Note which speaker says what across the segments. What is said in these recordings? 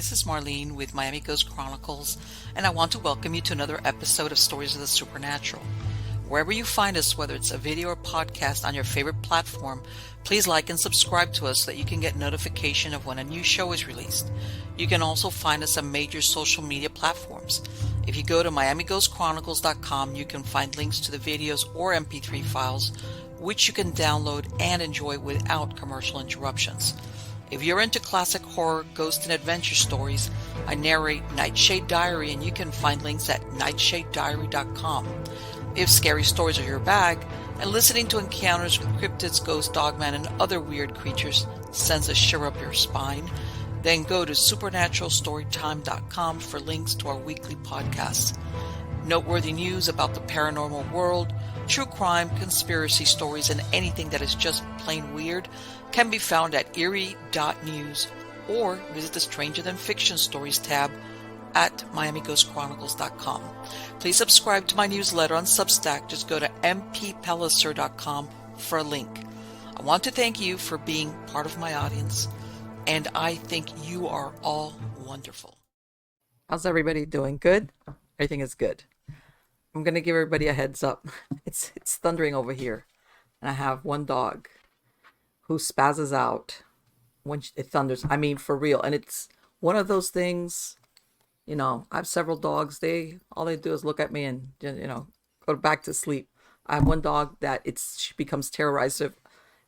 Speaker 1: this is Marlene with Miami Ghost Chronicles, and I want to welcome you to another episode of Stories of the Supernatural. Wherever you find us, whether it's a video or podcast on your favorite platform, please like and subscribe to us so that you can get notification of when a new show is released. You can also find us on major social media platforms. If you go to miamighostchronicles.com, you can find links to the videos or MP3 files, which you can download and enjoy without commercial interruptions. If you're into classic horror, ghost, and adventure stories, I narrate Nightshade Diary, and you can find links at nightshadediary.com. If scary stories are your bag, and listening to encounters with cryptids, ghosts, dogman, and other weird creatures sends a shiver up your spine, then go to supernaturalstorytime.com for links to our weekly podcasts. Noteworthy news about the paranormal world, true crime, conspiracy stories, and anything that is just plain weird can be found at eerie.news or visit the Stranger Than Fiction Stories tab at miamighostchronicles.com. Please subscribe to my newsletter on Substack. Just go to mppellicer.com for a link. I want to thank you for being part of my audience, and I think you are all wonderful. How's everybody doing? Good? Everything is good. I'm going to give everybody a heads up. It's thundering over here, and I have one dog who spazzes out when it thunders. I mean, for real. And it's one of those things, I have several dogs. All they do is look at me and, go back to sleep. I have one dog that she becomes terrorized. So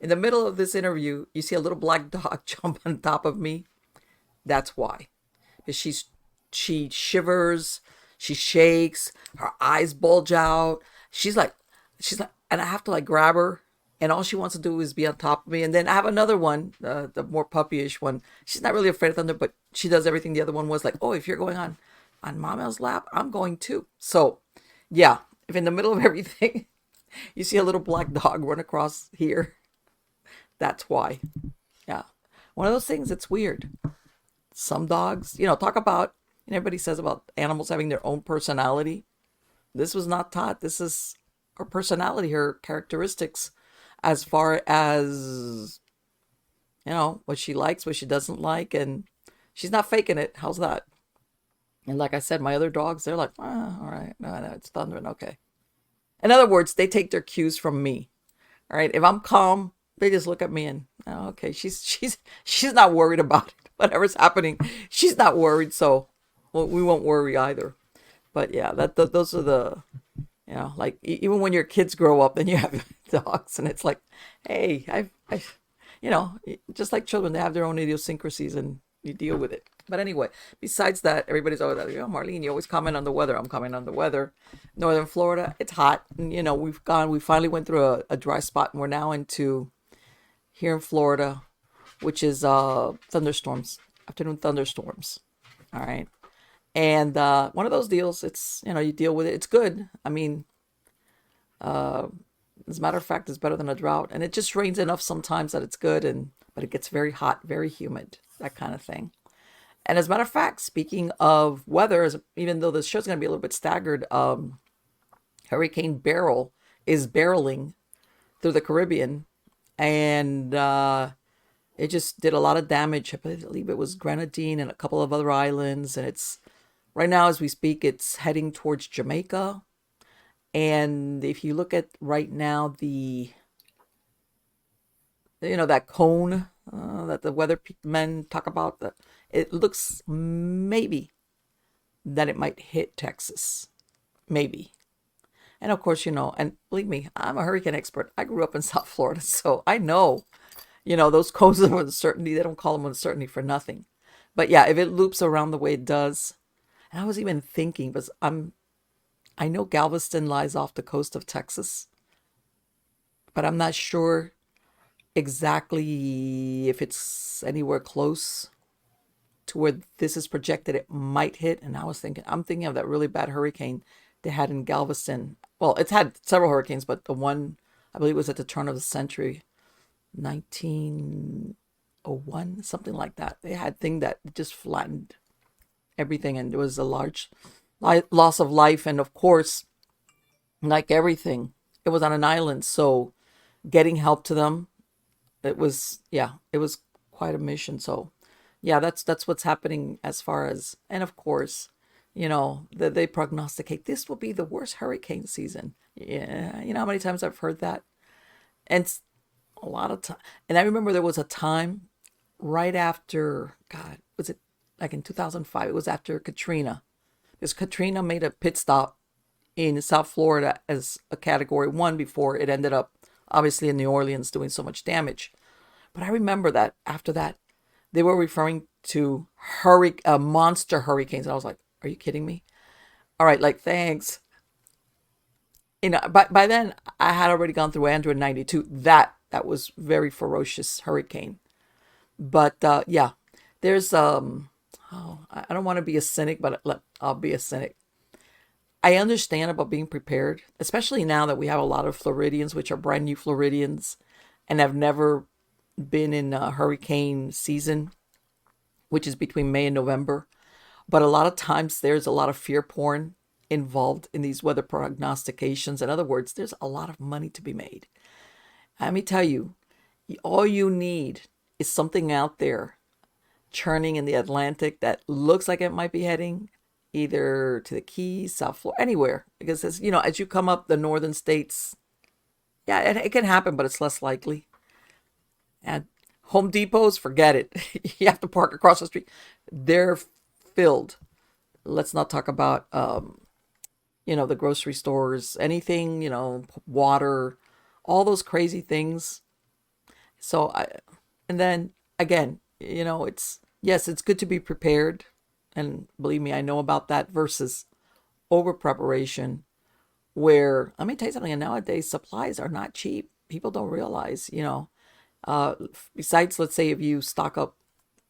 Speaker 1: in the middle of this interview, you see a little black dog jump on top of me. That's why. Because she shivers, she shakes, her eyes bulge out. She's like, and I have to grab her. And all she wants to do is be on top of me. And then I have another one, the more puppyish one. She's not really afraid of thunder, but she does everything the other one was like, oh, if you're going on Mama's lap, I'm going too. So, yeah, if in the middle of everything, you see a little black dog run across here, that's why. Yeah. One of those things that's weird. Some dogs, talk about, everybody says about animals having their own personality. This was not taught. This is her personality, her characteristics, as far as, what she likes, what she doesn't like, and she's not faking it. How's that? And like I said, my other dogs, they're like, all right, no, it's thundering, okay. In other words, they take their cues from me. All right, if I'm calm, they just look at me and, oh, okay, she's not worried about it. Whatever's happening, she's not worried, so we won't worry either. But yeah, those are the, even when your kids grow up and you have dogs, and it's like, hey, I've just like children, they have their own idiosyncrasies and you deal with it. But anyway, besides that, everybody's always like, Marlene, you always comment on the weather. I'm commenting on the weather. Northern Florida, it's hot. And, we finally went through a dry spot, and we're now into here in Florida, which is thunderstorms, afternoon thunderstorms. All right. And one of those deals, it's, you deal with it. It's good. I mean, as a matter of fact, it's better than a drought. And it just rains enough sometimes that it's good, but it gets very hot, very humid, that kind of thing. And as a matter of fact, speaking of weather, even though the show's going to be a little bit staggered, Hurricane Beryl is barreling through the Caribbean. And it just did a lot of damage. I believe it was Grenadine and a couple of other islands. And it's right now, as we speak, it's heading towards Jamaica. And if you look at right now, that cone that the weather men talk about, it looks maybe that it might hit Texas. Maybe. And of course, and believe me, I'm a hurricane expert. I grew up in South Florida, so I know, those cones of uncertainty, they don't call them uncertainty for nothing. But yeah, if it loops around the way it does, and I was even thinking, because I know Galveston lies off the coast of Texas, but I'm not sure exactly if it's anywhere close to where this is projected it might hit. And I'm thinking of that really bad hurricane they had in Galveston. Well, it's had several hurricanes, but the one I believe was at the turn of the century, 1901, something like that. They had a thing that just flattened everything, and there was a large loss of life. And of course, like everything, it was on an island, so getting help to them, it was quite a mission. So Yeah, that's what's happening as far as, and of course, they prognosticate this will be the worst hurricane season. Yeah, you know how many times I've heard that, and a lot of time. And I remember there was a time right after, God, was it like in 2005? It was after Katrina, because Katrina made a pit stop in South Florida as a category one before it ended up obviously in New Orleans doing so much damage. But I remember that after that, they were referring to monster hurricanes. And I was like, are you kidding me? All right, like, thanks. By then I had already gone through Andrew in 92. That was very ferocious hurricane. But yeah, there's oh, I don't want to be a cynic, but I'll be a cynic. I understand about being prepared, especially now that we have a lot of Floridians, which are brand new Floridians, and have never been in a hurricane season, which is between May and November. But a lot of times there's a lot of fear porn involved in these weather prognostications. In other words, there's a lot of money to be made. Let me tell you, all you need is something out there churning in the Atlantic that looks like it might be heading either to the Keys, South Florida, anywhere. Because as you come up the northern states, yeah, it can happen, but it's less likely. And Home Depots, forget it. You have to park across the street. They're filled. Let's not talk about the grocery stores, anything, water, all those crazy things. So and then again, it's, yes, it's good to be prepared. And believe me, I know about that versus over preparation, where, let me tell you something, nowadays supplies are not cheap. People don't realize, uh, besides, let's say if you stock up,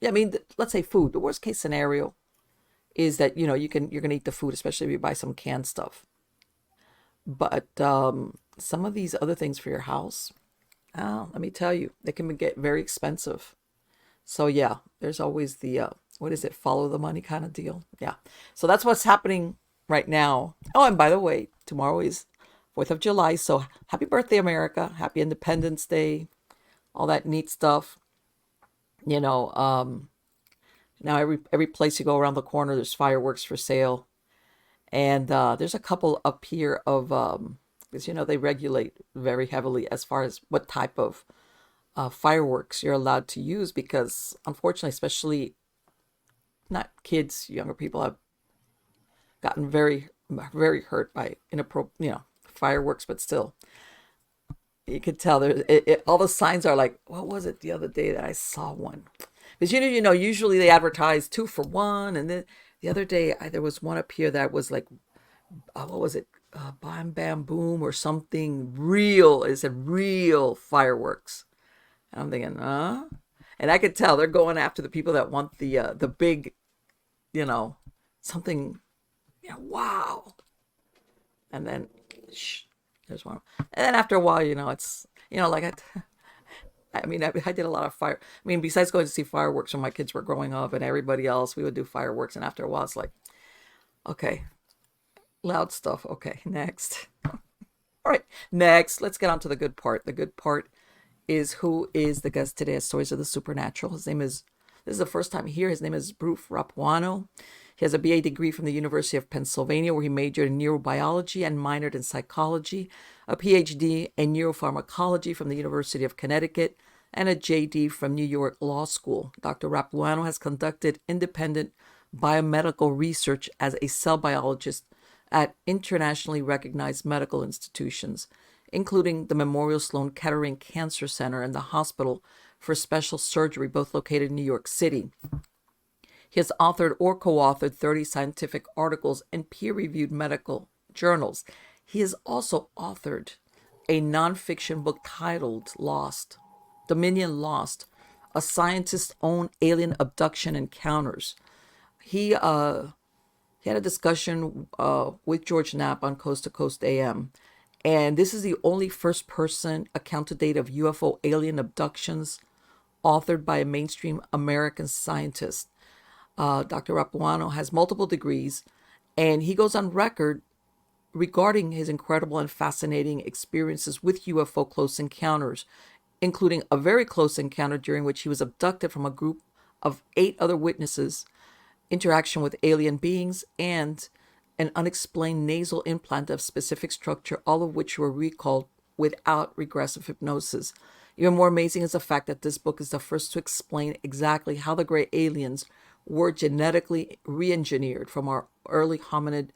Speaker 1: yeah, I mean, let's say food, the worst case scenario is that, you're going to eat the food, especially if you buy some canned stuff. But some of these other things for your house, let me tell you, they can get very expensive. So yeah, there's always the what is it, follow the money kind of deal. Yeah. So that's what's happening right now. Oh, and by the way, tomorrow is 4th of July. So happy birthday, America. Happy Independence Day. All that neat stuff. You know, now every place you go around the corner, there's fireworks for sale. And there's a couple up here of because they regulate very heavily as far as what type of fireworks you're allowed to use, because unfortunately, especially not kids, younger people have gotten very, very hurt by inappropriate, fireworks. But still, you could tell all the signs are like, what was it the other day that I saw one? Because usually they advertise 2 for 1, and then the other day there was one up here that was like, what was it? Bam Bam Boom or something real. It said real fireworks. And I'm thinking, and I could tell they're going after the people that want the big, something, wow. And then, there's one. And then after a while, it's, like I did a lot of fire. I mean, besides going to see fireworks when my kids were growing up and everybody else, we would do fireworks. And after a while, it's like, okay, loud stuff. Okay, next. All right, next. Let's get on to the good part. The good part is who is the guest today at Stories of the Supernatural. This is the first time here. His name is Bruce Rapuano. He has a BA degree from the University of Pennsylvania, where he majored in neurobiology and minored in psychology, a PhD in neuropharmacology from the University of Connecticut, and a JD from New York Law School. Dr. Rapuano has conducted independent biomedical research as a cell biologist at internationally recognized medical institutions, including the Memorial Sloan Kettering Cancer Center and the Hospital for Special Surgery, both located in New York City. He has authored or co-authored 30 scientific articles in peer-reviewed medical journals. He has also authored a nonfiction book titled Dominion Lost, a scientist's own alien abduction encounters. He had a discussion with George Knapp on Coast to Coast AM. And this is the only first-person account to date of UFO alien abductions authored by a mainstream American scientist. Dr. Rapuano has multiple degrees, and he goes on record regarding his incredible and fascinating experiences with UFO close encounters, including a very close encounter during which he was abducted from a group of 8 other witnesses, interaction with alien beings, and an unexplained nasal implant of specific structure, all of which were recalled without regressive hypnosis. Even more amazing is the fact that this book is the first to explain exactly how the gray aliens were genetically re-engineered from our early hominid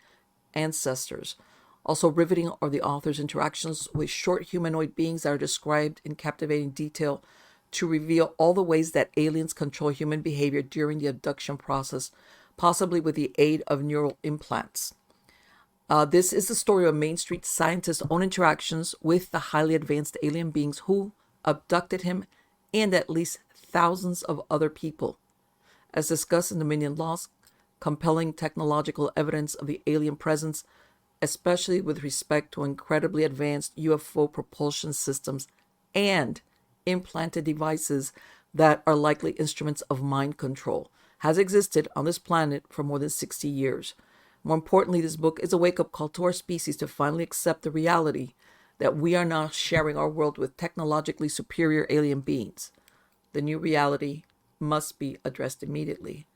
Speaker 1: ancestors. Also riveting are the author's interactions with short humanoid beings that are described in captivating detail to reveal all the ways that aliens control human behavior during the abduction process, possibly with the aid of neural implants. This is the story of Main Street scientists' own interactions with the highly advanced alien beings who abducted him and at least thousands of other people. As discussed in Dominion Lost, compelling technological evidence of the alien presence, especially with respect to incredibly advanced UFO propulsion systems and implanted devices that are likely instruments of mind control, has existed on this planet for more than 60 years. More importantly, this book is a wake-up call to our species to finally accept the reality that we are now sharing our world with technologically superior alien beings. The new reality must be addressed immediately.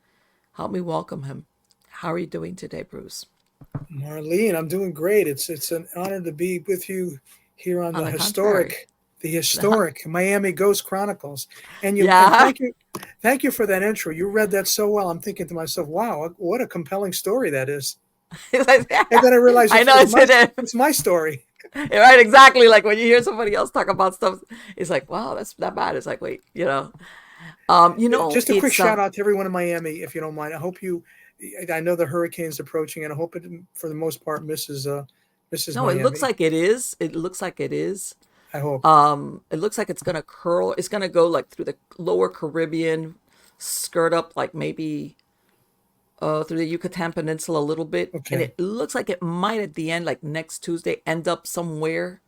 Speaker 1: Help me welcome him. How are you doing today, Bruce?
Speaker 2: Marlene, I'm doing great. It's an honor to be with you here on the historic Miami Ghost Chronicles. And thank you for that intro. You read that so well. I'm thinking to myself, wow, what a compelling story that is. And then I realized it's my story.
Speaker 1: Right, exactly. Like when you hear somebody else talk about stuff, it's like, wow, that's not bad. It's like, wait,
Speaker 2: Just a quick shout out to everyone in Miami, if you don't mind. I know the hurricane's approaching, and I hope it, for the most part, misses
Speaker 1: No,
Speaker 2: Miami.
Speaker 1: It looks like it is. It looks like it is.
Speaker 2: I hope.
Speaker 1: It looks like it's gonna curl. It's gonna go like through the lower Caribbean, skirt up like maybe through the Yucatan Peninsula a little bit,
Speaker 2: Okay.
Speaker 1: And it looks like it might at the end, like next Tuesday, end up somewhere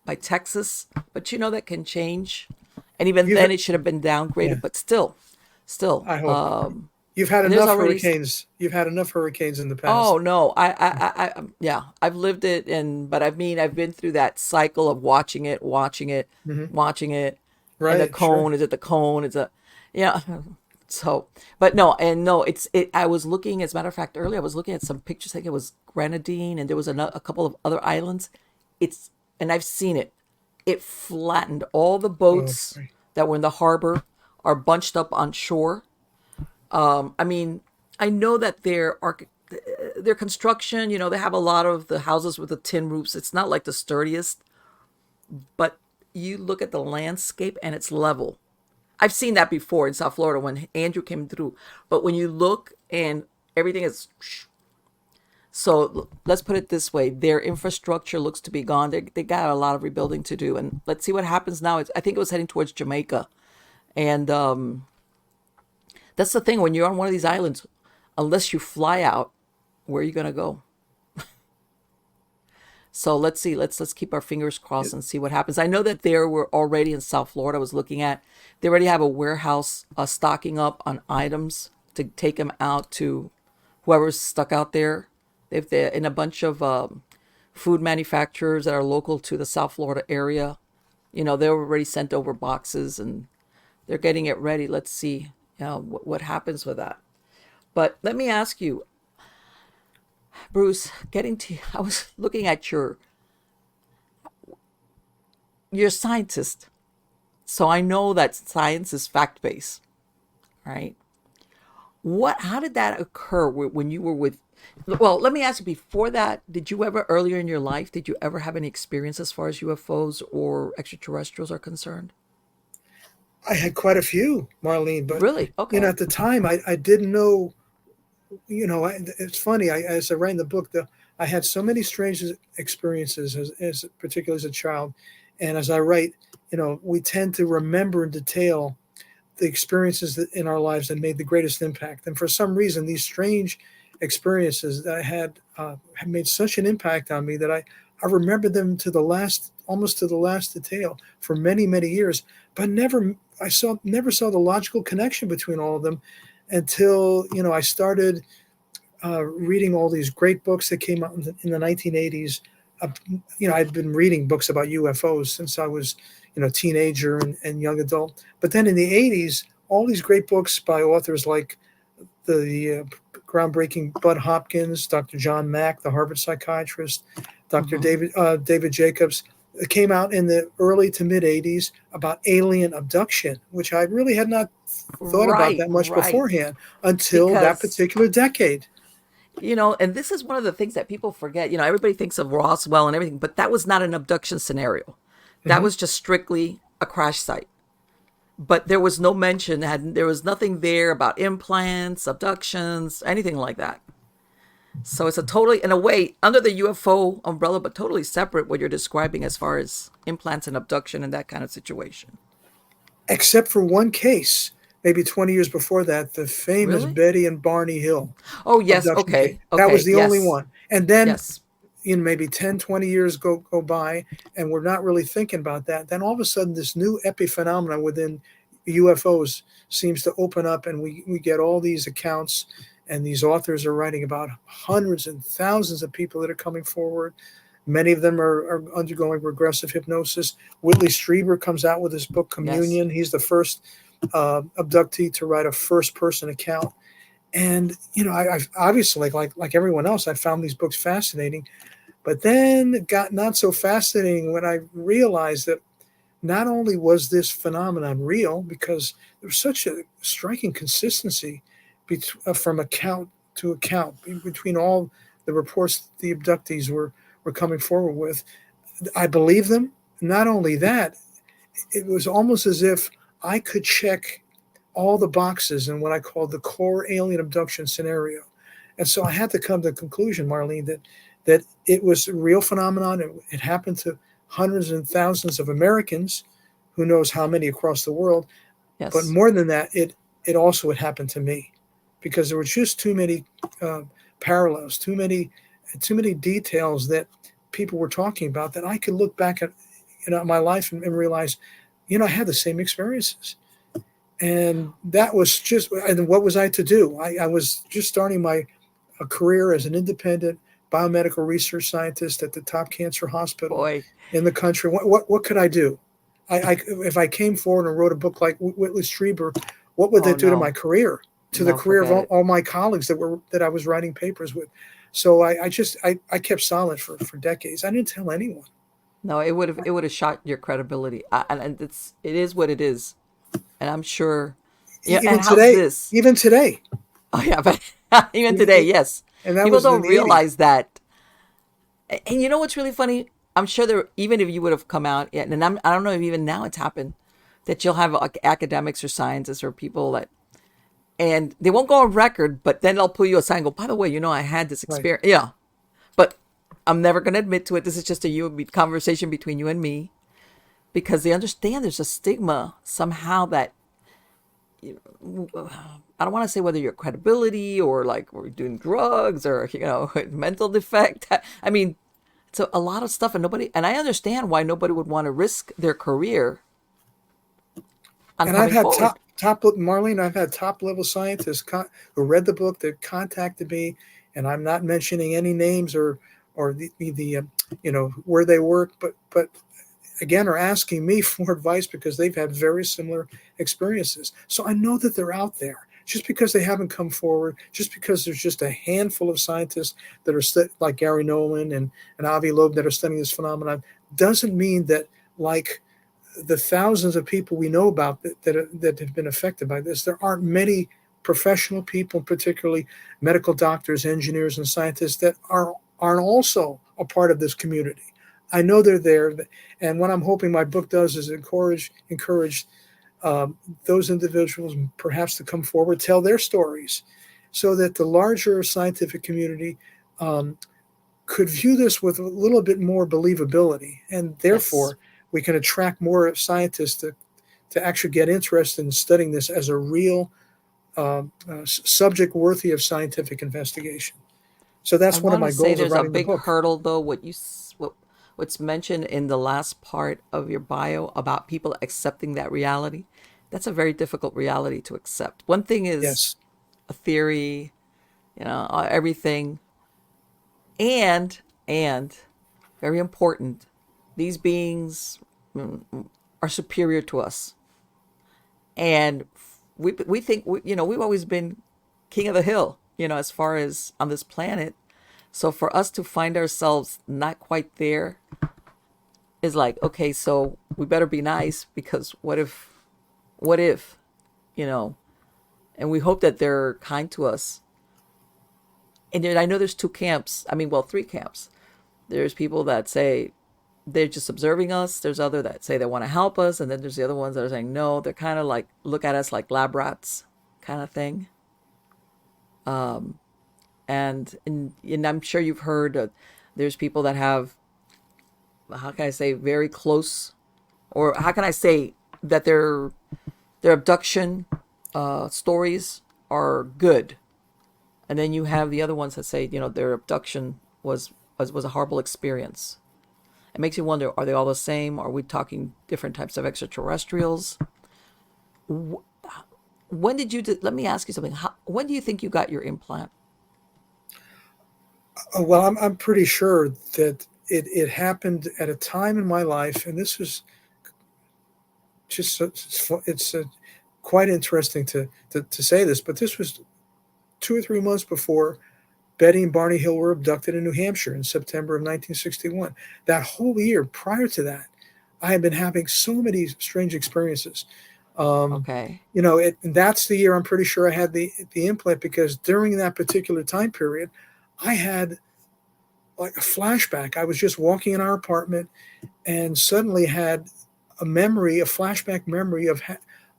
Speaker 1: by Texas. But that can change, and even then it should have been downgraded. Yeah. But still,
Speaker 2: I hope. You've had enough hurricanes. You've had enough hurricanes in the past.
Speaker 1: Oh no, yeah, I've lived it, but I've been through that cycle of watching it,
Speaker 2: Mm-hmm.
Speaker 1: watching it.
Speaker 2: Right.
Speaker 1: And the cone, is it the cone? So, but no, I was looking, as a matter of fact, earlier I was looking at some pictures. I think it was Grenadine, and there was a couple of other islands. And I've seen it. It flattened. All the boats that were in the harbor are bunched up on shore. I know that their construction, they have a lot of the houses with the tin roofs. It's not like the sturdiest, but you look at the landscape and it's level. I've seen that before in South Florida when Andrew came through. But when you look and everything is... So let's put it this way. Their infrastructure looks to be gone. They got a lot of rebuilding to do. And let's see what happens now. I think it was heading towards Jamaica. And that's the thing. When you're on one of these islands, unless you fly out, where are you going to go? So let's see. Let's keep our fingers crossed and see what happens. I know that there were already in South Florida, I was looking at, they already have a warehouse stocking up on items to take them out to whoever's stuck out there. They're in a bunch of food manufacturers that are local to the South Florida area. They already sent over boxes and they're getting it ready. Let's see what happens with that. But let me ask you, Bruce, I was looking at you're a scientist. So I know that science is fact-based, right? How did that occur when you were with... Well, let me ask you, before that, earlier in your life, did you ever have any experience as far as UFOs or extraterrestrials are concerned?
Speaker 2: I had quite a few, Marlene, but
Speaker 1: really, okay.
Speaker 2: At the time, I didn't know. It's funny. As I write in the book, I had so many strange experiences, as particularly as a child, and as I write, we tend to remember in detail the experiences that in our lives that made the greatest impact. And for some reason, these strange experiences that I had have made such an impact on me that I remember them almost to the last detail for many, many years, but never saw the logical connection between all of them until, I started reading all these great books that came out in the 1980s. I'd been reading books about UFOs since I was, teenager and young adult. But then in the 80s, all these great books by authors like the groundbreaking Bud Hopkins, Dr. John Mack, the Harvard psychiatrist, Dr.
Speaker 1: Hmm.
Speaker 2: David Jacobs. It came out in the early to mid 80s about alien abduction, which I really had not thought about
Speaker 1: Right,
Speaker 2: that much
Speaker 1: right.
Speaker 2: beforehand until that
Speaker 1: Because,
Speaker 2: particular decade.
Speaker 1: and this is one of the things that people forget. Everybody thinks of Roswell and everything, but that was not an abduction scenario. That
Speaker 2: Hmm.
Speaker 1: was just strictly a crash site. But there was no mention, there was nothing there about implants, abductions, anything like that. So it's a totally, in a way, under the UFO umbrella, but totally separate what you're describing as far as implants and abduction and that kind of situation.
Speaker 2: Except for one case, maybe 20 years before that, the famous
Speaker 1: Really?
Speaker 2: Betty and Barney Hill
Speaker 1: Oh, yes.
Speaker 2: abduction case.
Speaker 1: Okay.
Speaker 2: That was
Speaker 1: Okay.
Speaker 2: the only
Speaker 1: Yes.
Speaker 2: one. And then
Speaker 1: Yes.
Speaker 2: maybe 10, 20 years go by and we're not really thinking about that. Then all of a sudden this new epiphenomena within UFOs seems to open up, and we get all these accounts, and these authors are writing about hundreds and thousands of people that are coming forward. Many of them are undergoing regressive hypnosis. Whitley Strieber comes out with his book
Speaker 1: Yes.
Speaker 2: Communion. He's the first abductee to write a first person account. And I've obviously, like everyone else, I found these books fascinating. But then it got not so fascinating when I realized that not only was this phenomenon real, because there was such a striking consistency from account to account between all the reports the abductees were coming forward with. I believe them. Not only that, it was almost as if I could check all the boxes in what I call the core alien abduction scenario. And so I had to come to the conclusion, Marlene, that it was a real phenomenon. It happened to hundreds and thousands of Americans, who knows how many across the world. But
Speaker 1: Yes.
Speaker 2: more than that, it also had happened to me, because there were just too many uh, parallels, too many details that people were talking about, that I could look back at my life and realize, I had the same experiences. And that was just, and what was I to do? I was just starting my a career as an independent biomedical research scientist at the top cancer hospital
Speaker 1: Boy.
Speaker 2: in the country. What could I do? If I came forward and wrote a book like Whitley Strieber, what would
Speaker 1: Oh,
Speaker 2: that do to my
Speaker 1: no.
Speaker 2: career, to the
Speaker 1: No,
Speaker 2: career of
Speaker 1: forget it.
Speaker 2: all my colleagues that I was writing papers with? So I kept silent for decades. I didn't tell anyone.
Speaker 1: No, it would have shot your credibility. And it is what it is. And I'm sure. Yeah.
Speaker 2: Even
Speaker 1: And how's
Speaker 2: today,
Speaker 1: this?
Speaker 2: even today,
Speaker 1: Oh, yeah. But even
Speaker 2: e-
Speaker 1: today,
Speaker 2: e-
Speaker 1: yes.
Speaker 2: and that
Speaker 1: People
Speaker 2: was in
Speaker 1: don't
Speaker 2: the '80s.
Speaker 1: realize that. And you know what's really funny? I'm sure there, even if you would have come out, and I don't know if even now it's happened, that you'll have like academics or scientists or people that, and they won't go on record, but then they'll pull you aside and go, by the way, I had this
Speaker 2: Right.
Speaker 1: experience. Yeah. But I'm never going to admit to it. This is just a conversation between you and me, because they understand there's a stigma somehow that I don't want to say whether your credibility or like we're doing drugs or mental defect. I mean, so a lot of stuff, and I understand why nobody would want to risk their career on
Speaker 2: And I've
Speaker 1: coming
Speaker 2: had
Speaker 1: forward.
Speaker 2: Marlene, I've had top level scientists who read the book, that contacted me, and I'm not mentioning any names or the where they work, but again are asking me for advice because they've had very similar experiences. So I know that they're out there. Just because they haven't come forward, just because there's just a handful of scientists that are like Gary Nolan and Avi Loeb that are studying this phenomenon, doesn't mean that, like the thousands of people we know about that have been affected by this, there aren't many professional people, particularly medical doctors, engineers, and scientists, that aren't also a part of this community. I know they're there, and what I'm hoping my book does is encourage those individuals perhaps to come forward, tell their stories, so that the larger scientific community um, could view this with a little bit more believability, and
Speaker 1: Yes.
Speaker 2: therefore we can attract more scientists to actually get interested in studying this as a real subject worthy of scientific investigation. So
Speaker 1: I
Speaker 2: that's one of
Speaker 1: want to
Speaker 2: my
Speaker 1: say
Speaker 2: goals of
Speaker 1: there's a
Speaker 2: writing the
Speaker 1: big
Speaker 2: book.
Speaker 1: hurdle though. What's mentioned in the last part of your bio about people accepting that reality. That's a very difficult reality to accept. One thing is
Speaker 2: Yes.
Speaker 1: a theory, everything, and very important, these beings are superior to us, and we think we've always been king of the hill, as far as on this planet. So for us to find ourselves not quite there is like, okay, so we better be nice, because what if, you know, and we hope that they're kind to us. And then I know there's two camps. I mean, well, three camps. There's people that say they're just observing us. There's other that say they want to help us, and then there's the other ones that are saying no. They're kind of like look at us like lab rats, kind of thing. And I'm sure you've heard there's people that have, how can I say, very close, or how can I say that their abduction stories are good, and then you have the other ones that say their abduction was a horrible experience. It makes you wonder: are they all the same? Are we talking different types of extraterrestrials? When did you? Let me ask you something. When do you think you got your implant?
Speaker 2: Well, I'm pretty sure that it happened at a time in my life, and this was just it's quite interesting to say this, but this was 2 or 3 months before Betty and Barney Hill were abducted in New Hampshire in September of 1961. That whole year prior to that, I had been having so many strange experiences.
Speaker 1: Okay.
Speaker 2: And that's the year I'm pretty sure I had the implant, because during that particular time period, I had like a flashback. I was just walking in our apartment and suddenly had a flashback memory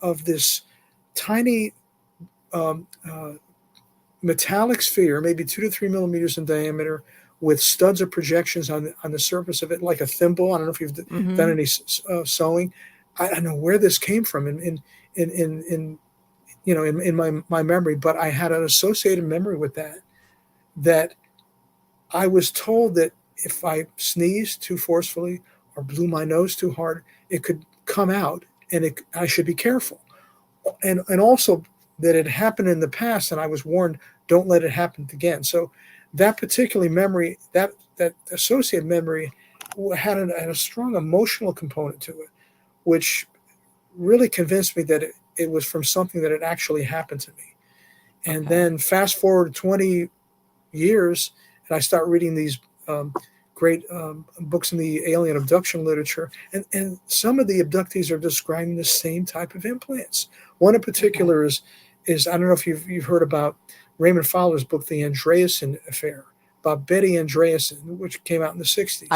Speaker 2: of this tiny um, uh, metallic sphere, maybe 2 to 3 millimeters in diameter, with studs of projections on the surface of it, like a thimble. I don't know if you've done
Speaker 1: Mm-hmm.
Speaker 2: any sewing. I don't know where this came from in my memory, but I had an associated memory with that I was told that if I sneezed too forcefully or blew my nose too hard, it could come out, and I should be careful. And also that it happened in the past, and I was warned, don't let it happen again. So that particular memory, that associated memory, had a strong emotional component to it, which really convinced me that it was from something that had actually happened to me. And
Speaker 1: Okay.
Speaker 2: then fast forward 20 years, and I start reading these great books in the alien abduction literature, and some of the abductees are describing the same type of implants. One in
Speaker 1: Okay.
Speaker 2: particular is I don't know if you've heard about Raymond Fowler's book, The Andreasen Affair, about Betty Andreasen, which came out in the 60s.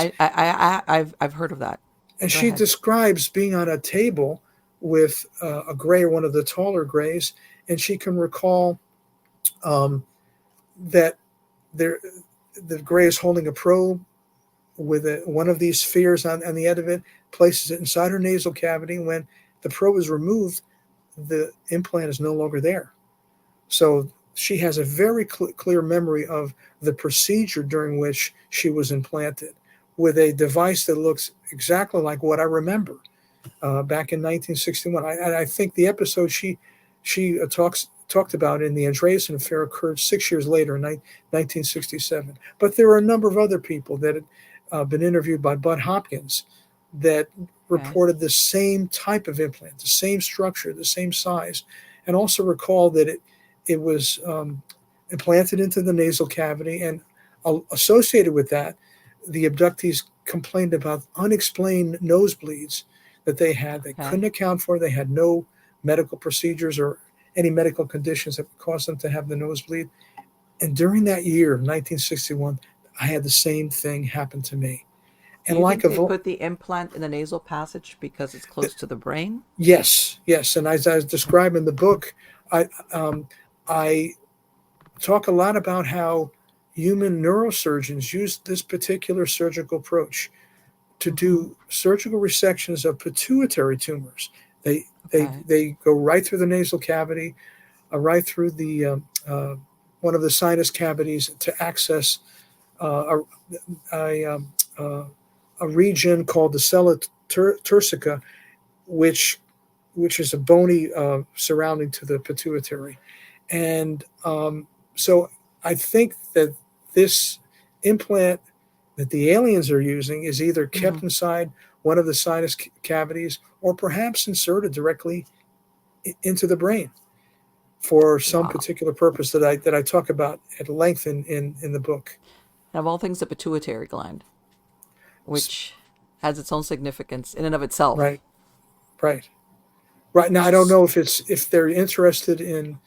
Speaker 1: I've heard of that.
Speaker 2: And
Speaker 1: Go
Speaker 2: she
Speaker 1: ahead.
Speaker 2: describes being on a table with a gray, or one of the taller grays, and she can recall um, that there the gray is holding a probe with one of these spheres on the end of it, places it inside her nasal cavity. When the probe is removed, the implant is no longer there. So she has a very clear memory of the procedure during which she was implanted, with a device that looks exactly like what I remember back in 1961. I think the episode she talked about in the Andreasen affair occurred 6 years later in 1967. But there are a number of other people that had been interviewed by Bud Hopkins that
Speaker 1: Okay.
Speaker 2: reported the same type of implant, the same structure, the same size, and also recalled that it was implanted into the nasal cavity, and associated with that, the abductees complained about unexplained nosebleeds that they had. They
Speaker 1: Okay.
Speaker 2: couldn't account for. They had no medical procedures or any medical conditions that caused them to have the nosebleed. And during that year of 1961, I had the same thing happen to me.
Speaker 1: Do
Speaker 2: And
Speaker 1: you
Speaker 2: like
Speaker 1: think
Speaker 2: a
Speaker 1: they put the implant in the nasal passage because it's close to the brain?
Speaker 2: yes, yes. And as I was describing in the book, I talk a lot about how human neurosurgeons use this particular surgical approach to
Speaker 1: Mm-hmm.
Speaker 2: do surgical resections of pituitary tumors. They they
Speaker 1: Okay.
Speaker 2: they go right through the nasal cavity, right through the one of the sinus cavities to access uh, a, a, um, uh, a region called the sella turcica, which which is a bony surrounding to the pituitary. And so I think that this implant that the aliens are using is either
Speaker 1: Mm-hmm.
Speaker 2: kept inside one of the sinus cavities, or perhaps inserted directly into the brain. for some
Speaker 1: Wow.
Speaker 2: particular purpose that I talk about at length in the book.
Speaker 1: And of all things, the pituitary gland, which has its own significance in and of itself.
Speaker 2: Right, right, right. Now I don't know if they're interested in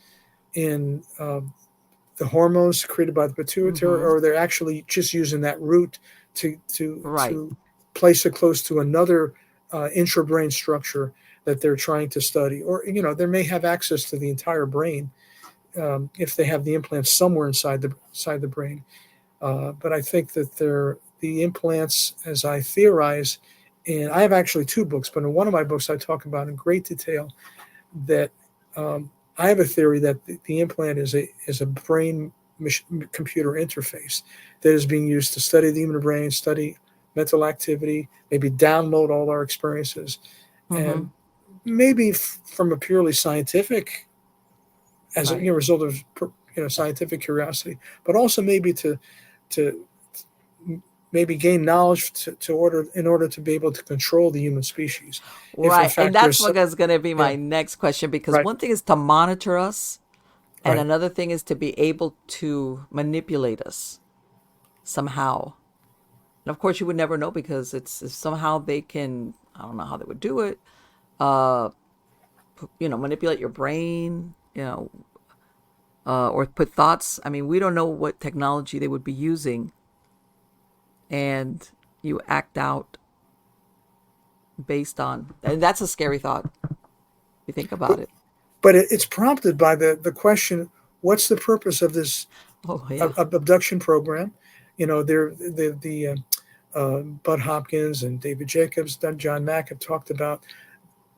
Speaker 2: the hormones secreted by the pituitary,
Speaker 1: Mm-hmm.
Speaker 2: or they're actually just using that route
Speaker 1: Right.
Speaker 2: to place it close to another intrabrain structure that they're trying to study, or they may have access to the entire brain if they have the implants somewhere inside the brain. But I think that the implants, as I theorize, and I have actually two books, but in one of my books I talk about in great detail that I have a theory that the implant is a brain computer interface that is being used to study the human brain, study mental activity, maybe download all our experiences,
Speaker 1: Mm-hmm.
Speaker 2: and maybe from a purely scientific, as a
Speaker 1: Right.
Speaker 2: result of scientific curiosity, but also maybe to maybe gain knowledge in order to be able to control the human species, if in
Speaker 1: Right. And
Speaker 2: fact
Speaker 1: that's
Speaker 2: there's
Speaker 1: what is going to be
Speaker 2: yeah,
Speaker 1: my next question because
Speaker 2: right,
Speaker 1: one thing is to monitor us, and
Speaker 2: right.
Speaker 1: another thing is to be able to manipulate us somehow. And of course, you would never know because it's if somehow they can, I don't know how they would do it, uh, manipulate your brain, or put thoughts. I mean, we don't know what technology they would be using, and you act out based on, and that's a scary thought. You think
Speaker 2: But
Speaker 1: about it.
Speaker 2: it's prompted by the question: what's the purpose of this
Speaker 1: Oh yeah.
Speaker 2: abduction program? Bud Hopkins and David Jacobs, John Mack have talked about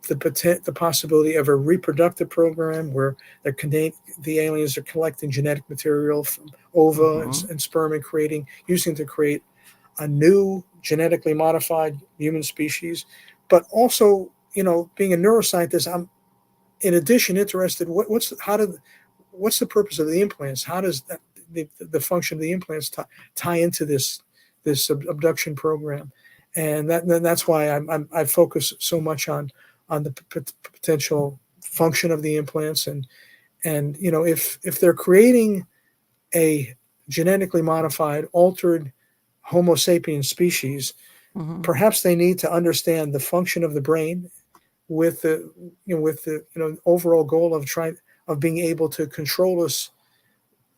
Speaker 2: the possibility of a reproductive program where the aliens are collecting genetic material from ova
Speaker 1: Mm-hmm.
Speaker 2: and sperm and using to create a new genetically modified human species. But also, being a neuroscientist, I'm in addition interested what's the purpose of the implants? How does the function of the implants tie into this abduction program? And that's why I focus so much on the potential function of the implants, and if they're creating a genetically modified, altered Homo sapiens species,
Speaker 1: Mm-hmm.
Speaker 2: perhaps they need to understand the function of the brain with the overall goal of being able to control us.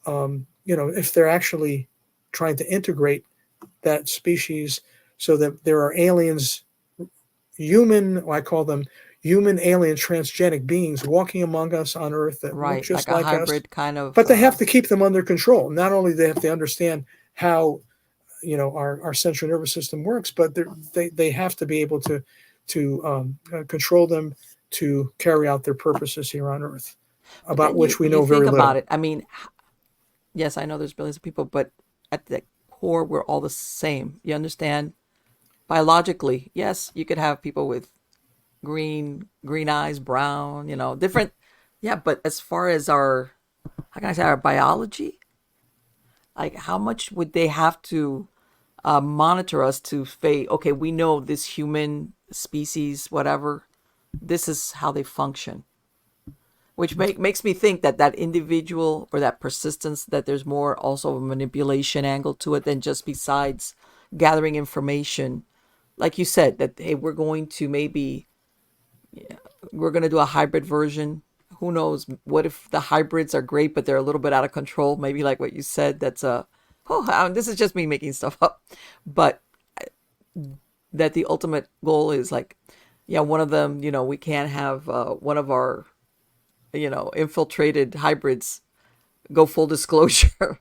Speaker 2: If they're actually trying to integrate that species so that there are aliens, I call them human alien transgenic beings walking among us on Earth that look
Speaker 1: Right. Like
Speaker 2: just
Speaker 1: a
Speaker 2: like us,
Speaker 1: hybrid kind of.
Speaker 2: but they have to keep them under control. Not only do they have to understand how our central nervous system works, but they have to be able to control them to carry out their purposes here on Earth,
Speaker 1: But
Speaker 2: about
Speaker 1: then you
Speaker 2: which we
Speaker 1: you
Speaker 2: know
Speaker 1: think
Speaker 2: very
Speaker 1: about
Speaker 2: little.
Speaker 1: it. I mean, yes, I know there's billions of people, but at the core, we're all the same. You understand? Biologically, yes, you could have people with green eyes, brown, different. Yeah, but as far as our, how can I say, our biology, like how much would they have to monitor us to say, okay, we know this human species, whatever, this is how they function, which makes me think that that individual or that persistence, that there's more also a manipulation angle to it than just besides gathering information. Like you said, that hey, we're going to do a hybrid version. Who knows? What if the hybrids are great, but they're a little bit out of control? Maybe like what you said. That's this is just me making stuff up, but that the ultimate goal is like, yeah, one of them. We can't have one of our infiltrated hybrids go full disclosure,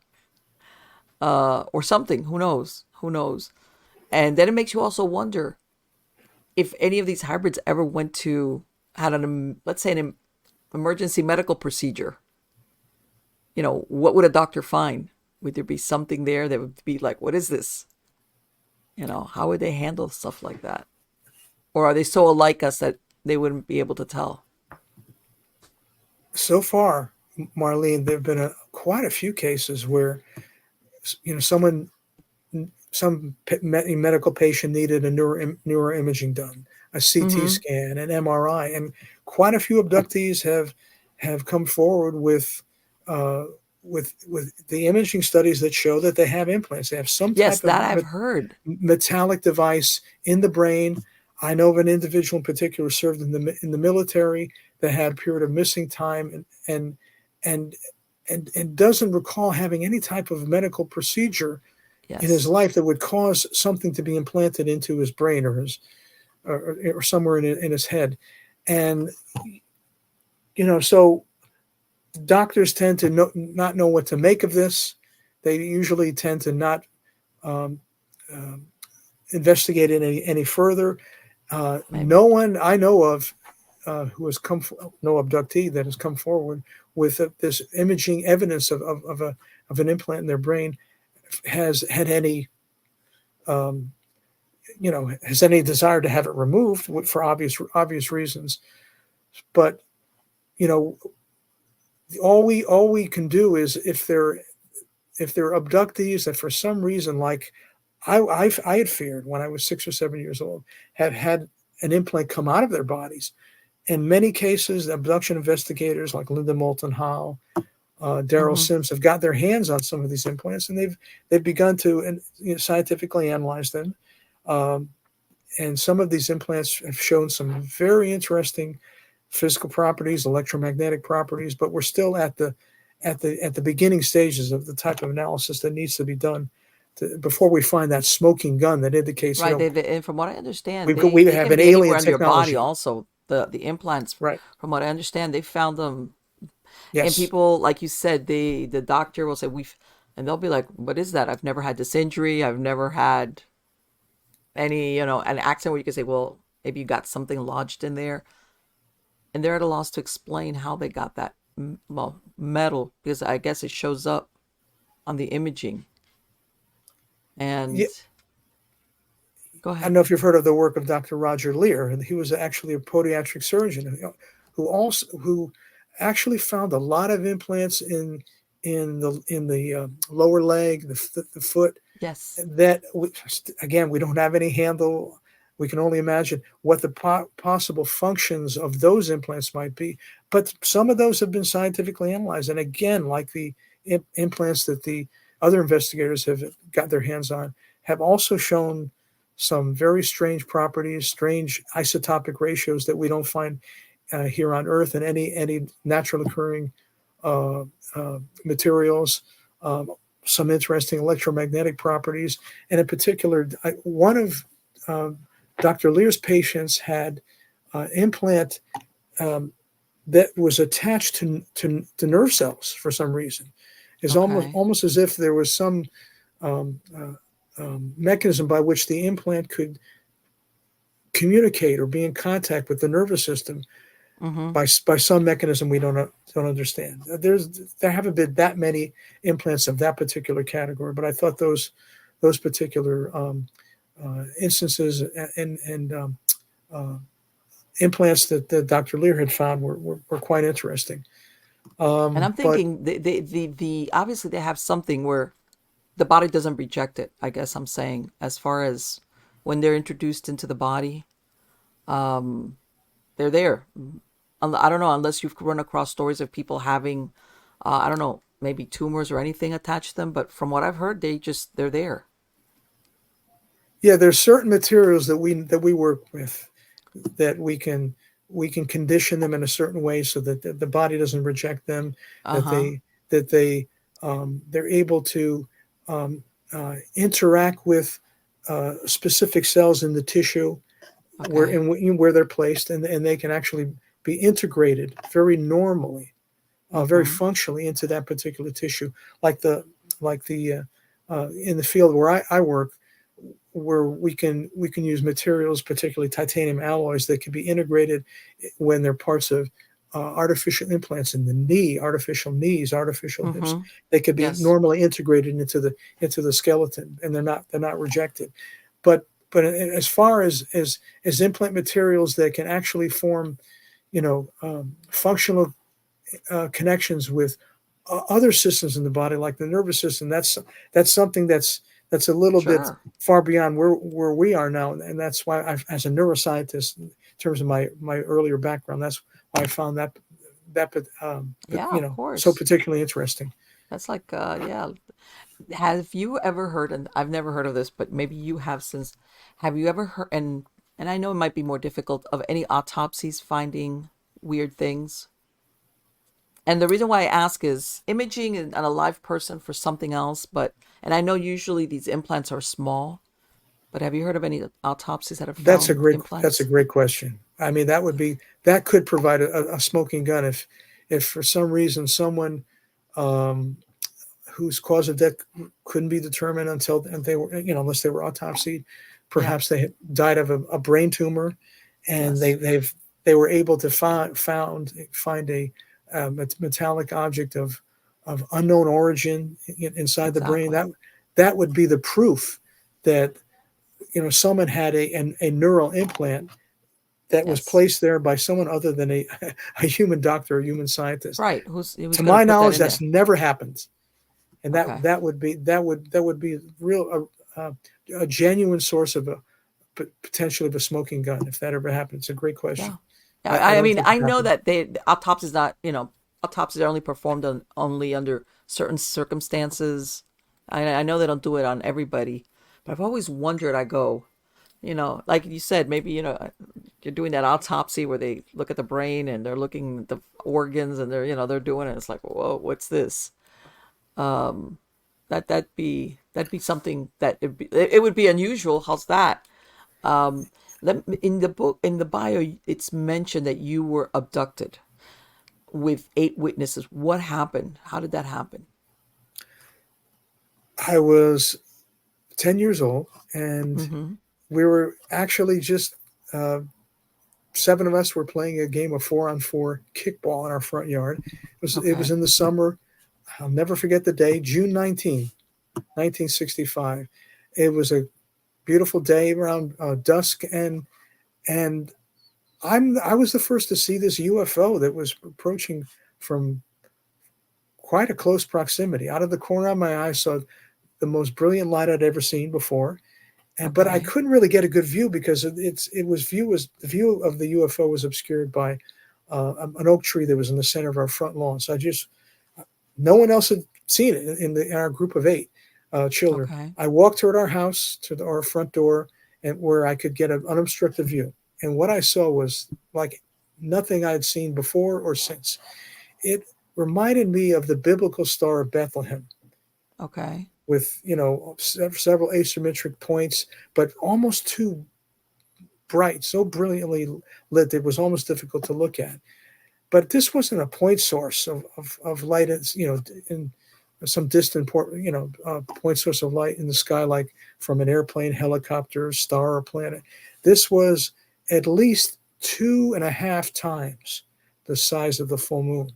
Speaker 1: or something. Who knows? Who knows? And then it makes you also wonder if any of these hybrids ever had let's say an emergency medical procedure. What would a doctor find? Would there be something there that would be like, what is this? How would they handle stuff like that? Or are they so alike us that they wouldn't be able to tell?
Speaker 2: So far, Marlene, there have been quite a few cases where some medical patient needed a neuroimaging done, a CT
Speaker 1: Mm-hmm.
Speaker 2: scan, an MRI, and quite a few abductees have have come forward uh, with the imaging studies that show that they have implants. They have some
Speaker 3: Yes,
Speaker 2: type of
Speaker 3: that I've heard.
Speaker 2: metallic device in the brain. I know of an individual in particular served in the military that had a period of missing time and and doesn't recall having any type of medical procedure in his
Speaker 3: Yes.
Speaker 2: life that would cause something to be implanted into his brain or somewhere in his head. And so doctors tend to not know what to make of this. They usually tend to not um, um, investigate it any further. No
Speaker 3: Maybe.
Speaker 2: one I know of who has no abductee that has come forward with this imaging evidence of an implant in their brain has had any um, has any desire to have it removed for obvious reasons. But you know, all we can do is if they're abductees that for some reason, like I had feared when I was 6 or 7 years old, have had an implant come out of their bodies. In many cases, the abduction investigators like Linda Moulton Howe, Daryl
Speaker 3: Hmm.
Speaker 2: Sims have got their hands on some of these implants, and they've begun to scientifically analyze them. Um, and some of these implants have shown some very interesting physical properties, electromagnetic properties, but we're still at the beginning stages of the type of analysis that needs to be done before we find that smoking gun that indicates,
Speaker 3: Right. And from what I understand,
Speaker 2: we
Speaker 3: they
Speaker 2: have
Speaker 3: can
Speaker 2: an
Speaker 3: be
Speaker 2: alien
Speaker 3: anywhere in your body.
Speaker 2: technology.
Speaker 3: Also, the implants.
Speaker 2: Right.
Speaker 3: From what I understand, they found them, and
Speaker 2: Yes.
Speaker 3: people, like you said, the doctor will say and they'll be like, "What is that? I've never had this injury. I've never had any, an accident where you can say, well, maybe you got something lodged in there." And they're at a loss to explain how they got that well, metal, because I guess it shows up on the imaging.
Speaker 2: Yeah,
Speaker 3: And go
Speaker 2: I don't
Speaker 3: ahead.
Speaker 2: know if you've heard of the work of Dr. Roger Lear, and he was actually a podiatric surgeon who actually found a lot of implants in the lower leg, the foot,
Speaker 3: Yes.
Speaker 2: that again we don't have any handle. We can only imagine what the possible functions of those implants might be. But some of those have been scientifically analyzed, and again, like the implants that the other investigators have got their hands on, have also shown some very strange properties, strange isotopic ratios that we don't find here on Earth in any natural occurring uh, materials. Um, some interesting electromagnetic properties, and in particular, one of uh, Dr. Lear's patients had implant um, that was attached to nerve cells for some reason. It's almost
Speaker 3: Okay.
Speaker 2: almost as if there was some mechanism by which the implant could communicate or be in contact with the nervous system
Speaker 3: Mm-hmm.
Speaker 2: by some mechanism we don't understand. There haven't been that many implants of that particular category, but I thought those particular instances and uh, implants that Dr. Lear had found were quite interesting.
Speaker 3: And I'm
Speaker 2: But
Speaker 3: thinking the obviously they have something where the body doesn't reject it. I guess I'm saying, as far as when they're introduced into the body, um, they're there. I don't know, unless you've run across stories of people having, I don't know, maybe tumors or anything attached to them. But from what I've heard, they're there.
Speaker 2: yeah, there's certain materials that we work with that we can condition them in a certain way so that the body doesn't reject them,
Speaker 3: Uh
Speaker 2: that
Speaker 3: huh.
Speaker 2: they're able to interact with specific cells in the tissue
Speaker 3: Okay.
Speaker 2: where they're placed, and they can actually be integrated very normally, very
Speaker 3: Mm-hmm.
Speaker 2: functionally into that particular tissue, like the in the field where I work, where we can use materials, particularly titanium alloys, that can be integrated when they're parts of artificial implants in the knee, artificial knees, artificial hips.
Speaker 3: Mm-hmm.
Speaker 2: They could be
Speaker 3: Yes.
Speaker 2: normally integrated into the skeleton, and they're not rejected. But as far as implant materials that can actually form, functional connections with other systems in the body, like the nervous system. That's something that's a little bit
Speaker 3: Sure.
Speaker 2: far beyond where we are now, and that's why, as a neuroscientist, in terms of my earlier background, that's why I found
Speaker 3: Yeah,
Speaker 2: you
Speaker 3: of
Speaker 2: know, so
Speaker 3: course.
Speaker 2: particularly interesting.
Speaker 3: That's like, yeah. Have you ever heard, and I've never heard of this, but maybe you have since, have you ever heard, and I know it might be more difficult, of any autopsies finding weird things? And the reason why I ask is imaging on a live person for something else, but, and I know usually these implants are small, but have you heard of any autopsies that have found
Speaker 2: That's a
Speaker 3: implants?
Speaker 2: great question. I mean, that could provide a smoking gun if for some reason someone um, whose cause of death couldn't be determined until and they were, you know, unless they were autopsied.
Speaker 3: Yeah,
Speaker 2: Perhaps they had died of a brain tumor, and
Speaker 3: yes,
Speaker 2: they were able to find a metallic object of unknown origin inside the brain.
Speaker 3: exactly.
Speaker 2: That would be the proof that, you know, someone had a neural implant that was
Speaker 3: Yes.
Speaker 2: placed there by someone other than a human doctor or human scientist.
Speaker 3: Right. Who's
Speaker 2: To
Speaker 3: going to
Speaker 2: my
Speaker 3: put that
Speaker 2: knowledge,
Speaker 3: in
Speaker 2: that's
Speaker 3: there?
Speaker 2: never happened, and
Speaker 3: Okay.
Speaker 2: that would be real a genuine source of a potentially of a smoking gun if that ever happened. It's a great
Speaker 3: Yeah.
Speaker 2: question.
Speaker 3: Yeah.
Speaker 2: I
Speaker 3: I
Speaker 2: don't
Speaker 3: mean,
Speaker 2: think
Speaker 3: I
Speaker 2: it
Speaker 3: know
Speaker 2: happened.
Speaker 3: that the autopsies not, autopsies are only performed on only under certain circumstances. I know they don't do it on everybody, but I've always wondered, I go, like you said, maybe, you're doing that autopsy where they look at the brain and they're looking at the organs and they're doing it. It's like, whoa, what's this? Um, that'd be something that it would be unusual. How's that? Um, in the book, in the bio, it's mentioned that you were abducted with 8 witnesses. What happened? How did that happen?
Speaker 2: I was 10 years old, and
Speaker 3: Mm-hmm.
Speaker 2: we were actually just uh, seven of us were playing a game of 4-on-4 kickball in our front yard. It was
Speaker 3: Okay.
Speaker 2: in the summer. I'll never forget the day, June 19, 1965. It was a beautiful day around dusk, and I was the first to see this UFO that was approaching from quite a close proximity. Out of the corner of my eye, I saw the most brilliant light I'd ever seen before. But I
Speaker 3: Okay.
Speaker 2: couldn't really get a good view because it was the view of the UFO was obscured by an oak tree that was in the center of our front lawn. So no one else had seen it in our group of eight children.
Speaker 3: Okay.
Speaker 2: I walked toward our house to our front door, and where I could get an unobstructed view. And what I saw was like nothing I had seen before or since. It reminded me of the biblical Star of Bethlehem,
Speaker 3: Okay.
Speaker 2: with, you know, several asymmetric points, but almost too bright, so brilliantly lit that it was almost difficult to look at. But this wasn't a point source of light, you know, in some distant point source of light in the sky, like from an airplane, helicopter, star, or planet. This was at least 2.5 times the size of the full moon.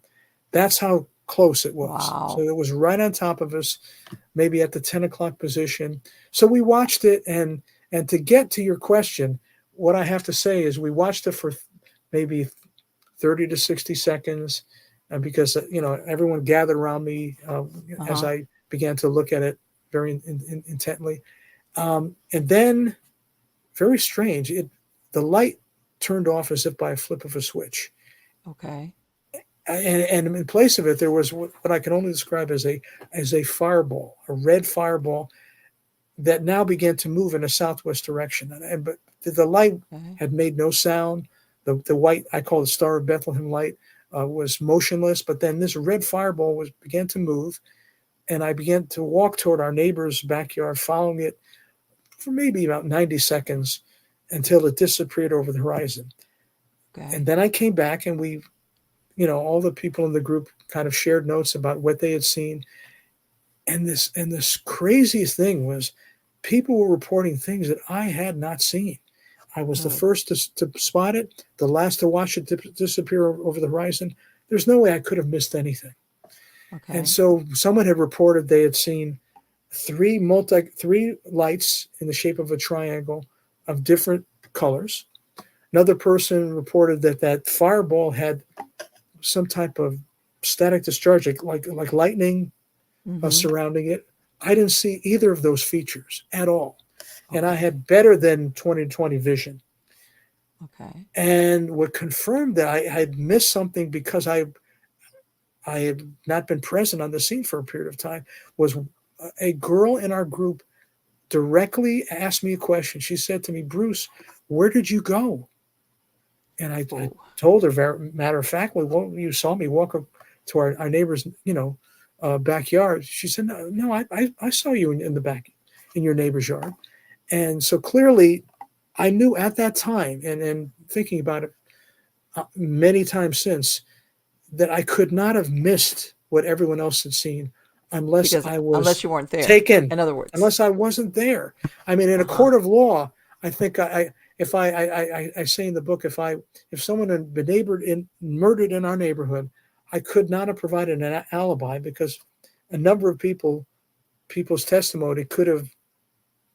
Speaker 2: That's how close it was. So
Speaker 3: Wow.
Speaker 2: it was right on top of us, maybe at the 10 o'clock position. So we watched it, and to get to your question, what I have to say is we watched it for maybe 30 to 60 seconds, and because everyone gathered around me as
Speaker 3: Uh-huh.
Speaker 2: I began to look at it very intently, and then very strange, the light turned off as if by a flip of a switch,
Speaker 3: Okay.
Speaker 2: and in place of it there was what I can only describe as a fireball, a red fireball that now began to move in a southwest direction. But the light
Speaker 3: Okay.
Speaker 2: had made no sound. The white, I call the Star of Bethlehem light, was motionless. But then this red fireball began to move, and I began to walk toward our neighbor's backyard, following it for maybe about 90 seconds until it disappeared over the horizon. And
Speaker 3: Okay.
Speaker 2: then I came back, and all the people in the group kind of shared notes about what they had seen. And this craziest thing was people were reporting things that I had not seen. I was the
Speaker 3: Really.
Speaker 2: first to spot it, the last to watch it disappear over the horizon. There's no way I could have missed anything. And
Speaker 3: Okay.
Speaker 2: so someone had reported they had seen three lights in the shape of a triangle of different colors. Another person reported that fireball had some type of static discharge, like lightning
Speaker 3: Mm-hmm.
Speaker 2: surrounding it. I didn't see either of those features at all. And I
Speaker 3: Okay.
Speaker 2: had better than 20/20 vision.
Speaker 3: Okay.
Speaker 2: And what confirmed that I had missed something because I had not been present on the scene for a period of time was a girl in our group directly asked me a question. She said to me, Bruce, where did you go? And I
Speaker 3: Oh,
Speaker 2: told her, very matter of factly, well, you saw me walk up to our neighbor's, backyard. She said, no, I saw you in the back, in your neighbor's yard. And so clearly I knew at that time, and thinking about it many times since, that I could not have missed what everyone else had seen unless
Speaker 3: because
Speaker 2: I
Speaker 3: unless
Speaker 2: was
Speaker 3: you weren't there.
Speaker 2: taken,
Speaker 3: In other words.
Speaker 2: unless I wasn't there. I mean, in
Speaker 3: Uh
Speaker 2: a
Speaker 3: huh.
Speaker 2: court of law, I think if I say in the book, if someone had been murdered in our neighborhood, I could not have provided an alibi because a number of people's testimony could have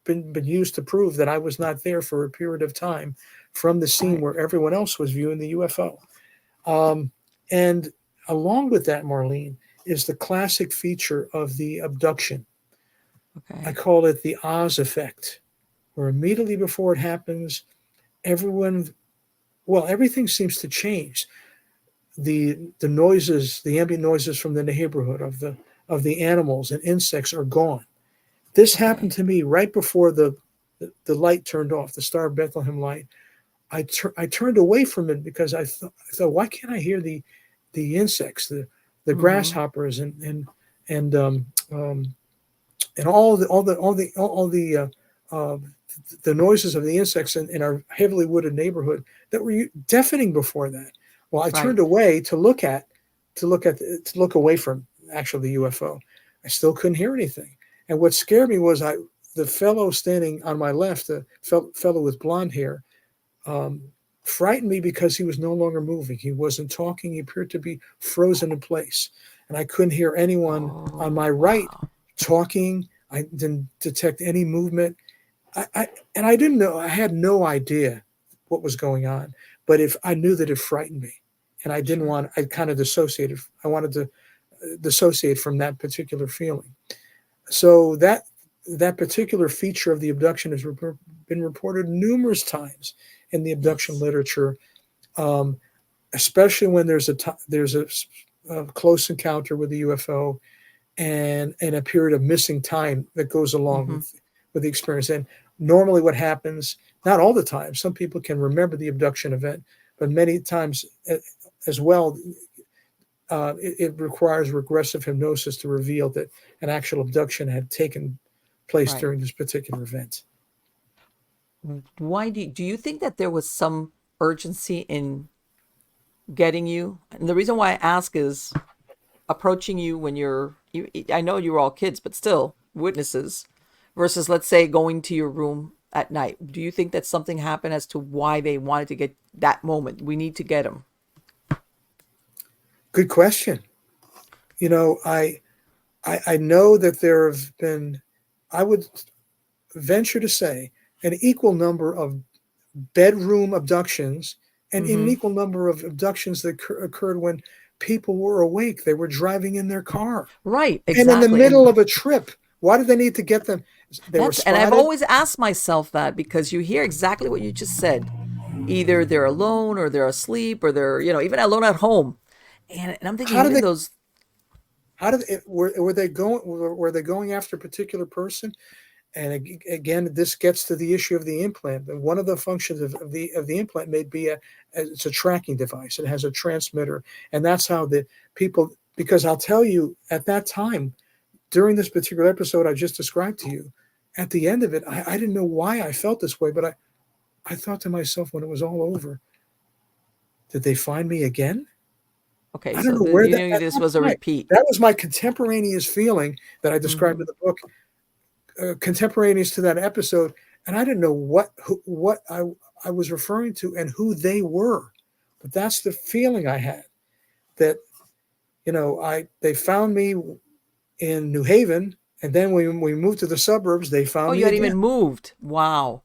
Speaker 2: been used to prove that I was not there for a period of time from the scene
Speaker 3: Right.
Speaker 2: where everyone else was viewing the UFO. Um, and along with that, Marlene, is the classic feature of the abduction. I
Speaker 3: Okay.
Speaker 2: call it the Oz effect, where immediately before it happens, everyone, well, everything seems to change. The noises, the ambient noises from the neighborhood of the animals and insects are gone. This happened
Speaker 3: Okay.
Speaker 2: to me right before the light turned off, the Star of Bethlehem light. I turned away from it because I thought, why can't I hear the insects, the
Speaker 3: Mm-hmm.
Speaker 2: grasshoppers, and and all the noises of the insects in our heavily wooded neighborhood that were deafening before that. Well, I
Speaker 3: Right.
Speaker 2: turned away to look away from actually the UFO. I still couldn't hear anything, and what scared me was the fellow standing on my left, the fellow with blonde hair, um, frightened me because he was no longer moving. He wasn't talking. He appeared to be frozen in place. And I couldn't hear anyone on
Speaker 3: Oh,
Speaker 2: my right
Speaker 3: wow.
Speaker 2: talking. I didn't detect any movement. And I didn't know, I had no idea what was going on. But if I knew that it frightened me, and
Speaker 3: Sure.
Speaker 2: I kind of dissociated. I wanted to dissociate from that particular feeling. So that particular feature of the abduction has been reported numerous times in the abduction
Speaker 3: Yes.
Speaker 2: literature, um, especially when there's a close encounter with the UFO and a period of missing time that goes along
Speaker 3: Mm-hmm.
Speaker 2: with the experience. And normally, what happens, not all the time, some people can remember the abduction event, but many times as well, it requires regressive hypnosis to reveal that an actual abduction had taken place
Speaker 3: Right.
Speaker 2: during this particular event.
Speaker 3: Why do you think that there was some urgency in getting you? And the reason why I ask is approaching you when I know you were all kids, but still witnesses, versus let's say going to your room at night. Do you think that something happened as to why they wanted to get that moment? We need to get him.
Speaker 2: Good question. You know, I know that there have been, I would venture to say, an equal number of bedroom abductions and in an
Speaker 3: Mm-hmm.
Speaker 2: equal number of abductions that occurred when people were awake. They were driving in their car
Speaker 3: Right,
Speaker 2: and in the
Speaker 3: exactly.
Speaker 2: middle of a trip. Why did they need to get them? They were
Speaker 3: And I've
Speaker 2: spotted.
Speaker 3: always asked myself that because you hear exactly what you just said. Either they're alone or they're asleep or they're, even alone at home. And I'm thinking
Speaker 2: How did
Speaker 3: even
Speaker 2: they?
Speaker 3: those.
Speaker 2: How did it, were they going? Were they going after a particular person? And again, this gets to the issue of the implant. One of the functions of the implant may be it's a tracking device. It has a transmitter, and that's how the people. Because I'll tell you, at that time, during this particular episode I just described to you, at the end of it, I didn't know why I felt this way, but I thought to myself when it was all over, did they find me again?
Speaker 3: Okay,
Speaker 2: I don't
Speaker 3: so
Speaker 2: know where
Speaker 3: you
Speaker 2: that
Speaker 3: knew
Speaker 2: at
Speaker 3: this
Speaker 2: that
Speaker 3: was a
Speaker 2: time.
Speaker 3: repeat.
Speaker 2: That was my contemporaneous feeling that I described
Speaker 3: Mm-hmm.
Speaker 2: in the book, contemporaneous to that episode, and I didn't know what I was referring to and who they were, but that's the feeling I had that I they found me in New Haven, and then when we moved to the suburbs, they
Speaker 3: Oh,
Speaker 2: found
Speaker 3: you
Speaker 2: me
Speaker 3: had
Speaker 2: again.
Speaker 3: even moved. Wow.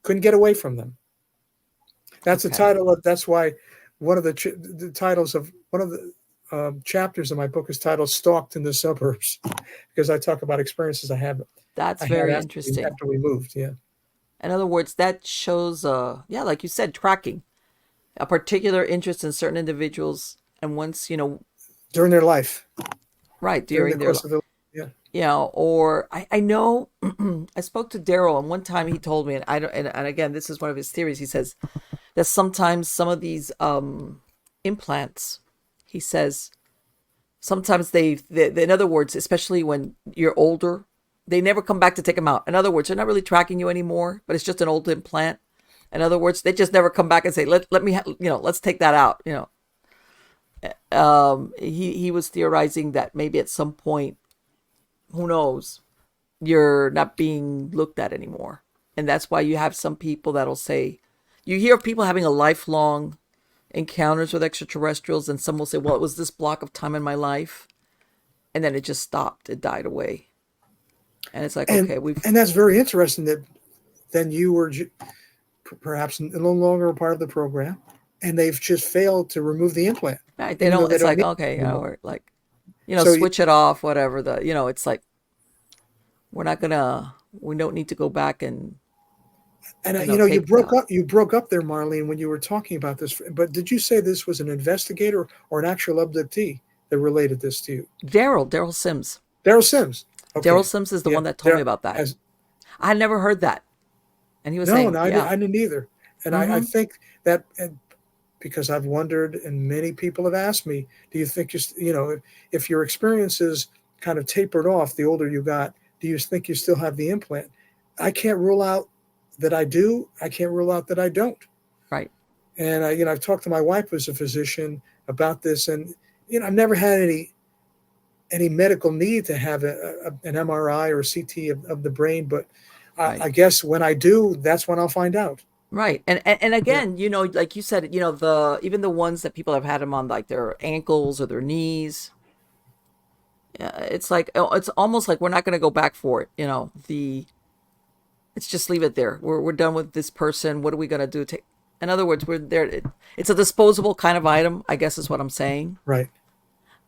Speaker 2: Couldn't get away from them. That's the
Speaker 3: Okay.
Speaker 2: title of. That's why one of the titles of one of the chapters of my book is titled "Stalked in the Suburbs," because I talk about experiences I
Speaker 3: That's
Speaker 2: had
Speaker 3: very
Speaker 2: after
Speaker 3: interesting.
Speaker 2: we moved. Yeah.
Speaker 3: In other words, that shows, yeah, like you said, tracking a particular interest in certain individuals, and once
Speaker 2: during their life,
Speaker 3: right
Speaker 2: during the
Speaker 3: during their
Speaker 2: course of their, yeah.
Speaker 3: or I know I spoke to Daryl, and one time he told me, and I don't, and again, this is one of his theories. He says that sometimes some of these implants, he says, sometimes they, in other words, especially when you're older, they never come back to take them out. In other words, they're not really tracking you anymore, but it's just an old implant. In other words, they just never come back and say, let me, let's take that out. He was theorizing that maybe at some point, who knows, you're not being looked at anymore. And that's why you have some people that'll say, you hear of people having a lifelong encounters with extraterrestrials, and some will say, well, it was this block of time in my life, and then it just stopped, it died away. And it's like,
Speaker 2: and
Speaker 3: okay, we've
Speaker 2: and that's very interesting that then you were perhaps no longer a part of the program, and they've just failed to remove the implant,
Speaker 3: right, they
Speaker 2: even though
Speaker 3: don't,
Speaker 2: they
Speaker 3: it's
Speaker 2: don't
Speaker 3: like,
Speaker 2: need
Speaker 3: okay,
Speaker 2: it anymore.
Speaker 3: we're like,
Speaker 2: So
Speaker 3: switch it off, whatever, it's like, we don't need to go back and
Speaker 2: and
Speaker 3: take that.
Speaker 2: you broke up there, Marlene, when you were talking about this. But did you say this was an investigator or an actual abductee that related this to you?
Speaker 3: Daryl Sims.
Speaker 2: Daryl Sims.
Speaker 3: Daryl
Speaker 2: Okay,
Speaker 3: Sims is the
Speaker 2: yeah,
Speaker 3: one that told me
Speaker 2: there
Speaker 3: about that.
Speaker 2: as
Speaker 3: I had never heard that. And he was
Speaker 2: no,
Speaker 3: saying,
Speaker 2: no,
Speaker 3: yeah.
Speaker 2: I didn't either. And I
Speaker 3: Mm-hmm.
Speaker 2: think that, and because I've wondered, and many people have asked me, do you think if your experiences kind of tapered off the older you got, do you think you still have the implant? I can't rule out that I do. I can't rule out that I don't.
Speaker 3: Right.
Speaker 2: And I've talked to my wife, who's a physician, about this, and I've never had any medical need to have an MRI or a CT of the brain, but
Speaker 3: Right.
Speaker 2: I guess when I do, that's when I'll find out.
Speaker 3: Right. And
Speaker 2: Yeah.
Speaker 3: again, like you said, even the ones that people have had them on like their ankles or their knees, it's like, it's almost like we're not going to go back for it. Let's just leave it there. We're done with this person. What are we going to do? In other words, we're there. It's a disposable kind of item, I guess is what I'm saying.
Speaker 2: Right.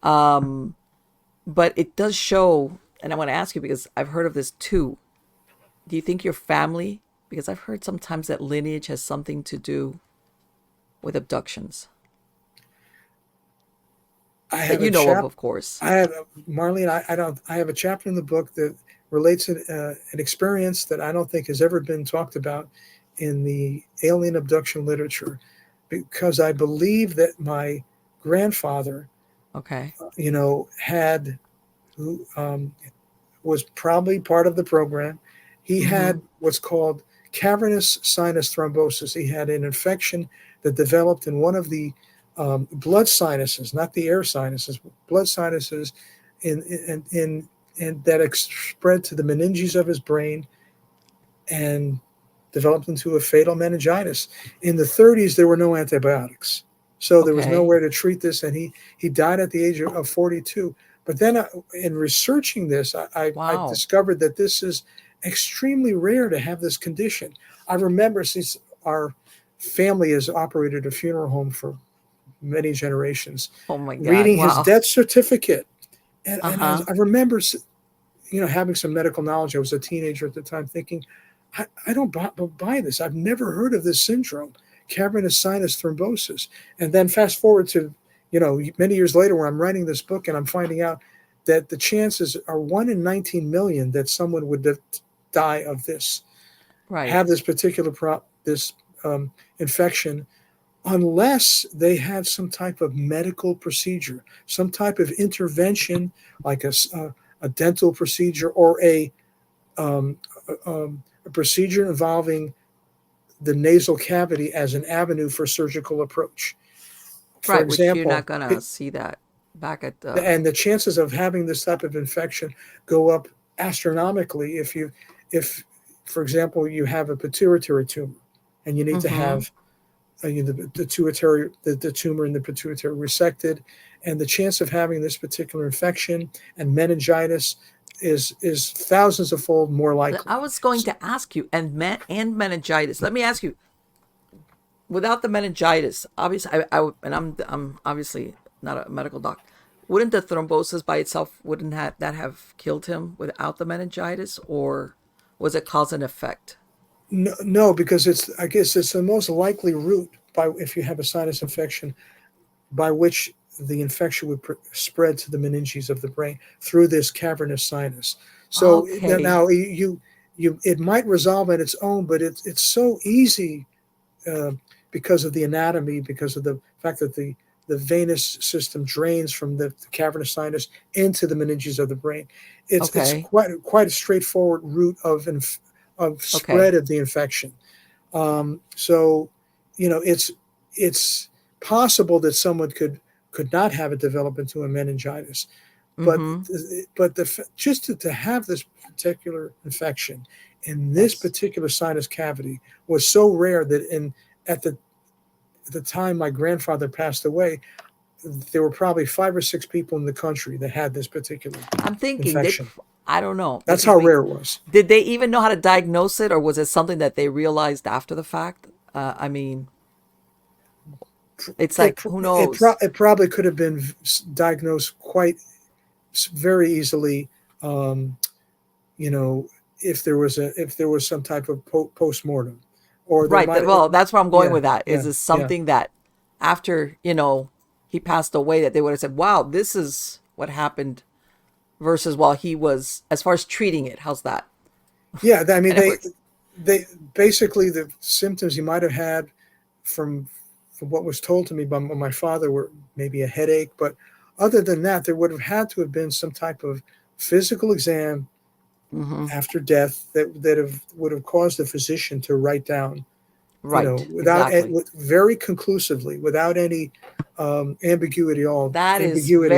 Speaker 3: But it does show, and I want to ask you because I've heard of this too. Do you think your family, because I've heard sometimes that lineage has something to do with abductions
Speaker 2: I
Speaker 3: that
Speaker 2: have
Speaker 3: you
Speaker 2: a
Speaker 3: know
Speaker 2: chap.
Speaker 3: of course.
Speaker 2: I have Marlene. I don't. I have a chapter in the book that relates an experience that I don't think has ever been talked about in the alien abduction literature, because I believe that my grandfather,
Speaker 3: Okay.
Speaker 2: had who was probably part of the program. He
Speaker 3: Mm-hmm.
Speaker 2: had what's called cavernous sinus thrombosis. He had an infection that developed in one of the blood sinuses, not the air sinuses, blood sinuses, in that spread to the meninges of his brain and developed into a fatal meningitis. In the 30s, there were no antibiotics, so there was
Speaker 3: Okay.
Speaker 2: nowhere to treat this, and he died at the age of 42. But then, in researching this, I
Speaker 3: Wow.
Speaker 2: discovered that this is extremely rare to have this condition. I remember, since our family has operated a funeral home for many generations,
Speaker 3: Oh my God.
Speaker 2: reading his
Speaker 3: Wow.
Speaker 2: death certificate, and
Speaker 3: Uh-huh.
Speaker 2: I remember, having some medical knowledge. I was a teenager at the time, thinking, I don't buy this. I've never heard of this syndrome, cavernous sinus thrombosis. And then fast forward to, many years later, where I'm writing this book and I'm finding out that the chances are 1 in 19 million that someone would die of this,
Speaker 3: Right.
Speaker 2: have this particular infection, unless they had some type of medical procedure, some type of intervention, like a dental procedure, or um, a procedure involving the nasal cavity as an avenue for surgical approach. For
Speaker 3: Right. Which you're not
Speaker 2: example,
Speaker 3: gonna see that back at the.
Speaker 2: and the chances of having this type of infection go up astronomically if, for example, you have a pituitary tumor and you need to
Speaker 3: Mm-hmm.
Speaker 2: have the tumor in the pituitary resected, and the chance of having this particular infection and meningitis is thousands of fold more likely.
Speaker 3: I was going to ask you, and meningitis. Let me ask you, without the meningitis, obviously, and I'm obviously not a medical doc. Wouldn't the thrombosis by itself wouldn't that have killed him without the meningitis, or was it cause and effect?
Speaker 2: No, no, because I guess it's the most likely route by if you have a sinus infection by which the infection would spread to the meninges of the brain through this cavernous sinus. So
Speaker 3: Okay.
Speaker 2: now you it might resolve on its own, but it's so easy uh, because of the anatomy, because of the fact that the venous system drains from the cavernous sinus into the meninges of the brain. It's
Speaker 3: Okay.
Speaker 2: quite a straightforward route of
Speaker 3: Okay.
Speaker 2: spread of the infection. So, it's possible that someone could not have it develop into a meningitis, but
Speaker 3: Mm-hmm.
Speaker 2: just to have this particular infection in this
Speaker 3: Yes.
Speaker 2: particular sinus cavity was so rare that at the at the time my grandfather passed away, there were probably 5 or 6 people in the country that had this particular
Speaker 3: I'm thinking
Speaker 2: infection.
Speaker 3: I don't know.
Speaker 2: That's
Speaker 3: This is
Speaker 2: how
Speaker 3: me.
Speaker 2: rare it was.
Speaker 3: Did they even know how to diagnose it, or was it something that they realized after the fact? I mean, it's like, who knows?
Speaker 2: It probably could have been diagnosed quite very easily. Um, you know, if there was some type of post mortem, or there
Speaker 3: Right.
Speaker 2: might.
Speaker 3: Well, that's where I'm going
Speaker 2: Yeah,
Speaker 3: with that. Is
Speaker 2: yeah,
Speaker 3: this
Speaker 2: yeah,
Speaker 3: something that after, he passed away, that they would have said, wow, this is what happened, versus while he was, as far as treating it, how's that?
Speaker 2: yeah. I mean,
Speaker 3: In other words,
Speaker 2: they basically the symptoms you might have had from from what was told to me by my father were maybe a headache, but other than that, there would have had to have been some type of physical exam
Speaker 3: hmm,
Speaker 2: after death that would have caused the physician to write down,
Speaker 3: right,
Speaker 2: without
Speaker 3: exactly.
Speaker 2: very conclusively, without any
Speaker 3: That is
Speaker 2: ambiguity at all,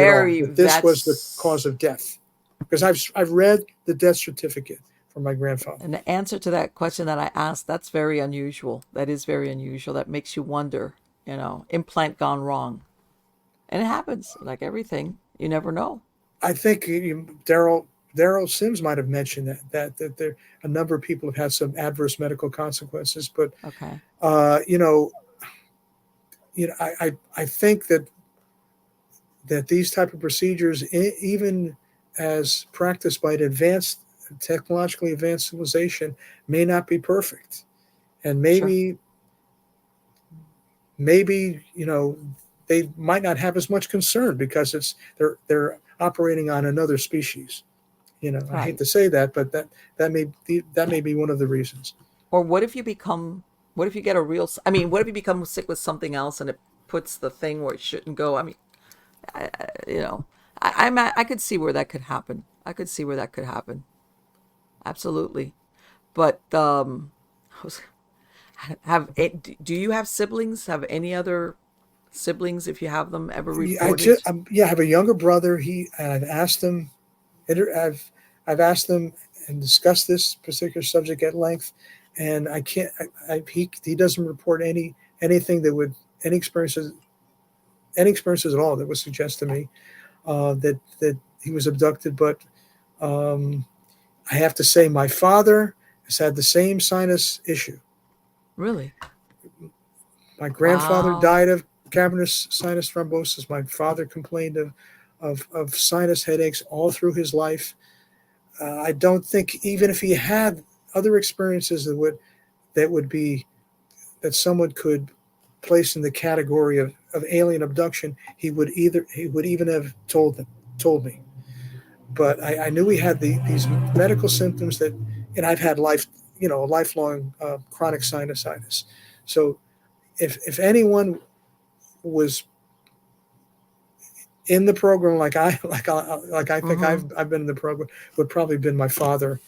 Speaker 3: very,
Speaker 2: that this was the cause
Speaker 3: that's,
Speaker 2: of death. Because I've read the death certificate from my grandfather.
Speaker 3: and the answer to that question that I asked, that's very unusual. That is very unusual. That makes you wonder, implant gone wrong. And it happens, like everything. You never know.
Speaker 2: I think Daryl Sims might have mentioned that there a number of people have had some adverse medical consequences, but
Speaker 3: Okay.
Speaker 2: uh, you know I think that these type of procedures, even as practiced by an advanced, technologically advanced civilization, may not be perfect, and
Speaker 3: Sure.
Speaker 2: maybe they might not have as much concern because they're operating on another species. I hate
Speaker 3: Right.
Speaker 2: to say that, but that may be one of the reasons.
Speaker 3: Or what if you get a real, I mean, what if you become sick with something else and it puts the thing where it shouldn't go? I mean, you know, I could see where that could happen. I could see where that could happen. Absolutely. But do you have siblings? Have any other siblings, if you have them, ever reported?
Speaker 2: Yeah, I have a younger brother. I've asked him, I've asked him and discussed this particular subject at length, and I can't. He doesn't report anything that would any experiences any experiences at all that would suggest to me that he was abducted. But um, I have to say, my father has had the same sinus issue.
Speaker 3: Really?
Speaker 2: My grandfather
Speaker 3: Wow.
Speaker 2: died of cavernous sinus thrombosis. My father complained of sinus headaches all through his life. I don't think even if he had other experiences that would be that someone could place in the category of alien abduction, he would even have told me. But I knew he had these medical symptoms and I've had a lifelong chronic sinusitis. So if anyone was in the program like I think
Speaker 3: Mm-hmm.
Speaker 2: I've been in the program, would probably been my father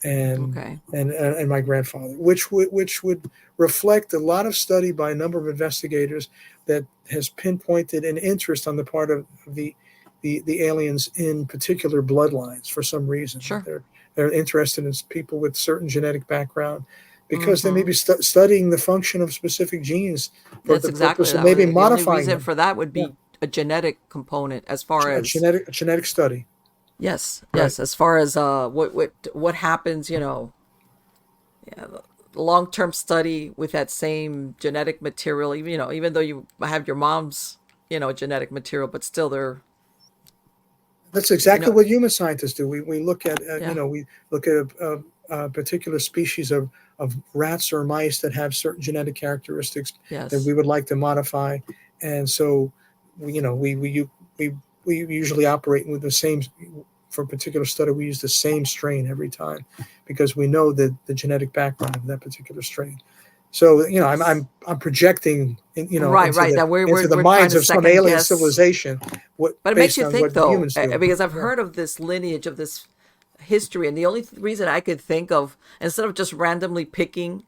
Speaker 2: and
Speaker 3: Okay.
Speaker 2: and my grandfather, which would reflect a lot of study by a number of investigators that has pinpointed an interest on the part of the aliens in particular bloodlines for some reason.
Speaker 3: Sure.
Speaker 2: They're interested in people with certain genetic background because they may
Speaker 3: Mm-hmm.
Speaker 2: be studying the function of specific genes for
Speaker 3: That's
Speaker 2: the
Speaker 3: exactly
Speaker 2: purpose of
Speaker 3: that.
Speaker 2: maybe
Speaker 3: The only
Speaker 2: modifying
Speaker 3: reason
Speaker 2: them.
Speaker 3: for that would
Speaker 2: Yeah,
Speaker 3: be a genetic component, as far as,
Speaker 2: a genetic
Speaker 3: yes,
Speaker 2: right.
Speaker 3: yes, as far as what happens, yeah, long term study with that same genetic material. Even, even though you have your mom's, genetic material, but still they're,
Speaker 2: That's
Speaker 3: you
Speaker 2: exactly
Speaker 3: know,
Speaker 2: what human scientists do. We look at
Speaker 3: yeah,
Speaker 2: we look at particular species of rats or mice that have certain genetic characteristics that
Speaker 3: Yes.
Speaker 2: we would like to modify, and so we usually operate with the same. For a particular study, we use the same strain every time because we know that the genetic background of that particular strain. So I'm projecting
Speaker 3: Right, right. That
Speaker 2: into the
Speaker 3: we're trying
Speaker 2: minds
Speaker 3: to
Speaker 2: of some
Speaker 3: second
Speaker 2: alien
Speaker 3: guess.
Speaker 2: civilization what
Speaker 3: But it makes
Speaker 2: based
Speaker 3: you
Speaker 2: on what
Speaker 3: think, though,
Speaker 2: humans do.
Speaker 3: because I've
Speaker 2: Yeah.
Speaker 3: heard of this lineage of this history, and the only reason I could think of, instead of just randomly picking,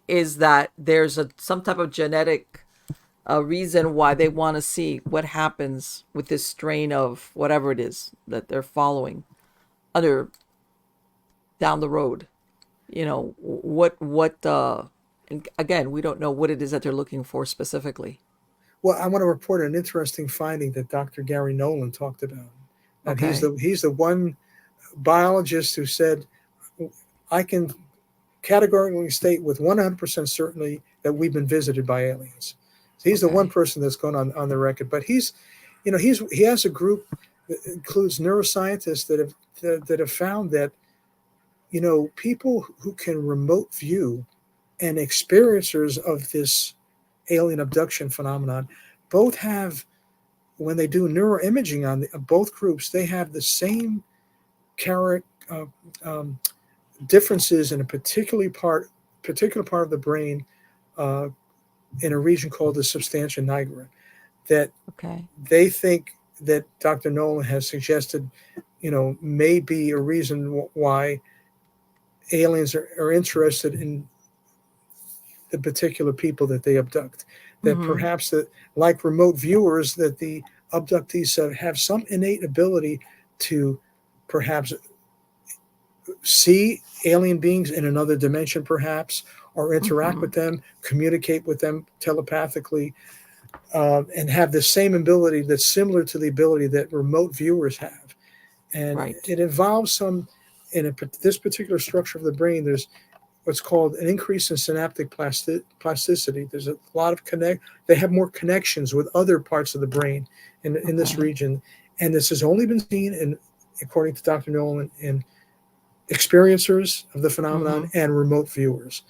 Speaker 3: is that there's some type of genetic reason why they want to see what happens with this strain of whatever it is that they're following other down the road. And again, we don't know what it is that they're looking for specifically.
Speaker 2: Well, I want to report an interesting finding that Dr. Gary Nolan talked about. And
Speaker 3: Okay.
Speaker 2: he's the one biologist who said, I can categorically state with 100% certainty that we've been visited by aliens. So he's the one
Speaker 3: Okay.
Speaker 2: person that's gone on the record. But he has a group that includes neuroscientists that have found that people who can remote view and experiencers of this alien abduction phenomenon both have, when they do neuroimaging on both groups, they have the same character differences in a particular part of the brain, uh, in a region called the substantia nigra, that
Speaker 3: Okay.
Speaker 2: they think that Dr. Nolan has suggested, may be a reason why aliens are interested in the particular people that they abduct. That
Speaker 3: Mm-hmm.
Speaker 2: perhaps that, like remote viewers, that the abductees have some innate ability to perhaps see alien beings in another dimension, perhaps, or interact
Speaker 3: Mm-hmm.
Speaker 2: with them, communicate with them telepathically, and have the same ability that's similar to the ability that remote viewers have. And
Speaker 3: Right.
Speaker 2: it involves this particular structure of the brain, there's what's called an increase in synaptic plasticity. There's a lot of they have more connections with other parts of the brain in this
Speaker 3: Okay.
Speaker 2: region. And this has only been seen according to Dr. Nolan, in experiencers of the phenomenon
Speaker 3: Mm-hmm.
Speaker 2: and remote viewers.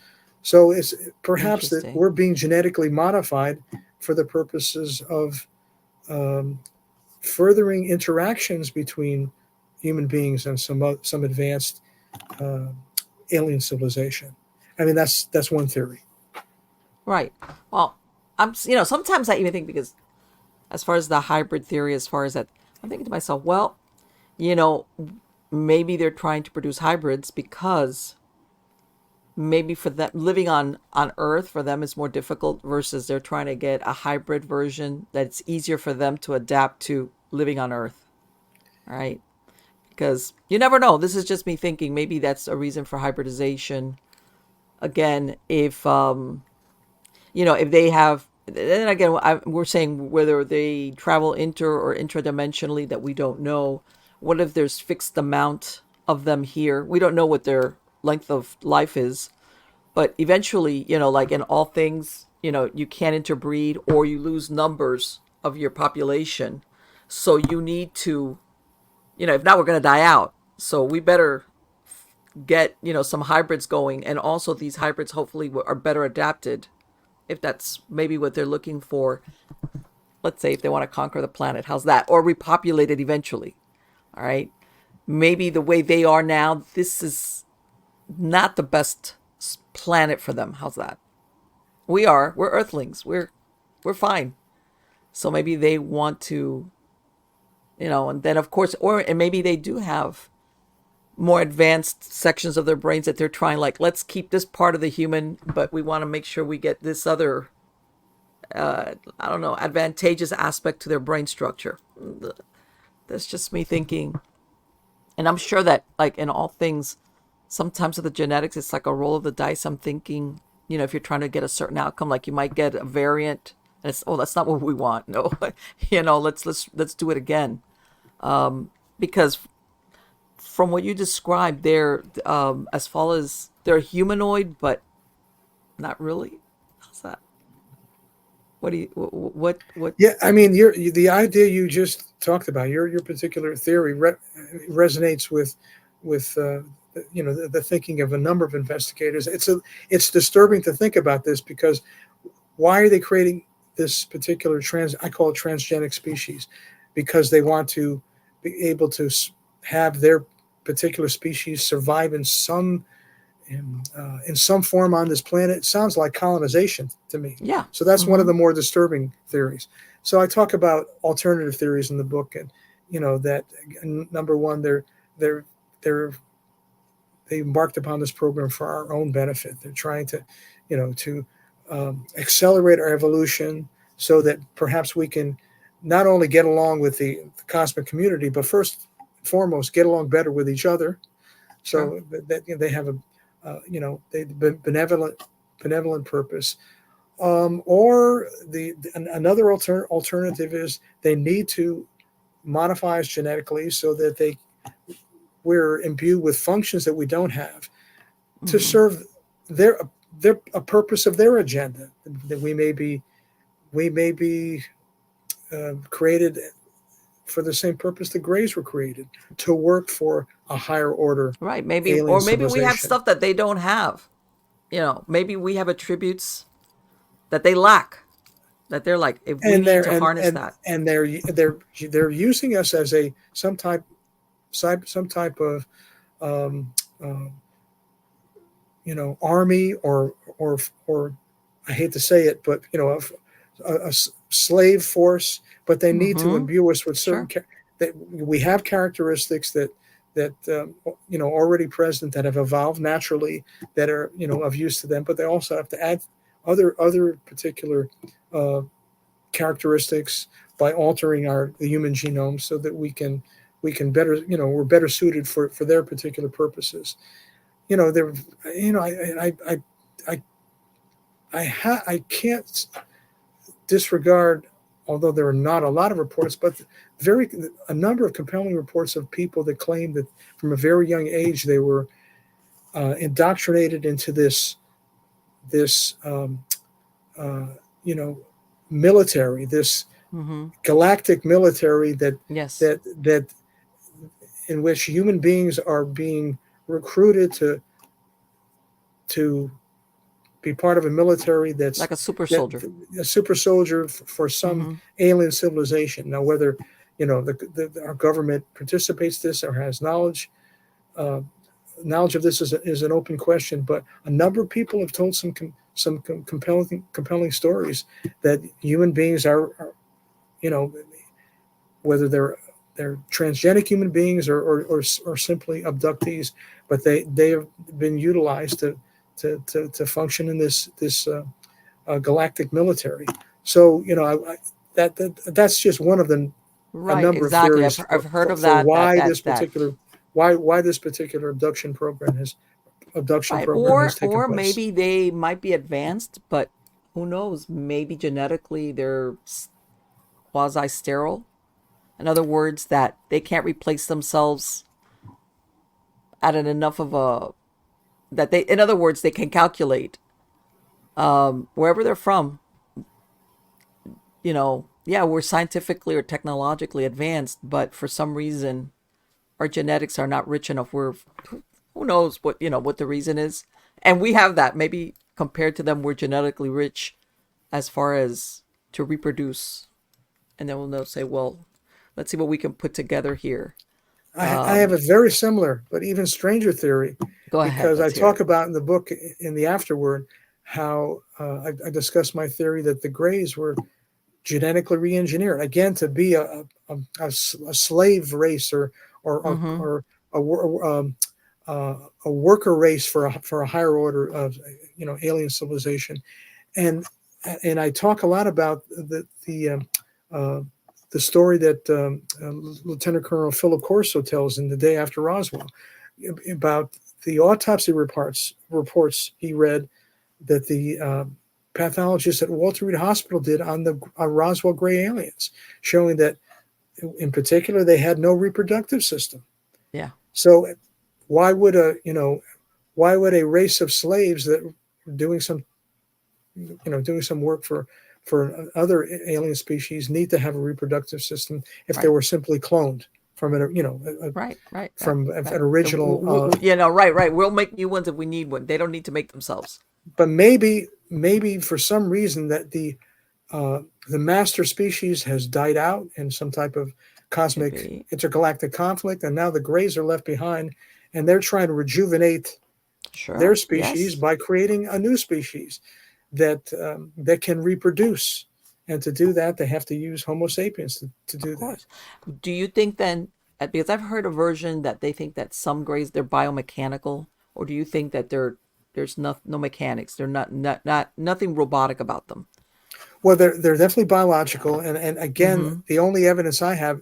Speaker 2: So it's perhaps that
Speaker 3: Interesting.
Speaker 2: we're being genetically modified for the purposes of um, furthering interactions between human beings and some advanced uh, alien civilization. I mean, that's one theory.
Speaker 3: Right. Well, sometimes I even think, because as far as the hybrid theory, as far as that, I'm thinking to myself, well, you know, maybe they're trying to produce hybrids because maybe for them living on Earth for them is more difficult, versus they're trying to get a hybrid version that's easier for them to adapt to living on Earth. Right? Because you never know. This is just me thinking. Maybe that's a reason for hybridization. Again, if they have, then again, we're saying whether they travel inter or intradimensionally, that we don't know. What if there's fixed amount of them here? We don't know what their length of life is, but eventually, like in all things, you can't interbreed or you lose numbers of your population. So you need to, if not, we're going to die out. So we better get, some hybrids going. And also, these hybrids hopefully are better adapted, if that's maybe what they're looking for. Let's say if they want to conquer the planet, how's that? Or repopulate it eventually. All right. Maybe the way they are now, this is not the best planet for them. How's that? We're Earthlings. We're fine. So maybe they want to, and then of course, and maybe they do have more advanced sections of their brains that they're trying, like, let's keep this part of the human, but we want to make sure we get this other, I don't know, advantageous aspect to their brain structure. That's just me thinking. And I'm sure that, like in all things, sometimes with the genetics, it's like a roll of the dice. I'm thinking, if you're trying to get a certain outcome, like you might get a variant, and it's, oh, that's not what we want. No, let's do it again. Because from what you described, they're as far as they're humanoid, but not really. How's that? What do you what?
Speaker 2: Yeah, I mean, the idea you just talked about, your particular theory resonates with the thinking of a number of investigators. It's disturbing to think about this, because why are they creating this particular I call it transgenic species? Because they want to be able to have their particular species survive in some form on this planet. It sounds like colonization to me.
Speaker 3: Yeah.
Speaker 2: So that's one of the more disturbing theories. So I talk about alternative theories in the book, and that number one, they embarked upon this program for our own benefit. They're trying to, accelerate our evolution so that perhaps we can not only get along with the cosmic community, but first and foremost, get along better with each other. So that they have benevolent purpose. Or another alternative is they need to modify us genetically so that we're imbued with functions that we don't have to serve a purpose of their agenda. That we may be created for the same purpose the Greys were created, to work for a higher order.
Speaker 3: Right. Maybe we have stuff that they don't have. Maybe we have attributes that they lack, that they're like, if we need to harness that.
Speaker 2: And they're using us as some type of army, or I hate to say it, but a slave force. But they need to imbue us with certain that we have characteristics that already present, that have evolved naturally, that are of use to them. But they also have to add other particular characteristics by altering the human genome, so that we can better, we're better suited for their particular purposes. I can't disregard, although there are not a lot of reports, but a number of compelling reports of people that claim that from a very young age they were indoctrinated into this military, this galactic military that in which human beings are being recruited to be part of a military that's
Speaker 3: like a super soldier.
Speaker 2: A super soldier for some alien civilization. Now, whether our government participates in this or has knowledge of this is an open question. But a number of people have told some compelling stories that human beings are whether they're transgenic human beings or simply abductees, but they have been utilized to function in this galactic military. So that's just one of the
Speaker 3: right,
Speaker 2: a number
Speaker 3: exactly.
Speaker 2: of theories.
Speaker 3: I've heard of that.
Speaker 2: Why this particular abduction program has taken
Speaker 3: or
Speaker 2: place.
Speaker 3: Maybe they might be advanced, but who knows? Maybe genetically they're quasi-sterile. In other words, that they can't replace themselves at enough of a in other words, they can calculate wherever they're from. We're scientifically or technologically advanced, but for some reason, our genetics are not rich enough. Who knows what the reason is, and we have that. Maybe compared to them, we're genetically rich as far as to reproduce, and then they'll say, well, let's see what we can put together here.
Speaker 2: I have a very similar, but even stranger theory.
Speaker 3: Go ahead.
Speaker 2: Because I talk about in the book, in the afterword, how I discuss my theory that the Greys were genetically re-engineered, again, to be a slave race or a worker race for a higher order of alien civilization. And I talk a lot about the story that Lieutenant Colonel Philip Corso tells in The Day After Roswell about the autopsy reports he read that the pathologists at Walter Reed Hospital did on Roswell gray aliens, showing that in particular they had no reproductive system.
Speaker 3: Yeah.
Speaker 2: So why would a race of slaves that were doing some work for other alien species need to have a reproductive system if they were simply cloned? from an
Speaker 3: Right.
Speaker 2: from an
Speaker 3: Right.
Speaker 2: original.
Speaker 3: Right. We'll make new ones if we need one. They don't need to make themselves.
Speaker 2: But maybe for some reason that the master species has died out in some type of
Speaker 3: Could
Speaker 2: cosmic
Speaker 3: be.
Speaker 2: intergalactic conflict, and now the Greys are left behind, and they're trying to rejuvenate their
Speaker 3: Sure.
Speaker 2: species
Speaker 3: Yes.
Speaker 2: by creating a new species that can reproduce. And to do that, they have to use Homo sapiens to
Speaker 3: Of
Speaker 2: do that.
Speaker 3: course. Do you think then, because I've heard a version that they think that some grays they're biomechanical, or do you think that there's no mechanics? They're not nothing robotic about them.
Speaker 2: Well, they're definitely biological, and again,
Speaker 3: Mm-hmm.
Speaker 2: the only evidence I have,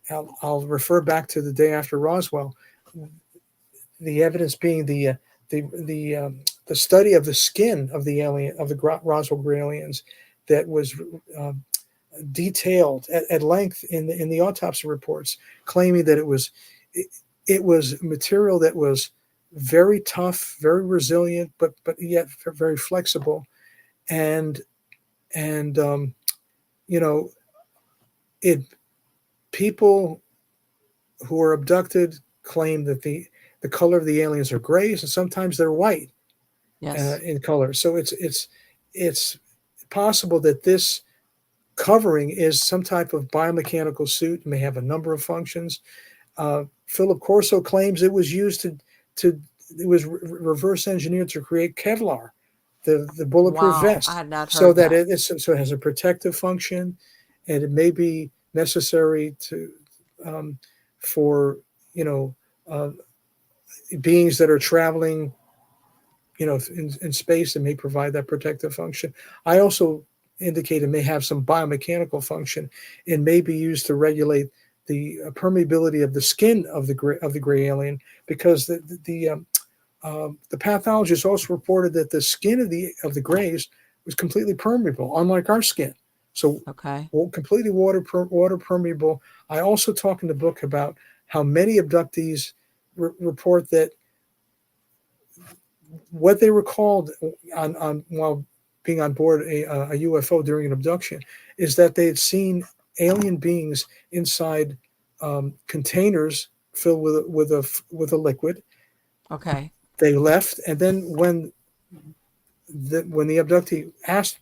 Speaker 2: I'll refer back to the day after Roswell. The evidence being the study of the skin of the alien of the Roswell gray aliens that was detailed at length in the autopsy reports, claiming that it was material that was very tough, very resilient, but yet very flexible, and and you know it people who are abducted claim that the color of the aliens are grays and sometimes they're white
Speaker 3: Yes.
Speaker 2: in color. So it's possible that this covering is some type of biomechanical suit. It may have a number of functions. Philip Corso claims it was used to it was reverse engineered to create Kevlar, the bulletproof
Speaker 3: Wow, I
Speaker 2: vest,
Speaker 3: had not
Speaker 2: so
Speaker 3: heard
Speaker 2: that
Speaker 3: that.
Speaker 2: it has a protective function, and it may be necessary to for you know uh, beings that are traveling in space, that may provide that protective function. I also indicate it may have some biomechanical function and may be used to regulate the permeability of the skin of the gray alien, because the pathologist also reported that the skin of the grays was completely permeable, unlike our skin. So
Speaker 3: Okay.
Speaker 2: completely water permeable. I also talk in the book about how many abductees report that what they recalled on while being on board a UFO during an abduction is that they had seen alien beings inside containers filled with a liquid.
Speaker 3: Okay.
Speaker 2: They left, and then when the abductee asked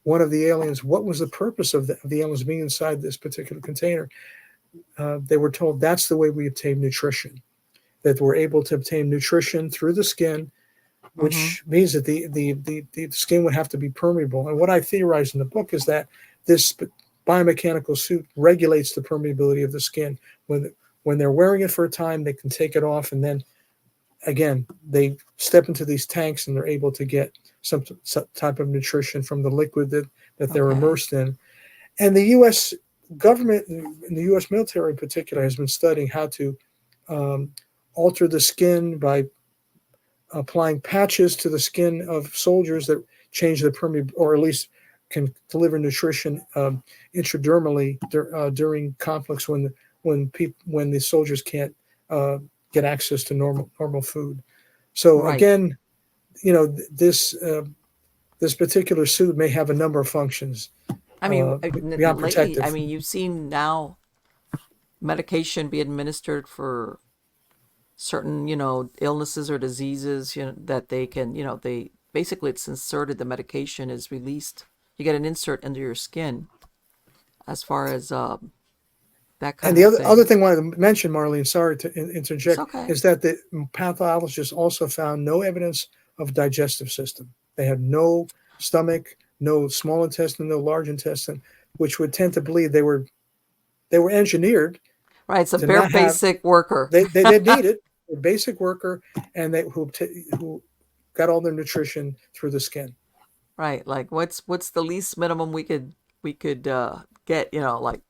Speaker 2: one of the aliens what was the purpose of the aliens being inside this particular container, they were told that's the way we obtain nutrition. That we're able to obtain nutrition through the skin,
Speaker 3: Mm-hmm.
Speaker 2: which means that the skin would have to be permeable. And what I theorize in the book is that this biomechanical suit regulates the permeability of the skin. When they're wearing it for a time, they can take it off, and then again they step into these tanks and they're able to get some type of nutrition from the liquid that they're
Speaker 3: Okay.
Speaker 2: immersed in. And the U.S. government and the U.S. military in particular has been studying how to um, alter the skin by applying patches to the skin of soldiers that change the permeability, or at least can deliver nutrition intradermally during conflicts when the soldiers can't get access to normal food. So
Speaker 3: Right.
Speaker 2: again, this particular suit may have a number of functions
Speaker 3: I mean,
Speaker 2: beyond
Speaker 3: lately, I
Speaker 2: protective.
Speaker 3: mean, you've seen now medication be administered for certain, illnesses or diseases, that they can, they basically it's inserted, the medication is released. You get an insert under your skin as far as that
Speaker 2: And
Speaker 3: kind
Speaker 2: the
Speaker 3: of
Speaker 2: other
Speaker 3: thing.
Speaker 2: thing I wanted to mention, Marlene, sorry to
Speaker 3: It's
Speaker 2: interject,
Speaker 3: okay.
Speaker 2: is that the pathologists also found no evidence of digestive system. They had no stomach, no small intestine, no large intestine, which would tend to believe they were engineered
Speaker 3: Right. It's a
Speaker 2: to
Speaker 3: bare
Speaker 2: not have.
Speaker 3: basic worker.
Speaker 2: They didn't need it. A basic worker, and who got all their nutrition through the skin.
Speaker 3: Right. Like what's the least minimum we could get, like,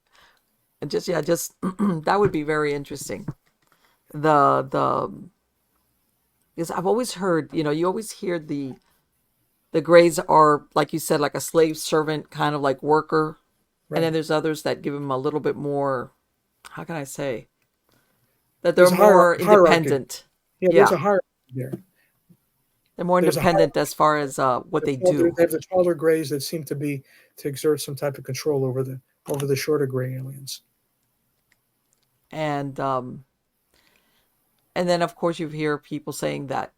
Speaker 3: and just, yeah, just that would be very interesting. The Because I've always heard, you always hear the Greys are, like you said, like a slave servant kind of like worker. And then
Speaker 2: Right.
Speaker 3: there's others that give them a little bit more, how can I say, that they're
Speaker 2: There's a
Speaker 3: more
Speaker 2: hierarchy.
Speaker 3: independent.
Speaker 2: Yeah, there's
Speaker 3: Yeah.
Speaker 2: a hierarchy there.
Speaker 3: They're more
Speaker 2: There's a
Speaker 3: independent as far as what they do.
Speaker 2: They have the taller grays that seem to exert some type of control over the shorter gray aliens.
Speaker 3: And and then of course you hear people saying that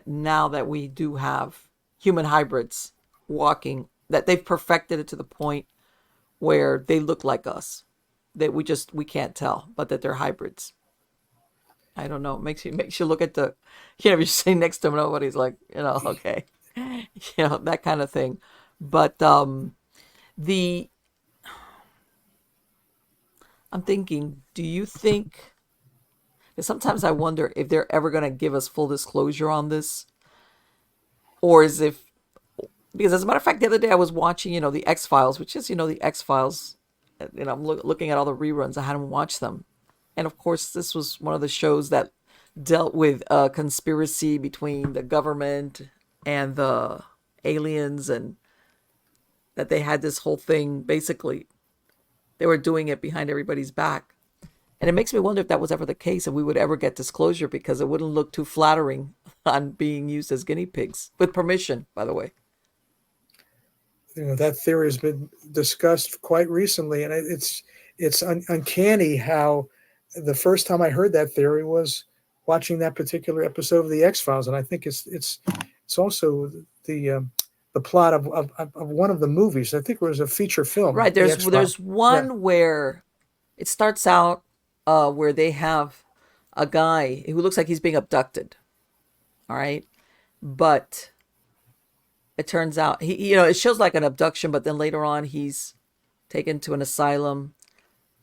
Speaker 3: now that we do have human hybrids walking, that they've perfected it to the point where they look like us, that we can't tell, but that they're hybrids. I don't know. Makes you look at the, you're sitting next to him, nobody's like, okay, that kind of thing. But the I'm thinking, do you think? Because sometimes I wonder if they're ever going to give us full disclosure on this, or is if because as a matter of fact, the other day I was watching, the X Files, which is, the X Files. I'm looking at all the reruns. I hadn't watched them, and of course, this was one of the shows that dealt with a conspiracy between the government and the aliens, and that they had this whole thing. Basically, they were doing it behind everybody's back. And it makes me wonder if that was ever the case, and we would ever get disclosure, because it wouldn't look too flattering on being used as guinea pigs, with permission, by the way.
Speaker 2: That theory has been discussed quite recently, and it's uncanny how the first time I heard that theory was watching that particular episode of the X Files, and I think it's also the plot of one of the movies. I think it was a feature film.
Speaker 3: Right. There's one where it starts out where they have a guy who looks like he's being abducted. All right, but it turns out it shows like an abduction, but then later on he's taken to an asylum,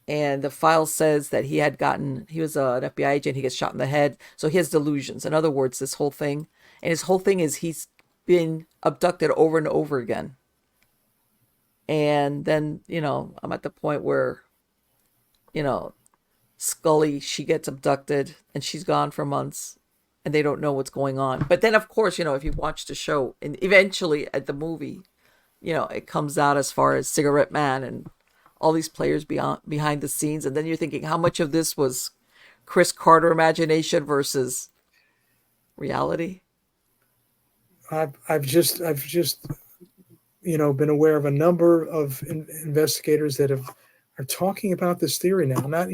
Speaker 3: and the file says that he was an FBI agent. He gets shot in the head, so he has delusions. In other words, this whole thing, and his whole thing is he's been abducted over and over again. And then I'm at the point where Scully, she gets abducted and she's gone for months, and they don't know what's going on. But then, of course, if you watch the show, and eventually at the movie, it comes out as far as Cigarette Man and all these players behind the scenes. And then you're thinking, how much of this was Chris Carter imagination versus reality?
Speaker 2: I've just been aware of a number of investigators that are talking about this theory now. Not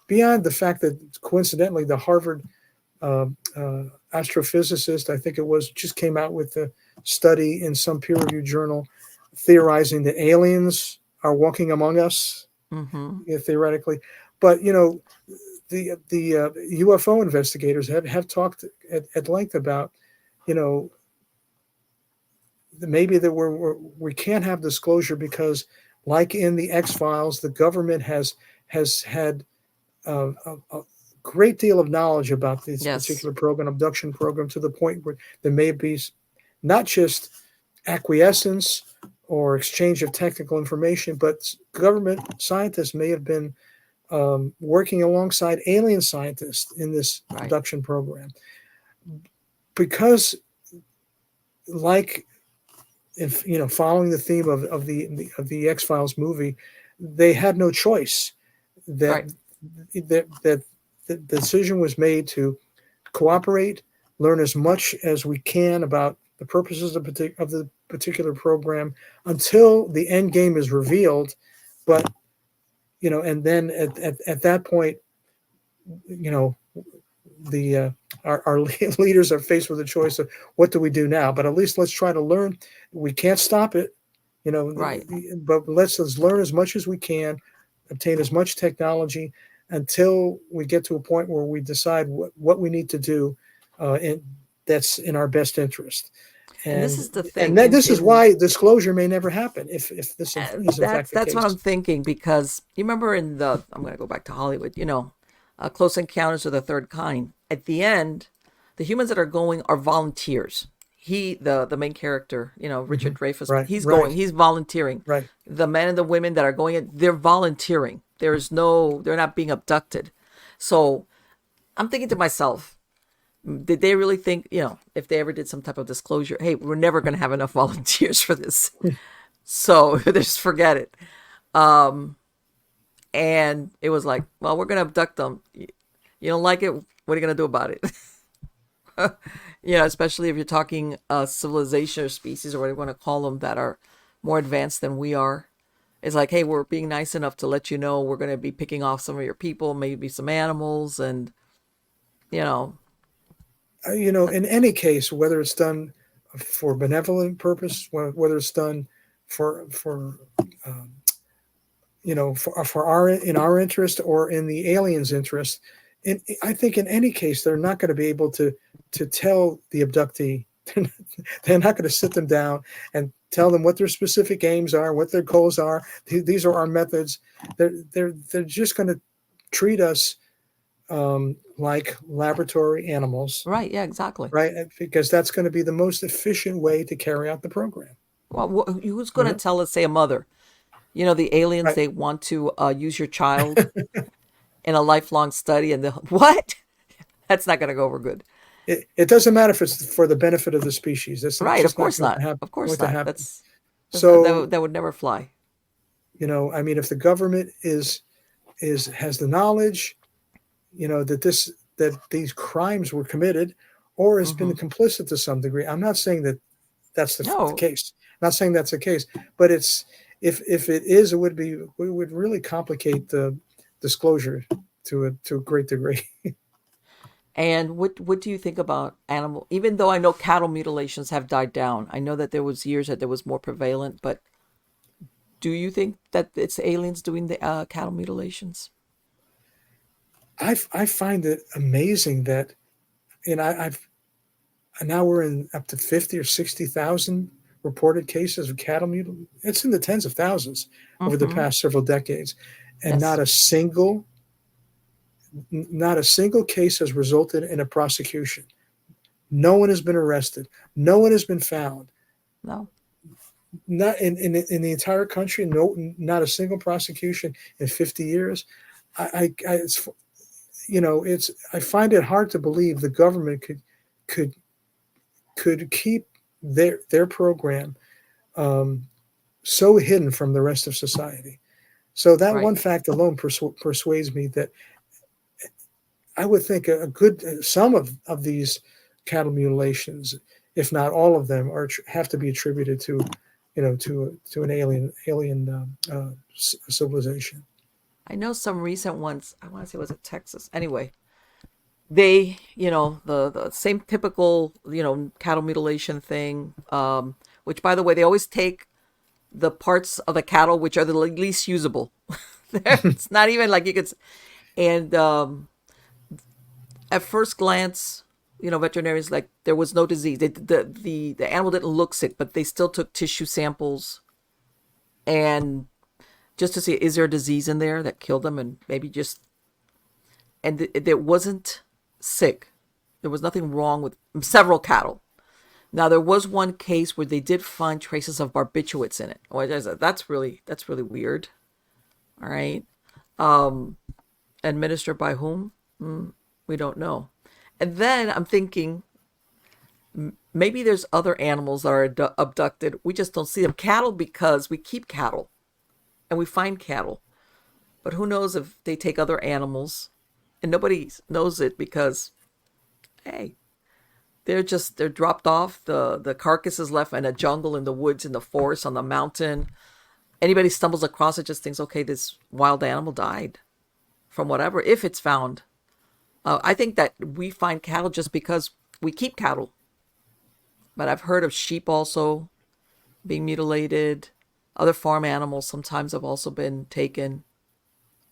Speaker 2: beyond the fact that coincidentally the Harvard astrophysicist, I think it was, just came out with a study in some peer-reviewed journal theorizing that aliens are walking among us, theoretically. But the UFO investigators have talked at length about maybe that we can't have disclosure because, like in the X Files, the government has had a great deal of knowledge about this particular program, abduction program, to the point where there may be not just acquiescence or exchange of technical information, but government scientists may have been working alongside alien scientists in this abduction program, because, like, if following the theme of the X Files movie, they had no choice. That the decision was made to cooperate, learn as much as we can about the purposes of the particular program until the end game is revealed. But and then at that point, our leaders are faced with the choice of what do we do now. But at least let's try to learn. We can't stop it, but let's learn as much as we can, obtain as much technology until we get to a point where we decide what we need to do, and that's in our best interest.
Speaker 3: And this is the thing.
Speaker 2: And this is why disclosure may never happen if this is in fact the case.
Speaker 3: That's what I'm thinking, because you remember I'm going to go back to Hollywood, Close Encounters of the Third Kind. At the end, the humans that are going are volunteers. The main character, Richard Dreyfuss, he's volunteering.
Speaker 2: Right.
Speaker 3: The men and the women that are going in, they're volunteering. They're not being abducted. So I'm thinking to myself, did they really think, if they ever did some type of disclosure, hey, we're never going to have enough volunteers for this. So just forget it. And it was like, well, we're going to abduct them. You don't like it? What are you going to do about it? Especially if you're talking civilization or species or whatever you want to call them that are more advanced than we are. It's like, hey, we're being nice enough to let you know we're going to be picking off some of your people, maybe some animals, and you know,
Speaker 2: In any case, whether it's done for benevolent purpose, whether it's done for um, for our in our interest or in the aliens' interest, I think in any case they're not going to be able to tell the abductee. They're not going to sit them down and tell them what their specific aims are, what their goals are. These are our methods. They're just going to treat us like laboratory animals,
Speaker 3: right? Yeah, exactly.
Speaker 2: right? Because that's going to be the most efficient way to carry out the program.
Speaker 3: Well, who's going
Speaker 2: You
Speaker 3: to
Speaker 2: know,
Speaker 3: tell us, say, a mother? The aliens,
Speaker 2: right?
Speaker 3: they want to use your child in a lifelong study, and what? That's not going to go over good.
Speaker 2: It doesn't matter if it's for the benefit of the species. That's
Speaker 3: Right, of
Speaker 2: just not
Speaker 3: course
Speaker 2: going to
Speaker 3: not.
Speaker 2: happen.
Speaker 3: Of course
Speaker 2: Going to
Speaker 3: not.
Speaker 2: happen.
Speaker 3: That's not,
Speaker 2: So
Speaker 3: that would never fly.
Speaker 2: I mean, if the government has the knowledge, that these crimes were committed, or has been
Speaker 3: Hmm.
Speaker 2: complicit to some degree. I'm not saying that that's the
Speaker 3: No,
Speaker 2: case. I'm not saying that's the case, but it's if it is, it would really complicate the disclosure to a great degree.
Speaker 3: and what do you think about animal? Even though I know cattle mutilations have died down, I know that there was years that there was more prevalent. But do you think that it's aliens doing the cattle mutilations?
Speaker 2: I find it amazing that, I've now we're in up to 50 or 60,000 reported cases of cattle mutilation. It's in the tens of thousands over the
Speaker 3: Mm-hmm.
Speaker 2: past several decades, and
Speaker 3: Yes.
Speaker 2: not a single case has resulted in a prosecution. No one has been arrested. No one has been found.
Speaker 3: No.
Speaker 2: Not in the entire country. No, not a single prosecution in 50 years. It's it's I find it hard to believe the government could could keep their program um, so hidden from the rest of society. So that
Speaker 3: Right.
Speaker 2: one fact alone persuades me that I would think a good some of these cattle mutilations, if not all of them, have to be attributed to, to an alien civilization.
Speaker 3: I know some recent ones. I want to say, was it Texas? Anyway, they, the same typical, cattle mutilation thing. Which, by the way, they always take the parts of the cattle which are the least usable. It's not even like you could. And at first glance, veterinarians, like, there was no disease. The animal didn't look sick, but they still took tissue samples and just to see, is there a disease in there that killed them, and maybe just, and it wasn't sick. There was nothing wrong with several cattle. Now there was one case where they did find traces of barbiturates in it. That's really weird. All right. Um, Administered by whom? We don't know. And then I'm thinking maybe there's other animals that are abducted. We just don't see them. Cattle, because we keep cattle and we find cattle. But who knows if they take other animals, and nobody knows it because, hey, they're dropped off. The carcass is left in a jungle, in the woods, in the forest, on the mountain. Anybody stumbles across it just thinks, okay, this wild animal died from whatever, if it's found. I think that we find cattle just because we keep cattle. But I've heard of sheep also being mutilated. Other farm animals sometimes have also been taken.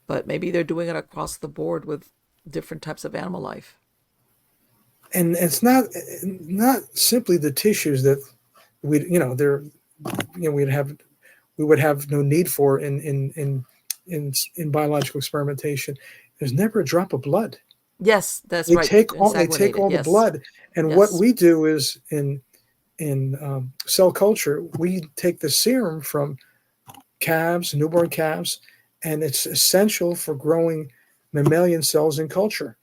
Speaker 3: But maybe they're doing it across the board with different types of animal life.
Speaker 2: And it's not simply the tissues that they're we would have no need for in biological experimentation. There's never a drop of blood.
Speaker 3: Yes, that's
Speaker 2: They
Speaker 3: right.
Speaker 2: take
Speaker 3: Sanguinated.
Speaker 2: all the
Speaker 3: Yes.
Speaker 2: blood, and what
Speaker 3: Yes.
Speaker 2: we do is in cell culture, we take the serum from newborn calves, and it's essential for growing mammalian cells in culture.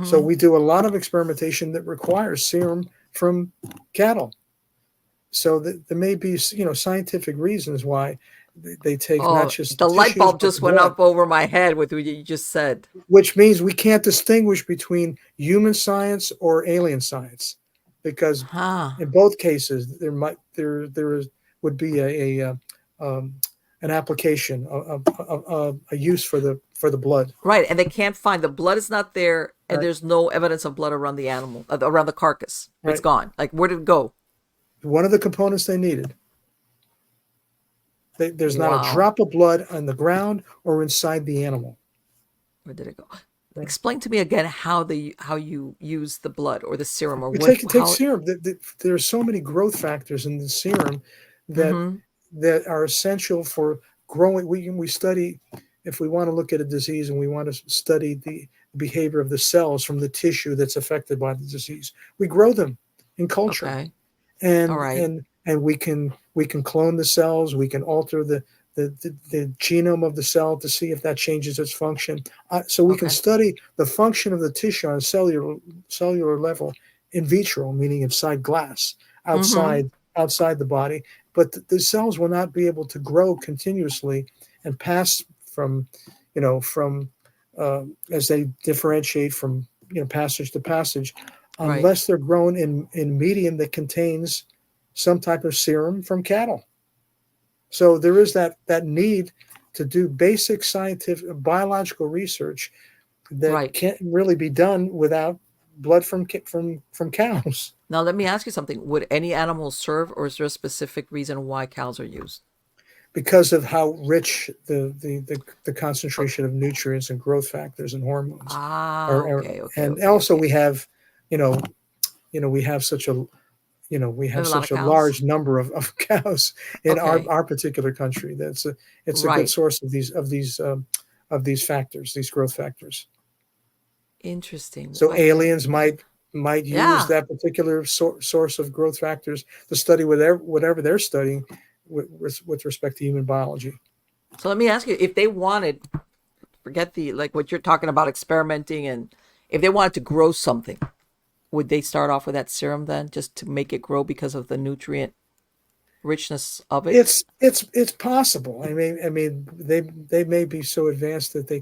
Speaker 2: So
Speaker 3: Mm-hmm.
Speaker 2: we do a lot of experimentation that requires serum from cattle. So there may be scientific reasons why they take not
Speaker 3: Oh,
Speaker 2: just the
Speaker 3: the light
Speaker 2: tissues
Speaker 3: bulb
Speaker 2: but the
Speaker 3: just went
Speaker 2: blood,
Speaker 3: up over my head with what you just said.
Speaker 2: which means we can't distinguish between human science or alien science, because
Speaker 3: Huh.
Speaker 2: in both cases there would be a an application, a use for the blood.
Speaker 3: Right, and they can't find the blood is not there, and
Speaker 2: Right.
Speaker 3: there's no evidence of blood around the animal, around the carcass. It's
Speaker 2: Right.
Speaker 3: gone. Like, where did it go?
Speaker 2: One of the components they needed. There's not a
Speaker 3: Wow.
Speaker 2: drop of blood on the ground or inside the animal.
Speaker 3: Where did it go? Explain to me again how you use the blood or the serum or
Speaker 2: We
Speaker 3: what
Speaker 2: take
Speaker 3: how.
Speaker 2: serum. There are so many growth factors in the serum that
Speaker 3: Mm-hmm.
Speaker 2: that are essential for growing. We study, if we want to look at a disease and we want to study the behavior of the cells from the tissue that's affected by the disease, we grow them in culture,
Speaker 3: Okay. All
Speaker 2: and
Speaker 3: right.
Speaker 2: we can clone the cells. We can alter the genome of the cell to see if that changes its function. So we can
Speaker 3: Okay.
Speaker 2: study the function of the tissue on a cellular level in vitro, meaning inside glass,
Speaker 3: Mm-hmm.
Speaker 2: outside the body. But the cells will not be able to grow continuously and pass from, from as they differentiate from passage to passage,
Speaker 3: Right.
Speaker 2: unless they're grown in medium that contains some type of serum from cattle. So there is that need to do basic scientific biological research that
Speaker 3: Right.
Speaker 2: can't really be done without blood from cows,
Speaker 3: Now let me ask you something. Would any animal serve, or is there a specific reason why cows are used?
Speaker 2: because of how rich the
Speaker 3: Okay.
Speaker 2: concentration of nutrients and growth factors and hormones
Speaker 3: Ah, okay, okay,
Speaker 2: and
Speaker 3: okay,
Speaker 2: also
Speaker 3: okay.
Speaker 2: we have you know we have such a we
Speaker 3: We
Speaker 2: have
Speaker 3: have a lot of
Speaker 2: such a
Speaker 3: cows.
Speaker 2: large number of cows in
Speaker 3: Okay.
Speaker 2: our particular country. It's a good
Speaker 3: Right.
Speaker 2: source of these factors, these growth factors.
Speaker 3: Interesting.
Speaker 2: So
Speaker 3: I didn't.
Speaker 2: aliens might use
Speaker 3: Yeah.
Speaker 2: that particular source of growth factors to study whatever they're studying with respect to human biology.
Speaker 3: So let me ask you, if they wanted, forget the like what you're talking about experimenting, and if they wanted to grow something, would they start off with that serum then, just to make it grow because of the nutrient richness of it?
Speaker 2: It's possible. I mean they may be so advanced that they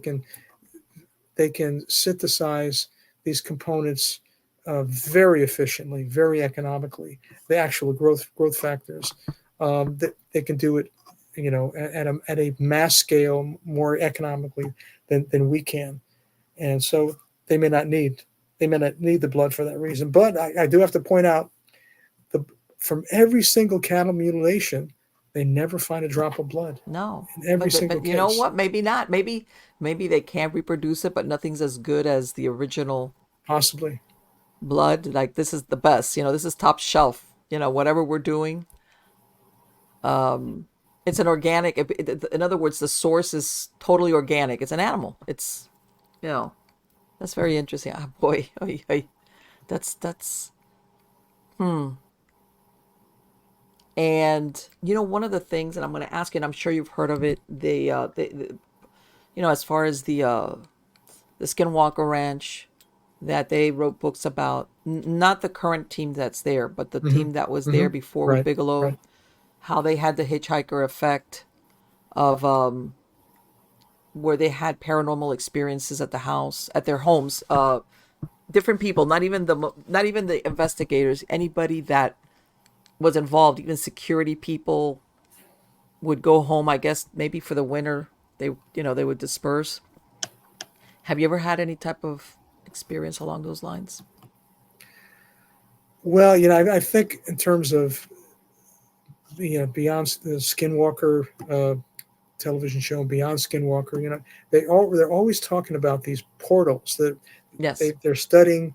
Speaker 2: can synthesize these components very efficiently, very economically. The actual growth factors, they can do it, at a mass scale more economically than we can, and so they may not need the blood for that reason. But I do have to point out the from every single cattle mutilation, they never find a drop of blood
Speaker 3: No.
Speaker 2: in every single
Speaker 3: But you know
Speaker 2: case.
Speaker 3: what? Maybe not. Maybe they can reproduce it, but nothing's as good as the original
Speaker 2: Possibly.
Speaker 3: blood. Like, this is the best. This is top shelf. Whatever we're doing, it's an organic. In other words, the source is totally organic. It's an animal. It's you know that's very interesting. Ah, boy, oy, oy. That's and one of the things, and I'm going to ask you, and I'm sure you've heard of it. As far as the Skinwalker Ranch, that they wrote books about, not the current team that's there, but the
Speaker 2: Hmm.
Speaker 3: team that was
Speaker 2: Hmm.
Speaker 3: there before with
Speaker 2: Right.
Speaker 3: Bigelow,
Speaker 2: Right.
Speaker 3: how they had the hitchhiker effect of where they had paranormal experiences at the house, at their homes. Different people, not even the investigators, anybody that was involved, even security people would go home. I guess maybe for the winter, they would disperse. Have you ever had any type of experience along those lines?
Speaker 2: Well, I think in terms of beyond the Skinwalker television show, beyond Skinwalker, they're always talking about these portals that
Speaker 3: Yes.
Speaker 2: they're studying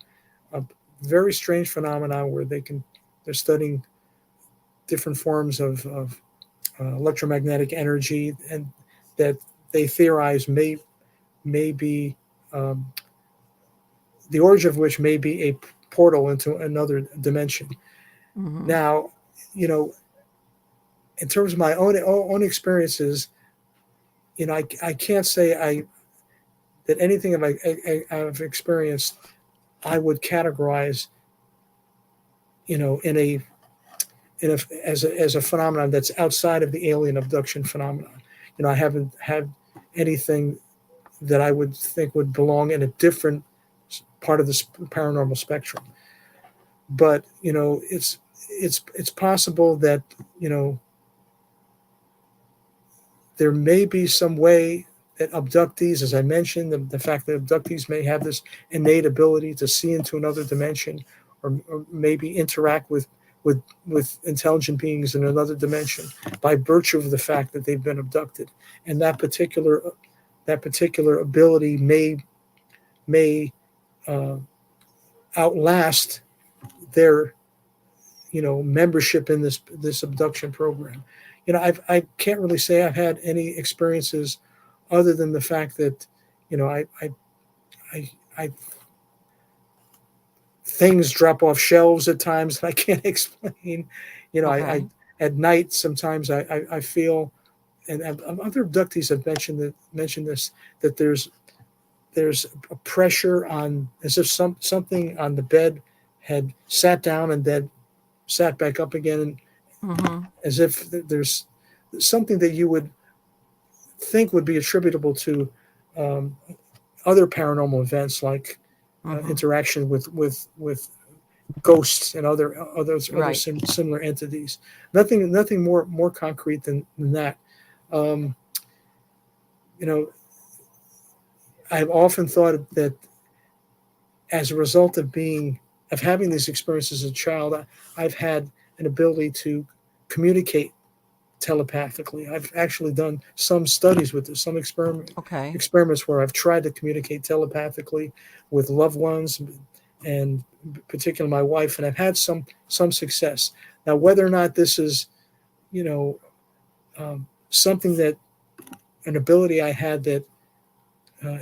Speaker 2: a very strange phenomenon where they're studying different forms of electromagnetic energy, and that they theorize may be um, the origin of which may be a portal into another dimension.
Speaker 3: Hmm.
Speaker 2: Now, you know, in terms of my own experiences, I can't say I that anything I've experienced I would categorize, in a as a phenomenon that's outside of the alien abduction phenomenon. I haven't had anything that I would think would belong in a different part of the paranormal spectrum. But it's possible that you know there may be some way that abductees, as I mentioned, the fact that abductees may have this innate ability to see into another dimension, or maybe interact with intelligent beings in another dimension by virtue of the fact that they've been abducted, and that particular ability may outlast their membership in this abduction program. I can't really say I've had any experiences other than the fact that I things drop off shelves at times that I can't explain. I
Speaker 3: Okay.
Speaker 2: at night sometimes I feel, and other abductees have mentioned this, that there's a pressure on, as if something on the bed had sat down and then sat back up again, and
Speaker 3: Mm-hmm.
Speaker 2: as if there's something that you would think would be attributable to um, other paranormal events, like
Speaker 3: Mm-hmm.
Speaker 2: interaction with ghosts and other
Speaker 3: Right.
Speaker 2: similar entities. Nothing more concrete than that. Um, you know, I've often thought that as a result of having these experiences as a child, I've had an ability to communicate telepathically. I've actually done some studies with this, some
Speaker 3: Okay.
Speaker 2: experiments where I've tried to communicate telepathically with loved ones, and particularly my wife, and I've had some success. Now, whether or not this is, something that an ability I had that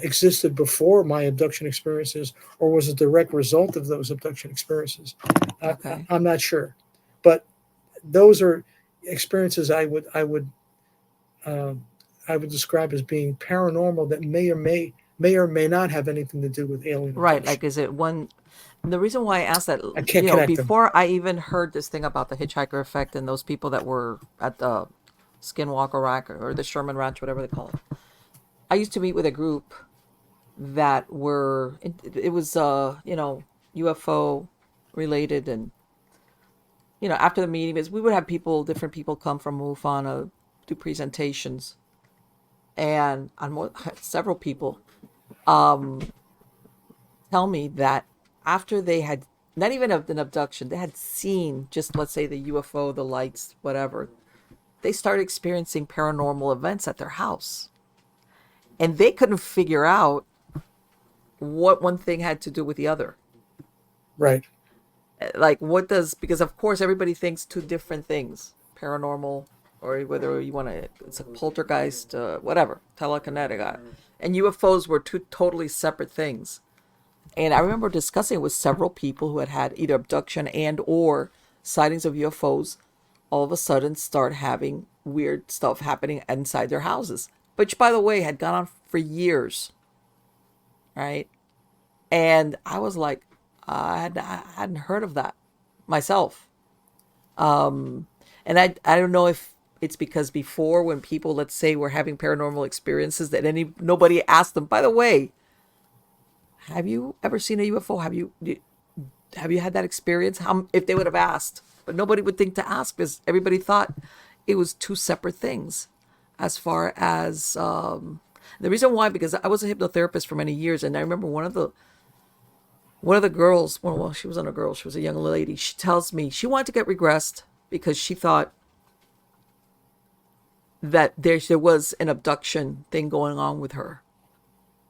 Speaker 2: existed before my abduction experiences, or was a direct result of those abduction experiences,
Speaker 3: Okay.
Speaker 2: I'm not sure. But those are experiences um, I would describe as being paranormal, that may or may not have anything to do with alien
Speaker 3: Right.
Speaker 2: abduction.
Speaker 3: Like, is it one? The reason why I asked that,
Speaker 2: I can't connect them.
Speaker 3: before I even heard this thing about the hitchhiker effect and those people that were at the Skinwalker Rack or the Sherman Ranch, whatever they call it, I used to meet with a group that were, it was, UFO related. And, after the meeting, is we would have different people come from MUFON, do presentations. And several people tell me that after they had not even an abduction, they had seen, just let's say, the UFO, the lights, whatever, they started experiencing paranormal events at their house. And they couldn't figure out what one thing had to do with the other.
Speaker 2: Right.
Speaker 3: Like, what does, because of course everybody thinks two different things: paranormal, or whether you want to, it's a poltergeist, whatever, telekinetic. And UFOs were two totally separate things. And I remember discussing it with several people who had had either abduction and or sightings of UFOs all of a sudden start having weird stuff happening inside their houses, which, by the way, had gone on for years, right? And I was like, I hadn't heard of that myself. And I don't know if it's because before, when people, let's say, were having paranormal experiences, that nobody asked them, by the way, have you ever seen a UFO? Have you had that experience? If they would have asked, but nobody would think to ask because everybody thought it was two separate things. As far as the reason why, because I was a hypnotherapist for many years, and I remember one of the girls. Well, she wasn't a girl; she was a young lady. She tells me she wanted to get regressed because she thought that there was an abduction thing going on with her.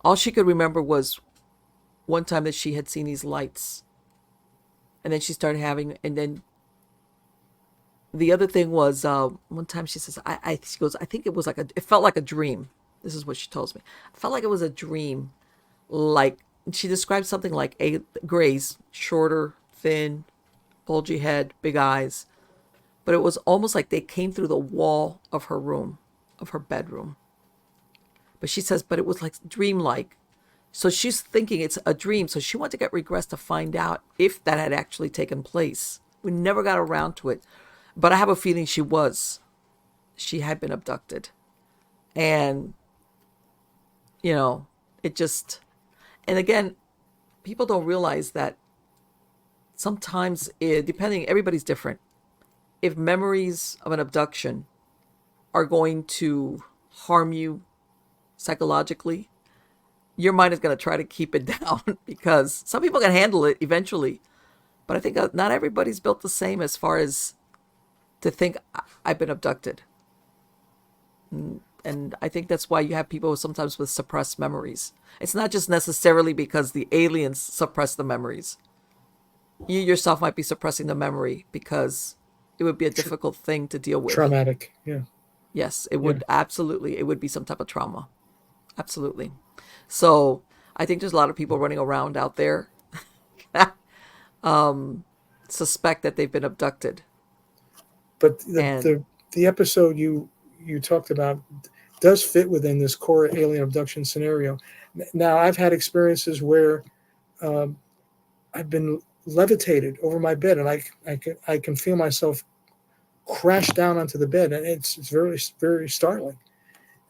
Speaker 3: All she could remember was one time that she had seen these lights, and then she started having, and then the other thing was, one time she says, she goes, I think it was it felt like a dream. This is what she tells me. I felt like it was a dream. Like, she described something like Grace, shorter, thin, bulgy head, big eyes. But it was almost like they came through the wall of her room, of her bedroom. But she says, but it was like dreamlike. So she's thinking it's a dream. So she wanted to get regressed to find out if that had actually taken place. We never got around to it. But I have a feeling she had been abducted. And, you know, it just, and again, people don't realize that sometimes, depending, everybody's different. If memories of an abduction are going to harm you psychologically, your mind is going to try to keep it down because some people can handle it eventually. But I think not everybody's built the same as far as to think I've been abducted. And I think that's why you have people sometimes with suppressed memories. It's not just necessarily because the aliens suppress the memories. You yourself might be suppressing the memory because it would be a difficult thing to deal with.
Speaker 2: Traumatic. Yeah.
Speaker 3: Yes, it would absolutely. It would be some type of trauma. Absolutely. So I think there's a lot of people running around out there suspect that they've been abducted.
Speaker 2: But
Speaker 3: And
Speaker 2: the episode you talked about does fit within this core alien abduction scenario. Now, I've had experiences where I've been levitated over my bed, and I can feel myself crash down onto the bed, and it's very, very startling.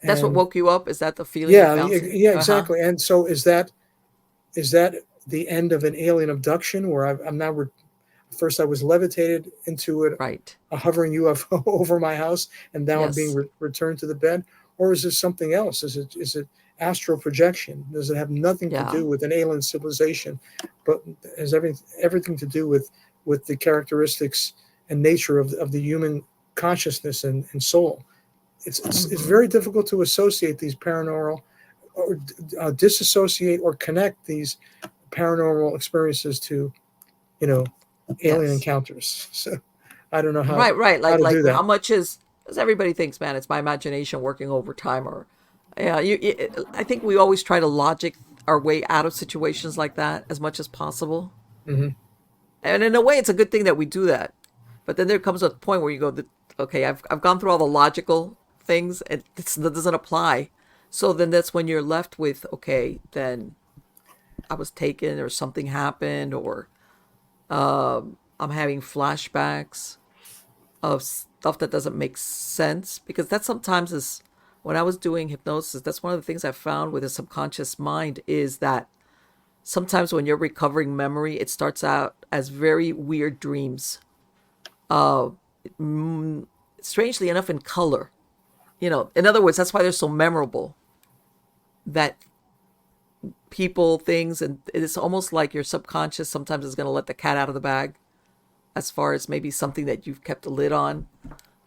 Speaker 3: that's what
Speaker 2: And
Speaker 3: woke you up? Is that the feeling you
Speaker 2: yeah,
Speaker 3: bouncing?
Speaker 2: yeah, exactly. And so is that the end of an alien abduction where I'm now first I was levitated into
Speaker 3: Right.
Speaker 2: a hovering UFO over my house, and now I'm being
Speaker 3: Yes.
Speaker 2: returned to the bed? Or is it something else? Is it astral projection? Does it have nothing to
Speaker 3: Yeah.
Speaker 2: do with an alien civilization, but has everything to do with the characteristics and nature of the human consciousness and soul? It's very difficult to associate these paranormal, or disassociate or connect these paranormal experiences to, alien
Speaker 3: Yes.
Speaker 2: encounters. So I don't know
Speaker 3: Right. Right.
Speaker 2: how
Speaker 3: Like
Speaker 2: to do
Speaker 3: like how
Speaker 2: that.
Speaker 3: much is because everybody thinks, man, it's my imagination working overtime, or yeah. I think we always try to logic our way out of situations like that as much as possible.
Speaker 2: Hmm.
Speaker 3: And in a way, it's a good thing that we do that. But then there comes a point where you go, okay, I've gone through all the logical things, and that doesn't apply. So then that's when you're left with, okay, then I was taken, or something happened, or I'm having flashbacks of stuff that doesn't make sense. Because that sometimes is, when I was doing hypnosis, that's one of the things I found with the subconscious mind is that sometimes when you're recovering memory, it starts out as very weird dreams. Uh, Strangely enough, in color. In other words, that's why they're so memorable. That people, things, and it's almost like your subconscious sometimes is going to let the cat out of the bag as far as maybe something that you've kept a lid on.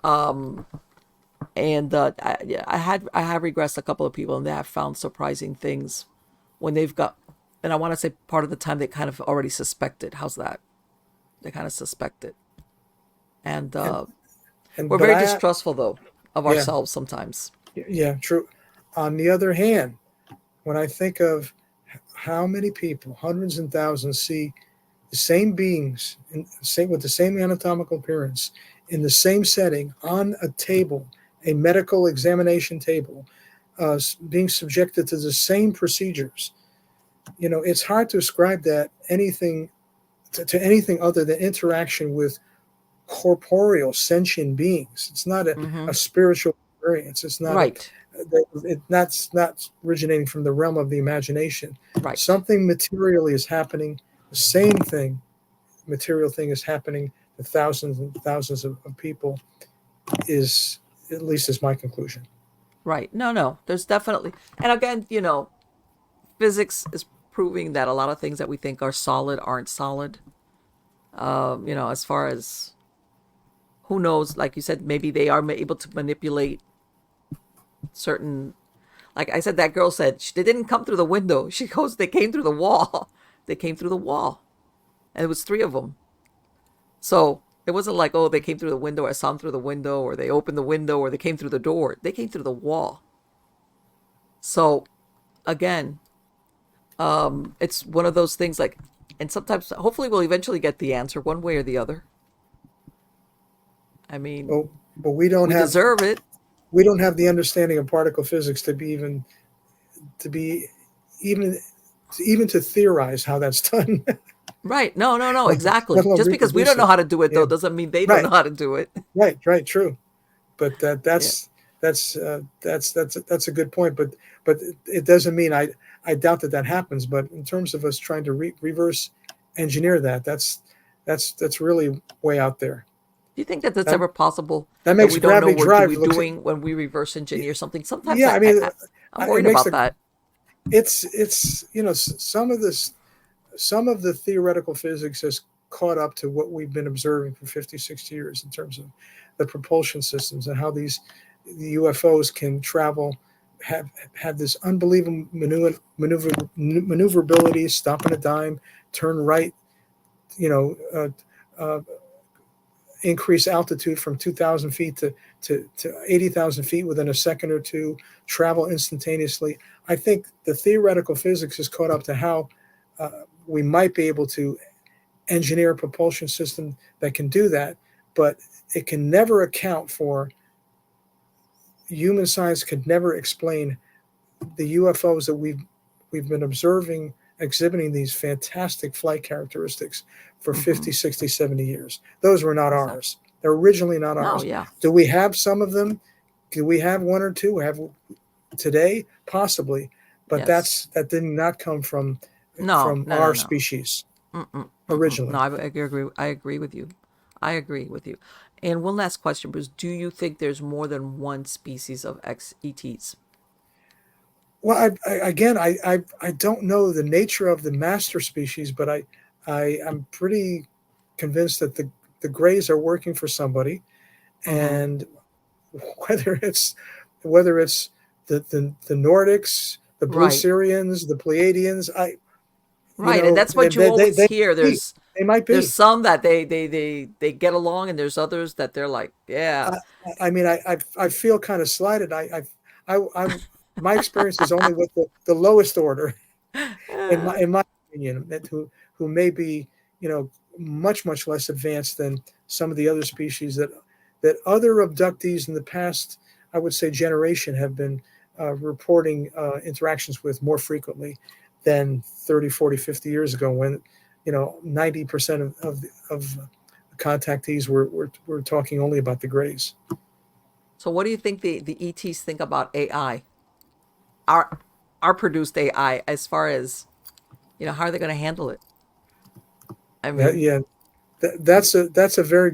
Speaker 3: And I have regressed a couple of people, and they have found surprising things when they've got. And I want to say part of the time they kind of already suspected. How's that? They kind of suspected, and
Speaker 2: And
Speaker 3: we're
Speaker 2: but
Speaker 3: very
Speaker 2: I
Speaker 3: distrustful though of
Speaker 2: yeah,
Speaker 3: ourselves sometimes.
Speaker 2: yeah, true. On the other hand, when I think of how many people, hundreds and thousands, see the same beings with the same anatomical appearance in the same setting on a table, a medical examination table, being subjected to the same procedures, it's hard to ascribe that anything to anything other than interaction with corporeal sentient beings. It's not
Speaker 3: Mm-hmm.
Speaker 2: a spiritual experience. It's not
Speaker 3: Right.
Speaker 2: that's not originating from the realm of the imagination.
Speaker 3: Right.
Speaker 2: Something materially is happening. The same thing, material thing, is happening to thousands and thousands of people. Is at least is my conclusion.
Speaker 3: Right. No, no. There's definitely, and again, physics is proving that a lot of things that we think are solid aren't solid. As far as who knows, like you said, maybe they are able to manipulate certain. Like I said, that girl said they didn't come through the window. She goes, they came through the wall. They came through the wall, and it was three of them. So it wasn't like, oh, they came through the window. I saw them through the window, or they opened the window, or they came through the door. They came through the wall. So again, it's one of those things like, and sometimes, hopefully, we'll eventually get the answer one way or the other. I mean,
Speaker 2: But we don't
Speaker 3: we
Speaker 2: have
Speaker 3: deserve it.
Speaker 2: the understanding of particle physics to be even to theorize how that's done.
Speaker 3: Right. No, no, no,
Speaker 2: Let
Speaker 3: exactly.
Speaker 2: alone
Speaker 3: Just because we don't
Speaker 2: reproduce
Speaker 3: know
Speaker 2: it.
Speaker 3: how to do it,
Speaker 2: Yeah,
Speaker 3: though, doesn't mean they don't know
Speaker 2: right,
Speaker 3: how to do it.
Speaker 2: right, true. But
Speaker 3: Yeah.
Speaker 2: that's a good point. But it doesn't mean I doubt that happens. But in terms of us trying to reverse engineer that's really way out there.
Speaker 3: Do you think that that's
Speaker 2: That
Speaker 3: ever possible,
Speaker 2: that
Speaker 3: that
Speaker 2: makes
Speaker 3: we don't know
Speaker 2: gravity
Speaker 3: what
Speaker 2: drive
Speaker 3: we're
Speaker 2: looks.
Speaker 3: doing when we reverse engineer something? Sometimes
Speaker 2: Yeah, I mean,
Speaker 3: I'm
Speaker 2: it
Speaker 3: worried
Speaker 2: makes
Speaker 3: about
Speaker 2: the
Speaker 3: that.
Speaker 2: it's some of the theoretical physics has caught up to what we've been observing for 50, 60 years in terms of the propulsion systems and how the UFOs can travel, have this unbelievable maneuverability, stop on a dime, turn right, you know, uh, increase altitude from 2,000 feet to 80,000 feet within a second or two, travel instantaneously. I think the theoretical physics has caught up to how we might be able to engineer a propulsion system that can do that, but it can never account for, human science could never explain the UFOs that we've been observing exhibiting these fantastic flight characteristics for
Speaker 3: Mm-hmm.
Speaker 2: 50, 60, 70 years. Those were not
Speaker 3: Exactly.
Speaker 2: ours. They're originally not
Speaker 3: No,
Speaker 2: ours.
Speaker 3: yeah.
Speaker 2: Do we have some of them? Do we have one or two? Have today? Possibly, but
Speaker 3: Yes.
Speaker 2: that did not come
Speaker 3: No,
Speaker 2: from
Speaker 3: no, no,
Speaker 2: our
Speaker 3: no.
Speaker 2: species
Speaker 3: Mm-mm, mm-mm. No,
Speaker 2: originally.
Speaker 3: I agree. I agree with you. I agree with you. And one last question, Bruce. Do you think there's more than one species of XETs?
Speaker 2: Well, again, I don't know the nature of the master species, but I'm pretty convinced that the Greys are working for somebody,
Speaker 3: Mm-hmm.
Speaker 2: and whether it's whether it's the Nordics, the Blue
Speaker 3: Right.
Speaker 2: Syrians, the Pleiadians,
Speaker 3: Right. And that's what you always
Speaker 2: they
Speaker 3: hear.
Speaker 2: might be. They might
Speaker 3: There's
Speaker 2: be.
Speaker 3: some that they get along, and there's others that they're like, yeah.
Speaker 2: I, I mean, I feel kind of slighted. I my experience is only with the lowest order, in my opinion, who may be, much less advanced than some of the other species that other abductees in the past, I would say, generation have been reporting interactions with more frequently than 30, 40, 50 years ago, when 90% of contactees were talking only about the Greys.
Speaker 3: So what do you think the ETs think about AI? Our our produced AI, as far as, how are they going to handle it? I mean,
Speaker 2: Yeah, that's a very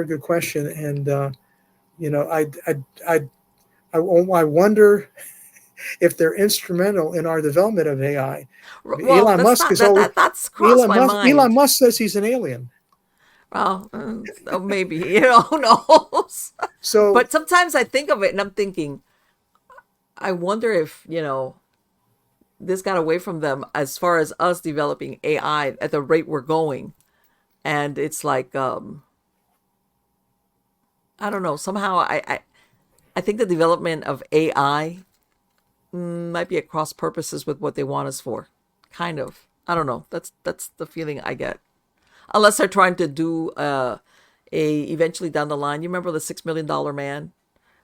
Speaker 2: good question, and you know I I wonder if they're instrumental in our development of AI.
Speaker 3: well,
Speaker 2: Elon
Speaker 3: that's
Speaker 2: Musk
Speaker 3: not
Speaker 2: is
Speaker 3: that
Speaker 2: always
Speaker 3: that's crossed my
Speaker 2: Elon
Speaker 3: mind.
Speaker 2: Musk says he's an alien.
Speaker 3: Well, oh, maybe, who knows?
Speaker 2: So
Speaker 3: But sometimes I think of it and I'm thinking, I wonder if, this got away from them as far as us developing AI at the rate we're going. And it's like, I don't know, somehow I think the development of AI might be at cross purposes with what they want us for. Kind of. I don't know. That's the feeling I get. Unless they're trying to do a eventually down the line. You remember the $6 million man,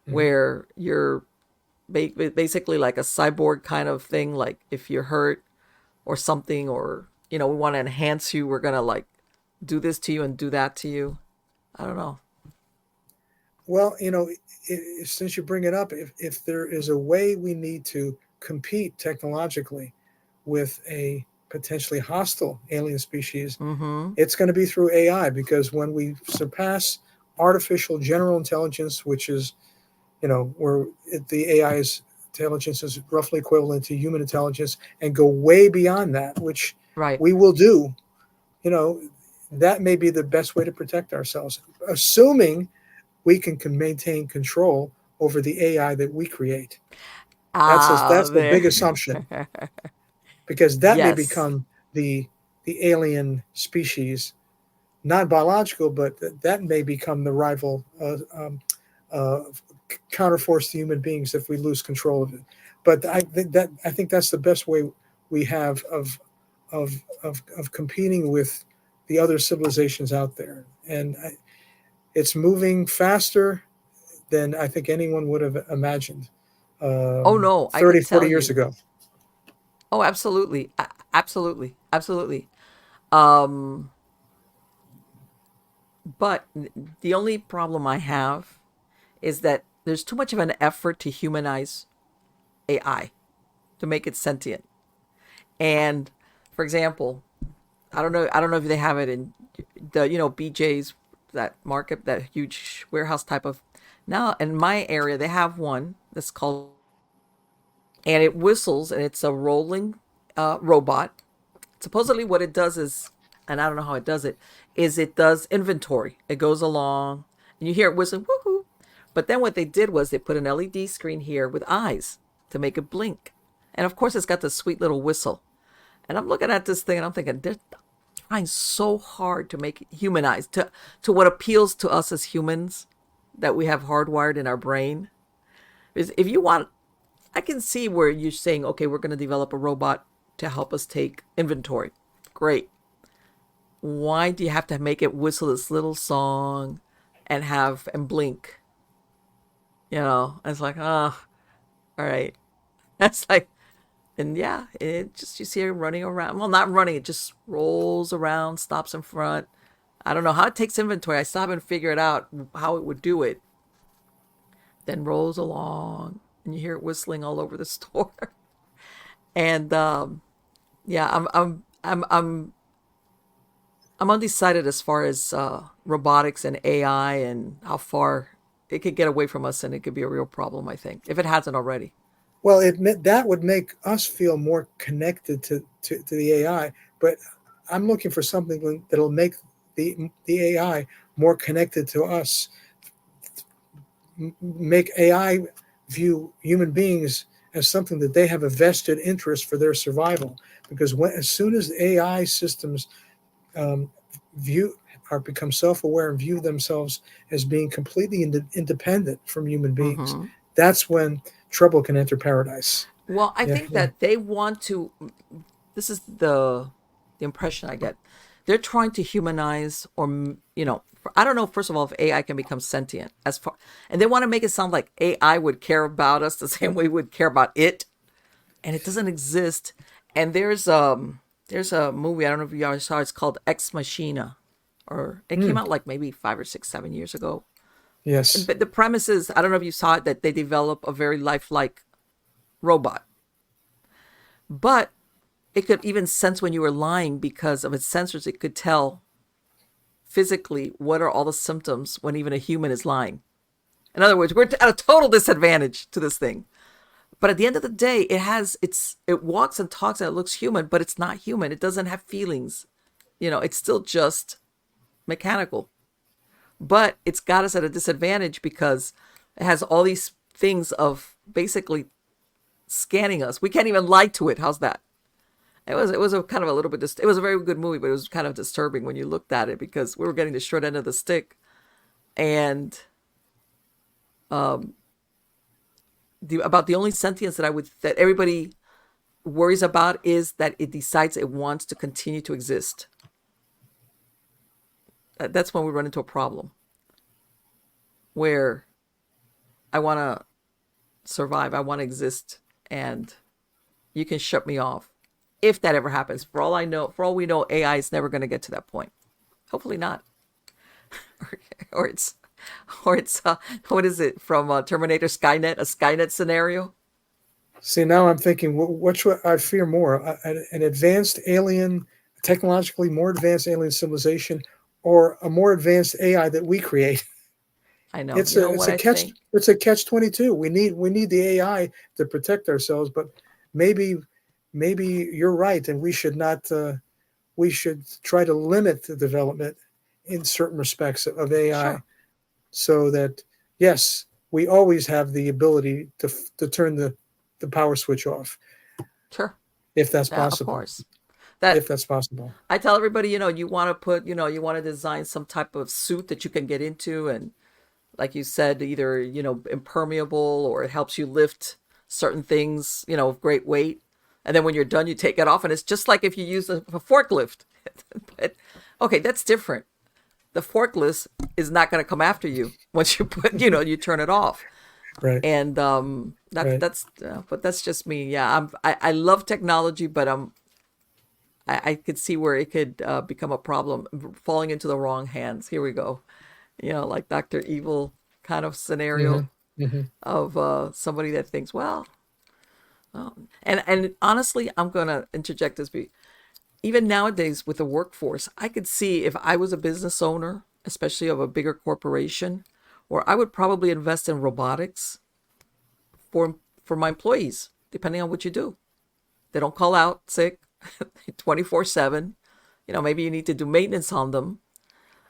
Speaker 2: mhm.
Speaker 3: where you're basically like a cyborg kind of thing. Like if you're hurt or something, or we want to enhance you, we're gonna like do this to you and do that to you. I don't know.
Speaker 2: Well, since you bring it up, if there is a way we need to compete technologically with a potentially hostile alien species,
Speaker 3: Mm-hmm.
Speaker 2: it's going to be through AI, because when we surpass artificial general intelligence, which is, where the AI's intelligence is roughly equivalent to human intelligence, and go way beyond that, which
Speaker 3: Right.
Speaker 2: we will do, you know, that may be the best way to protect ourselves, assuming we can maintain control over the AI that we create.
Speaker 3: Ah,
Speaker 2: That's a
Speaker 3: there.
Speaker 2: big assumption, because that may
Speaker 3: Yes.
Speaker 2: become the alien species, not biological, but that may become the rival uh, counterforce to human beings if we lose control of it. But I think that's the best way we have of competing with the other civilizations out there, and it's moving faster than I think anyone would have imagined
Speaker 3: Oh no, I can
Speaker 2: 30,
Speaker 3: tell
Speaker 2: 40 years
Speaker 3: you.
Speaker 2: ago.
Speaker 3: Oh, absolutely. Absolutely. Absolutely. Um, but the only problem I have is that there's too much of an effort to humanize AI, to make it sentient. And for example, I don't know if they have it in the BJ's that market, that huge warehouse type of. Now in my area, they have one that's called, and it whistles, and it's a rolling robot. Supposedly, what it does is, and I don't know how it does it, is it does inventory. It goes along, and you hear it whistling, woohoo. But then what they did was they put an LED screen here with eyes to make it blink. And of course, it's got this sweet little whistle. And I'm looking at this thing and I'm thinking, they're trying so hard to make it humanized, to what appeals to us as humans that we have hardwired in our brain. Because if you want, I can see where you're saying, okay, we're going to develop a robot to help us take inventory. Great. Why do you have to make it whistle this little song and blink? It's like, oh, all right. That's like, and yeah, it just, you see it running around. Well, not running, it just rolls around, stops in front. I don't know how it takes inventory. I still haven't figured out how it would do it. Then rolls along, and you hear it whistling all over the store. And yeah, I'm undecided as far as robotics and AI and how far it could get away from us, and it could be a real problem, I think, if it hasn't already.
Speaker 2: Well, that would make us feel more connected to the AI, but I'm looking for something that'll make the AI more connected to us, make AI view human beings as something that they have a vested interest for their survival. Because as soon as AI systems become self-aware and view themselves as being completely independent from human beings, that's when trouble can enter paradise.
Speaker 3: Well, I think that they want to. This is the impression I get. They're trying to humanize, or I don't know. First of all, if AI can become sentient, and they want to make it sound like AI would care about us the same way we would care about it, and it doesn't exist. And there's a movie, I don't know if you guys saw. It's called Ex Machina, or it came out like maybe 5 or 6, 7 years ago.
Speaker 2: Yes.
Speaker 3: But the premise is, I don't know if you saw it, that they develop a very lifelike robot. But it could even sense when you were lying because of its sensors. It could tell physically what are all the symptoms when even a human is lying. In other words, we're at a total disadvantage to this thing. But at the end of the day, it walks and talks and it looks human, but it's not human. It doesn't have feelings. It's still just mechanical. But it's got us at a disadvantage because it has all these things of basically scanning us. We can't even lie to it. How's that? It was a kind of a little bit. It was a very good movie, but it was kind of disturbing when you looked at it because we were getting the short end of the stick, and about the only sentience that everybody worries about is that it decides it wants to continue to exist. That's when we run into a problem where I want to survive, I want to exist, and you can shut me off. If that ever happens, for all we know, AI is never going to get to that point. Hopefully not. or it's what is it from Terminator Skynet, a Skynet scenario?
Speaker 2: See, now I'm thinking, which I fear more, an advanced alien, technologically more advanced alien civilization, or a more advanced AI that we create.
Speaker 3: I know.
Speaker 2: It's a catch-22. We need the AI to protect ourselves, but maybe you're right, and we should not. We should try to limit the development in certain respects of AI,
Speaker 3: sure,
Speaker 2: so that yes, we always have the ability to turn the power switch off.
Speaker 3: Sure,
Speaker 2: if that's possible.
Speaker 3: Of course.
Speaker 2: If that's possible.
Speaker 3: I tell everybody, you want to design some type of suit that you can get into, and like you said, either impermeable, or it helps you lift certain things, of great weight. And then when you're done, you take it off, and it's just like if you use a forklift. But, okay, that's different. The forklift is not going to come after you once you you turn it off.
Speaker 2: Right.
Speaker 3: And but that's just me. Yeah, I love technology, but I could see where it could become a problem, falling into the wrong hands. Here we go. Like Dr. Evil kind of scenario of somebody that thinks, well. And honestly, I'm going to interject this. Even nowadays with the workforce, I could see if I was a business owner especially of a bigger corporation, or I would probably invest in robotics for my employees, depending on what you do. They don't call out sick 24/7. Maybe you need to do maintenance on them,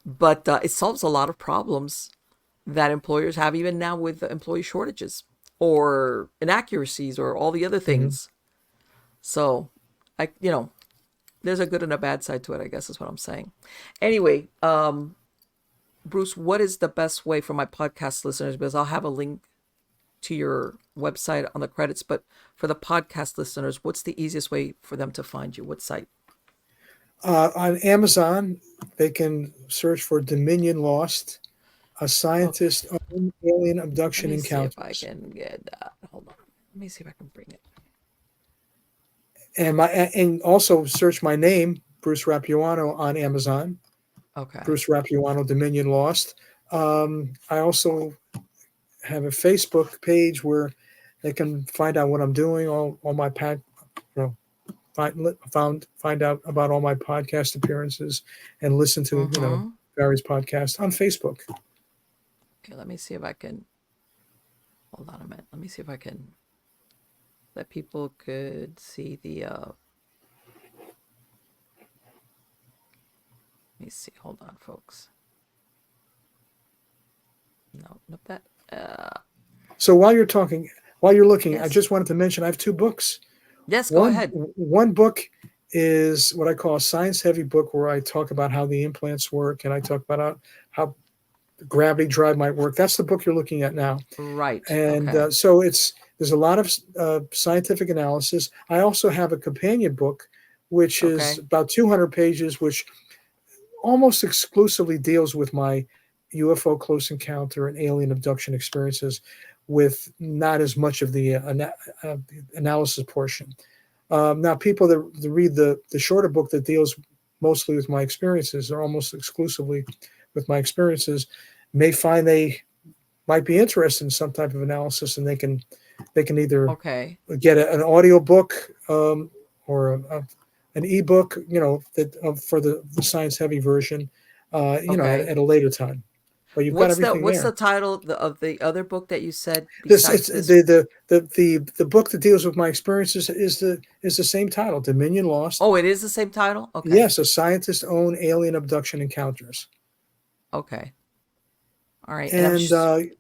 Speaker 3: but it solves a lot of problems that employers have even now with employee shortages or inaccuracies or all the other
Speaker 2: Hmm.
Speaker 3: things. So, there's a good and a bad side to it, I guess is what I'm saying. Anyway, Bruce, what is the best way for my podcast listeners? Because I'll have a link to your website on the credits, but for the podcast listeners, what's the easiest way for them to find you? What site?
Speaker 2: On Amazon, they can search for Dominion Lost, a
Speaker 3: Okay.
Speaker 2: scientist on alien
Speaker 3: Let
Speaker 2: abduction
Speaker 3: me see if I
Speaker 2: encounters.
Speaker 3: can get that. Hold on. Let me see if I can bring it.
Speaker 2: And also search my name, Bruce Rapuano, on Amazon.
Speaker 3: Okay.
Speaker 2: Bruce Rapuano, Dominion Lost. I also have a Facebook page where they can find out what I'm doing, all my you know, find out about all my podcast appearances, and listen to
Speaker 3: Mm-hmm.
Speaker 2: various podcasts on Facebook.
Speaker 3: Okay, let me see if I can. Hold on a minute. Let me see if I can. That people could see the. Let me see. Hold on, folks. No, not that.
Speaker 2: So while you're looking, I
Speaker 3: Yes.
Speaker 2: just wanted to mention I have two books.
Speaker 3: Yes, go
Speaker 2: One
Speaker 3: ahead.
Speaker 2: one book is what I call a science heavy book, where I talk about how the implants work, and I talk about how gravity drive might work. That's the book you're looking at now.
Speaker 3: Right.
Speaker 2: And
Speaker 3: Okay.
Speaker 2: so there's a lot of scientific analysis. I also have a companion book, which is
Speaker 3: Okay.
Speaker 2: about 200 pages, which almost exclusively deals with my UFO close encounter and alien abduction experiences, with not as much of the analysis portion. Now, people that read the shorter book that deals mostly with my experiences, or almost exclusively with my experiences, may find they might be interested in some type of analysis, and they can either
Speaker 3: Okay.
Speaker 2: get an audio book, or an ebook, that for the science heavy version,
Speaker 3: Okay.
Speaker 2: at a later time. But you've got everything
Speaker 3: What's the
Speaker 2: there.
Speaker 3: title of the other book that you said
Speaker 2: This it's
Speaker 3: besides this?
Speaker 2: the book that deals with my experiences is the same title, Dominion Lost.
Speaker 3: Oh, it is the same title? Okay.
Speaker 2: Yes, a scientist's own alien abduction encounters.
Speaker 3: Okay. All right. And
Speaker 2: And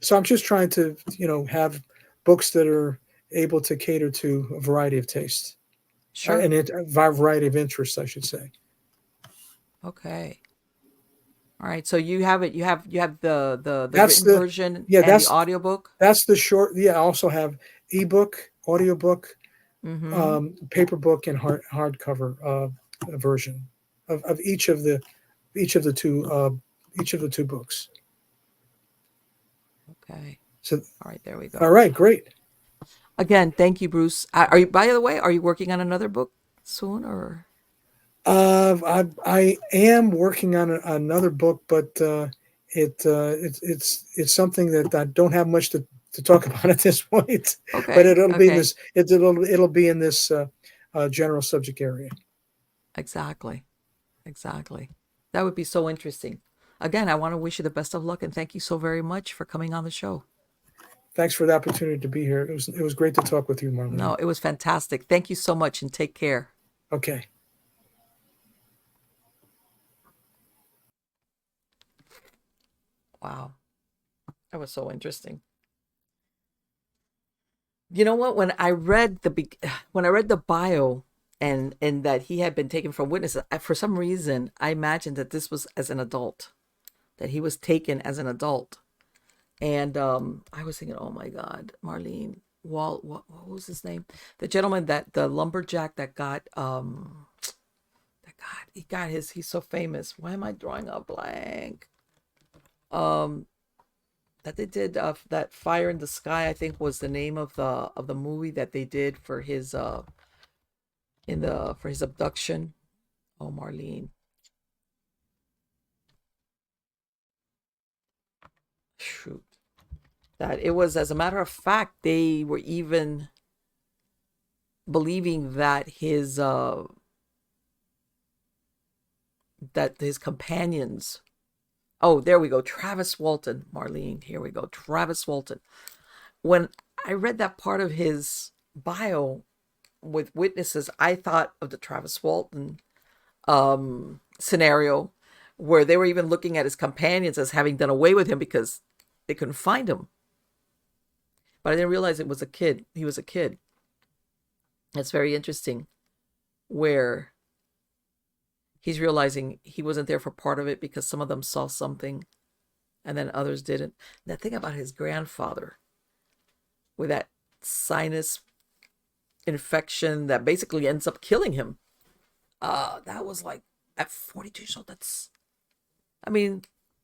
Speaker 2: so I'm just trying to have books that are able to cater to a variety of tastes,
Speaker 3: sure.
Speaker 2: and a variety of interests, I should say.
Speaker 3: Okay. All right. So you have it. You have the
Speaker 2: That's
Speaker 3: written
Speaker 2: the
Speaker 3: version
Speaker 2: yeah,
Speaker 3: and the audiobook.
Speaker 2: that's the short. Yeah, I also have ebook, audiobook,
Speaker 3: Mm-hmm.
Speaker 2: paper book, and hardcover version of each of the two books.
Speaker 3: Okay.
Speaker 2: So,
Speaker 3: All right. There we
Speaker 2: all
Speaker 3: go.
Speaker 2: right, great.
Speaker 3: Again, thank you, Bruce. Are you? By the way, are you working on another book soon, or?
Speaker 2: I am working on another book, but it's something that I don't have much to talk about at this point. But
Speaker 3: Okay.
Speaker 2: it'll be in
Speaker 3: Okay.
Speaker 2: this it'll be in this general subject area.
Speaker 3: Exactly. Exactly. That would be so interesting. Again, I want to wish you the best of luck and thank you so very much for coming on the show.
Speaker 2: Thanks for the opportunity to be here. It was great to talk with you,
Speaker 3: No,
Speaker 2: Marlene.
Speaker 3: it was fantastic. Thank you so much and take care.
Speaker 2: Okay.
Speaker 3: Wow. That was so interesting. You know what? When I read the bio and that he had been taken from witnesses, for some reason I imagined that this was as an adult, that he was taken as an adult. And I was thinking, oh my God, Marlene what was his name? The gentleman that the lumberjack he's so famous. Why am I drawing a blank? Um, that they did that Fire in the Sky, I think was the name of the movie that they did for his for his abduction. Oh, Marlene, shoot, that it was, as a matter of fact, they were even believing that his companions Oh, there we go. Travis Walton, Marlene. Here we go. Travis Walton. When I read that part of his bio with witnesses, I thought of the Travis Walton scenario where they were even looking at his companions as having done away with him because they couldn't find him. But I didn't realize it was a kid. He was a kid. It's very interesting where he's realizing he wasn't there for part of it because some of them saw something and then others didn't. That thing about his grandfather with that sinus infection that basically ends up killing him. That was like at 42 years old. That's, I mean,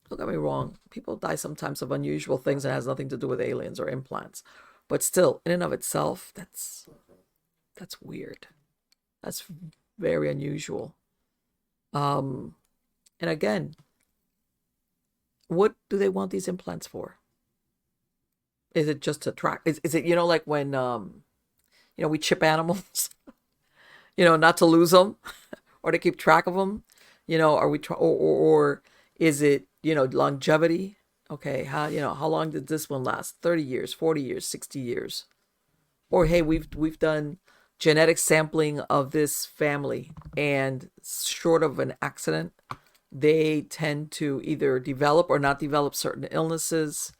Speaker 3: don't get me wrong. People die sometimes of unusual things and it has nothing to do with aliens or implants. But still, in and of itself, that's weird. That's very unusual. And again, what do they want these implants for? Is it just to track? Is it, like when, we chip animals, not to lose them or to keep track of them? Are we, or is it, longevity? Okay. How long did this one last? 30 years, 40 years, 60 years? Or, hey, we've done genetic sampling of this family and short of an accident, they tend to either develop or not develop certain illnesses,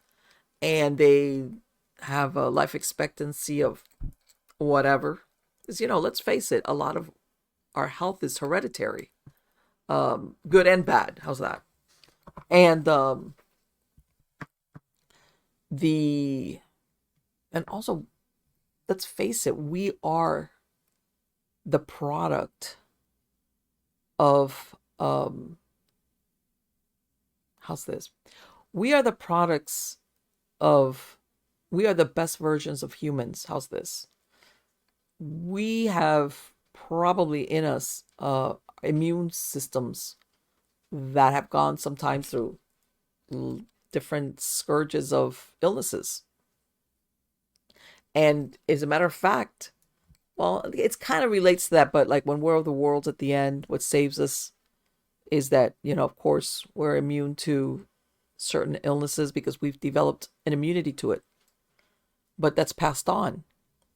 Speaker 3: and they have a life expectancy of whatever. Because, let's face it, a lot of our health is hereditary, good and bad. How's that? And and also, let's face it, we are the product of how's this? We are the products of, we are the best versions of humans. How's this? We have probably in us immune systems that have gone sometimes through different scourges of illnesses. And as a matter of fact, well, it kind of relates to that, but like when War of the Worlds at the end, what saves us is that, of course, we're immune to certain illnesses because we've developed an immunity to it. But that's passed on.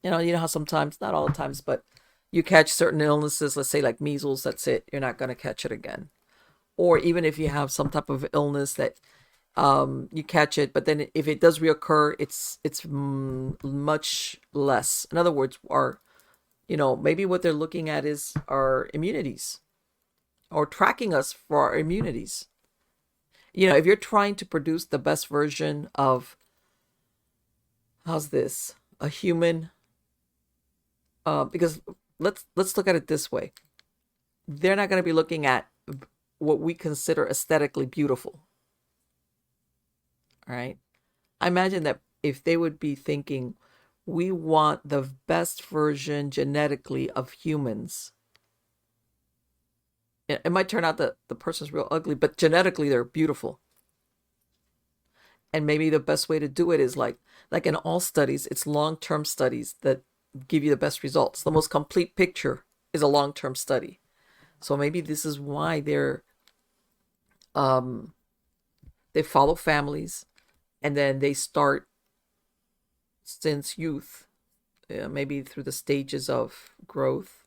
Speaker 3: You know how sometimes, not all the times, but you catch certain illnesses, let's say like measles, that's it. You're not going to catch it again. Or even if you have some type of illness that you catch it, but then if it does reoccur, it's much less. In other words, maybe what they're looking at is our immunities or tracking us for our immunities. If you're trying to produce the best version of, how's this, a human, because let's look at it this way. They're not going to be looking at what we consider aesthetically beautiful. All right. I imagine that if they would be thinking, we want the best version genetically of humans, it might turn out that the person's real ugly, but genetically they're beautiful. And maybe the best way to do it is like in all studies, it's long-term studies that give you the best results. The most complete picture is a long-term study. So maybe this is why they follow families, and then they start since youth, maybe through the stages of growth,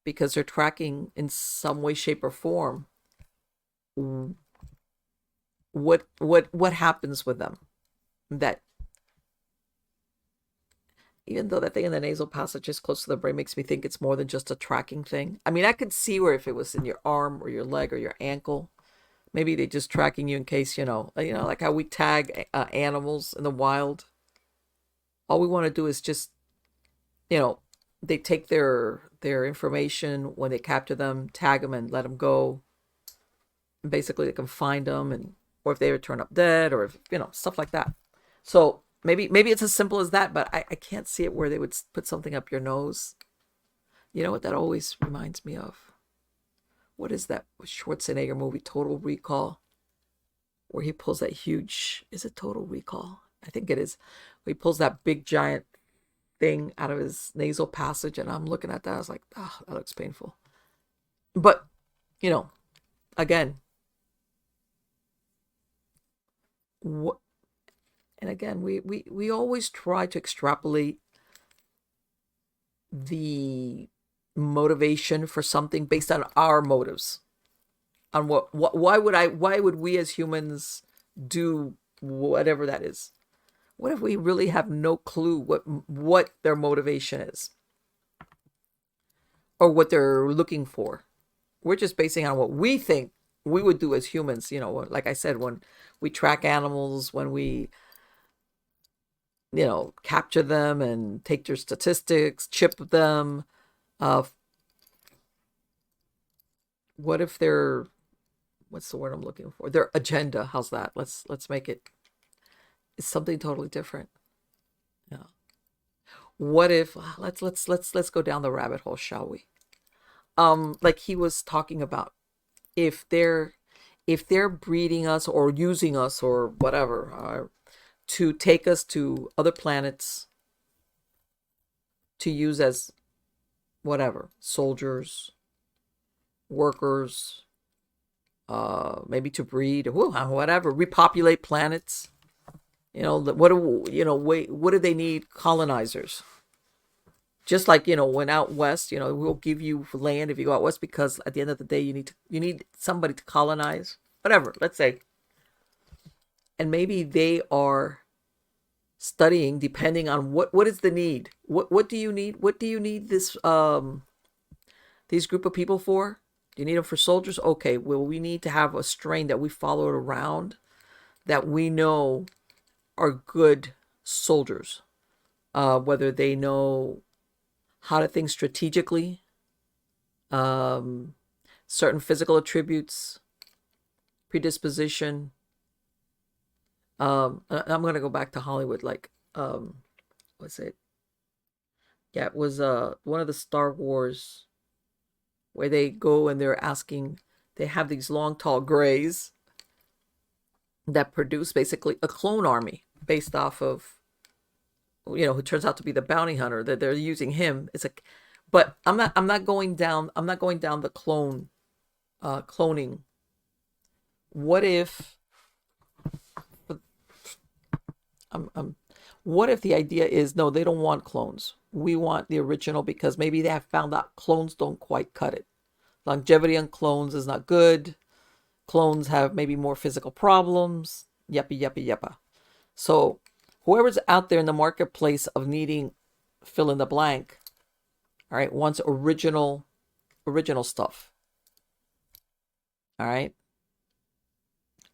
Speaker 3: because they're tracking in some way, shape, or form what happens with them. That even though that thing in the nasal passage is close to the brain makes me think it's more than just a tracking thing. I mean, I could see where if it was in your arm or your leg or your ankle, maybe they're just tracking you in case, like how we tag animals in the wild. All we want to do is just, they take their information when they capture them, tag them, and let them go. And basically, they can find them, or if they turn up dead, or if, stuff like that. So maybe it's as simple as that, but I can't see it where they would put something up your nose. You know what that always reminds me of? What is that Schwarzenegger movie, Total Recall? Where he pulls that huge, is it Total Recall? I think it is. Where he pulls that big giant thing out of his nasal passage, and I'm looking at that, I was like, oh, that looks painful. But, again, what, and again, we always try to extrapolate the motivation for something based on our motives. On why would we as humans do whatever that is? What if we really have no clue what their motivation is or what they're looking for? We're just basing on what we think we would do as humans. Like I said, when we track animals, when we capture them and take their statistics, chip them. Uh, what if they're what's the word I'm looking for? Their agenda. How's that? Let's make it. It's something totally different. Yeah. What if let's go down the rabbit hole, shall we? Like he was talking about, if they're breeding us or using us or whatever, to take us to other planets to use as whatever, soldiers, workers, maybe to breed, whatever, repopulate planets. What do they need colonizers? Just like, when out west, we'll give you land if you go out west, because at the end of the day, you need somebody to colonize, whatever, let's say. And maybe they are studying depending on what is the need. What do you need? What do you need these group of people for? Do you need them for soldiers? Okay, well, we need to have a strain that we follow around that we know are good soldiers. Whether they know how to think strategically, certain physical attributes, predisposition. I'm going to go back to Hollywood, like, what's it? Yeah, it was one of the Star Wars where they go and they have these long, tall grays that produce basically a clone army based off of, who turns out to be the bounty hunter, that they're using him. But I'm not going down the cloning. What if what if the idea is, no, they don't want clones. We want the original, because maybe they have found out clones don't quite cut it. Longevity on clones is not good. Clones have maybe more physical problems. Yuppie, yuppie, yuppa. So whoever's out there in the marketplace of needing fill in the blank, all right, wants original stuff. All right.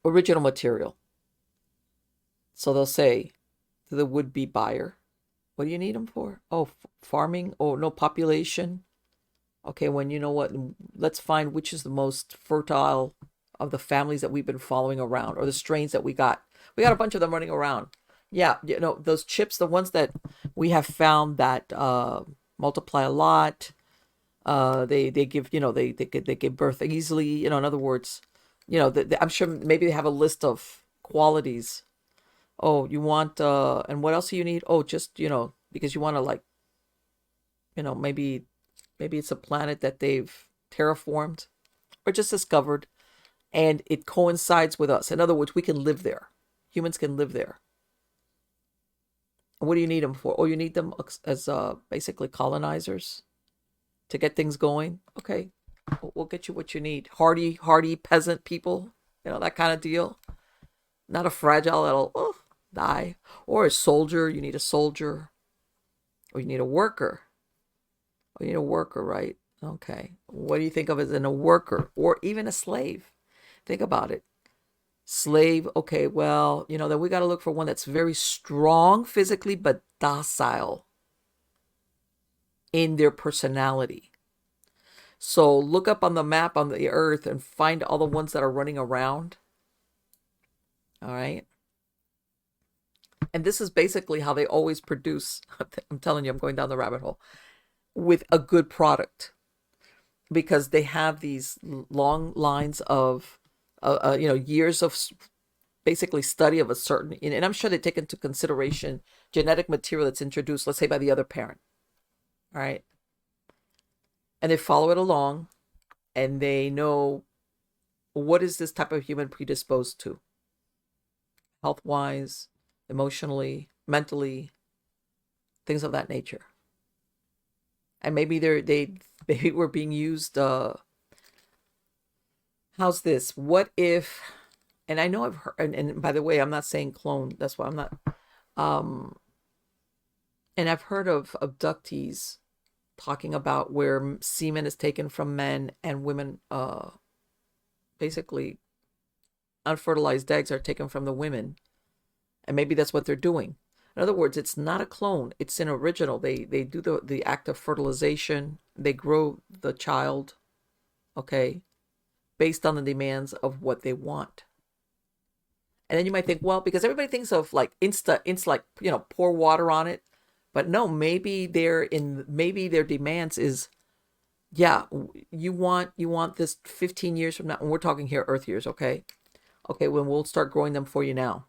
Speaker 3: Original material. So they'll say to the would-be buyer, what do you need them for? Oh, farming. Oh, no, population. Okay, when you know what, let's find which is the most fertile of the families that we've been following around, or the strains that we got. We got a bunch of them running around. Yeah, those chips, the ones that we have found that multiply a lot. They give, they give birth easily. In other words, I'm sure maybe they have a list of qualities. Oh, you want, and what else do you need? Oh, just, because you want to, like, maybe it's a planet that they've terraformed or just discovered, and it coincides with us. In other words, we can live there. Humans can live there. What do you need them for? Oh, you need them as basically colonizers to get things going. Okay, we'll get you what you need. Hardy peasant people, that kind of deal. Not a fragile that'll die. Or a soldier. You need a soldier. Or you need a worker. Oh, you need a worker, right? Okay. What do you think of as a worker? Or even a slave? Think about it. Slave, okay, well, then we got to look for one that's very strong physically, but docile in their personality. So look up on the map on the earth and find all the ones that are running around. All right. And this is basically how they always produce. I'm telling you, I'm going down the rabbit hole with a good product, because they have these long lines of, years of basically study of a certain, and I'm sure they take into consideration genetic material that's introduced, let's say by the other parent. All right. And they follow it along, and they know what is this type of human predisposed to. health wise, emotionally, mentally, things of that nature. And maybe maybe we're being used. How's this? What if? And I know I've heard. And by the way, I'm not saying clone. That's why I'm not. Um, and I've heard of abductees talking about where semen is taken from men and women. Basically, unfertilized eggs are taken from the women, and maybe that's what they're doing. In other words, it's not a clone; it's an original. They do the act of fertilization. They grow the child, okay, based on the demands of what they want. And then you might think, well, because everybody thinks of like like pour water on it, but no, maybe maybe their demands is, yeah, you want this 15 years from now, and we're talking here Earth years, okay? Okay, when we'll start growing them for you now.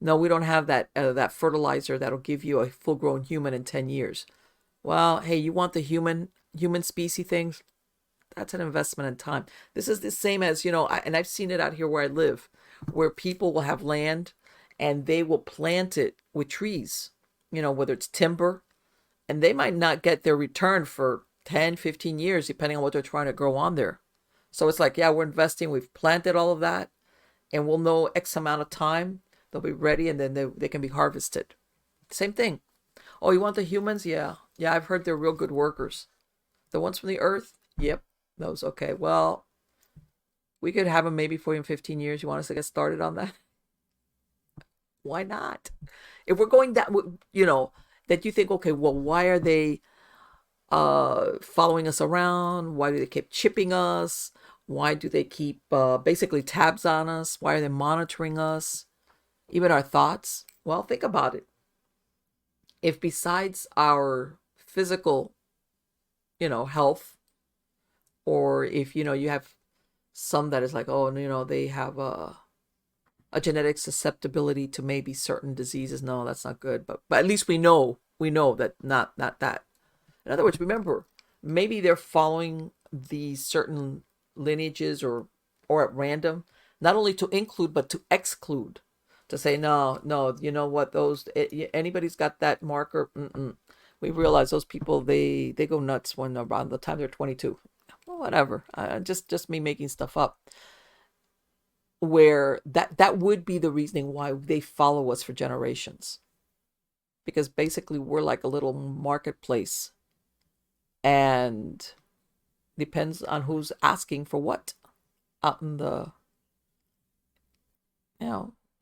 Speaker 3: No, we don't have that fertilizer that'll give you a full-grown human in 10 years. Well, hey, you want the human species things? That's an investment in time. This is the same as, and I've seen it out here where I live, where people will have land and they will plant it with trees, whether it's timber, and they might not get their return for 10, 15 years, depending on what they're trying to grow on there. So it's like, yeah, we're investing, we've planted all of that, and we'll know X amount of time, they'll be ready, and then they can be harvested. Same thing. Oh, you want the humans? Yeah. Yeah, I've heard they're real good workers. The ones from the earth? Yep. Those, okay. Well, we could have them maybe for you in 15 years. You want us to get started on that? Why not? If we're going that, that you think, okay, well, why are they following us around? Why do they keep chipping us? Why do they keep basically tabs on us? Why are they monitoring us? Even our thoughts? Well, think about it. If besides our physical, health, or if, you have some that is like, oh, they have a genetic susceptibility to maybe certain diseases. No, that's not good. But at least we know that not that. In other words, remember, maybe they're following these certain lineages or at random, not only to include, but to exclude, to say, no, you know what, anybody's got that marker. We realize those people, they go nuts when around the time they're 22. Well, whatever. Just me making stuff up. Where that would be the reasoning why they follow us for generations. Because basically we're like a little marketplace. And depends on who's asking for what out in the,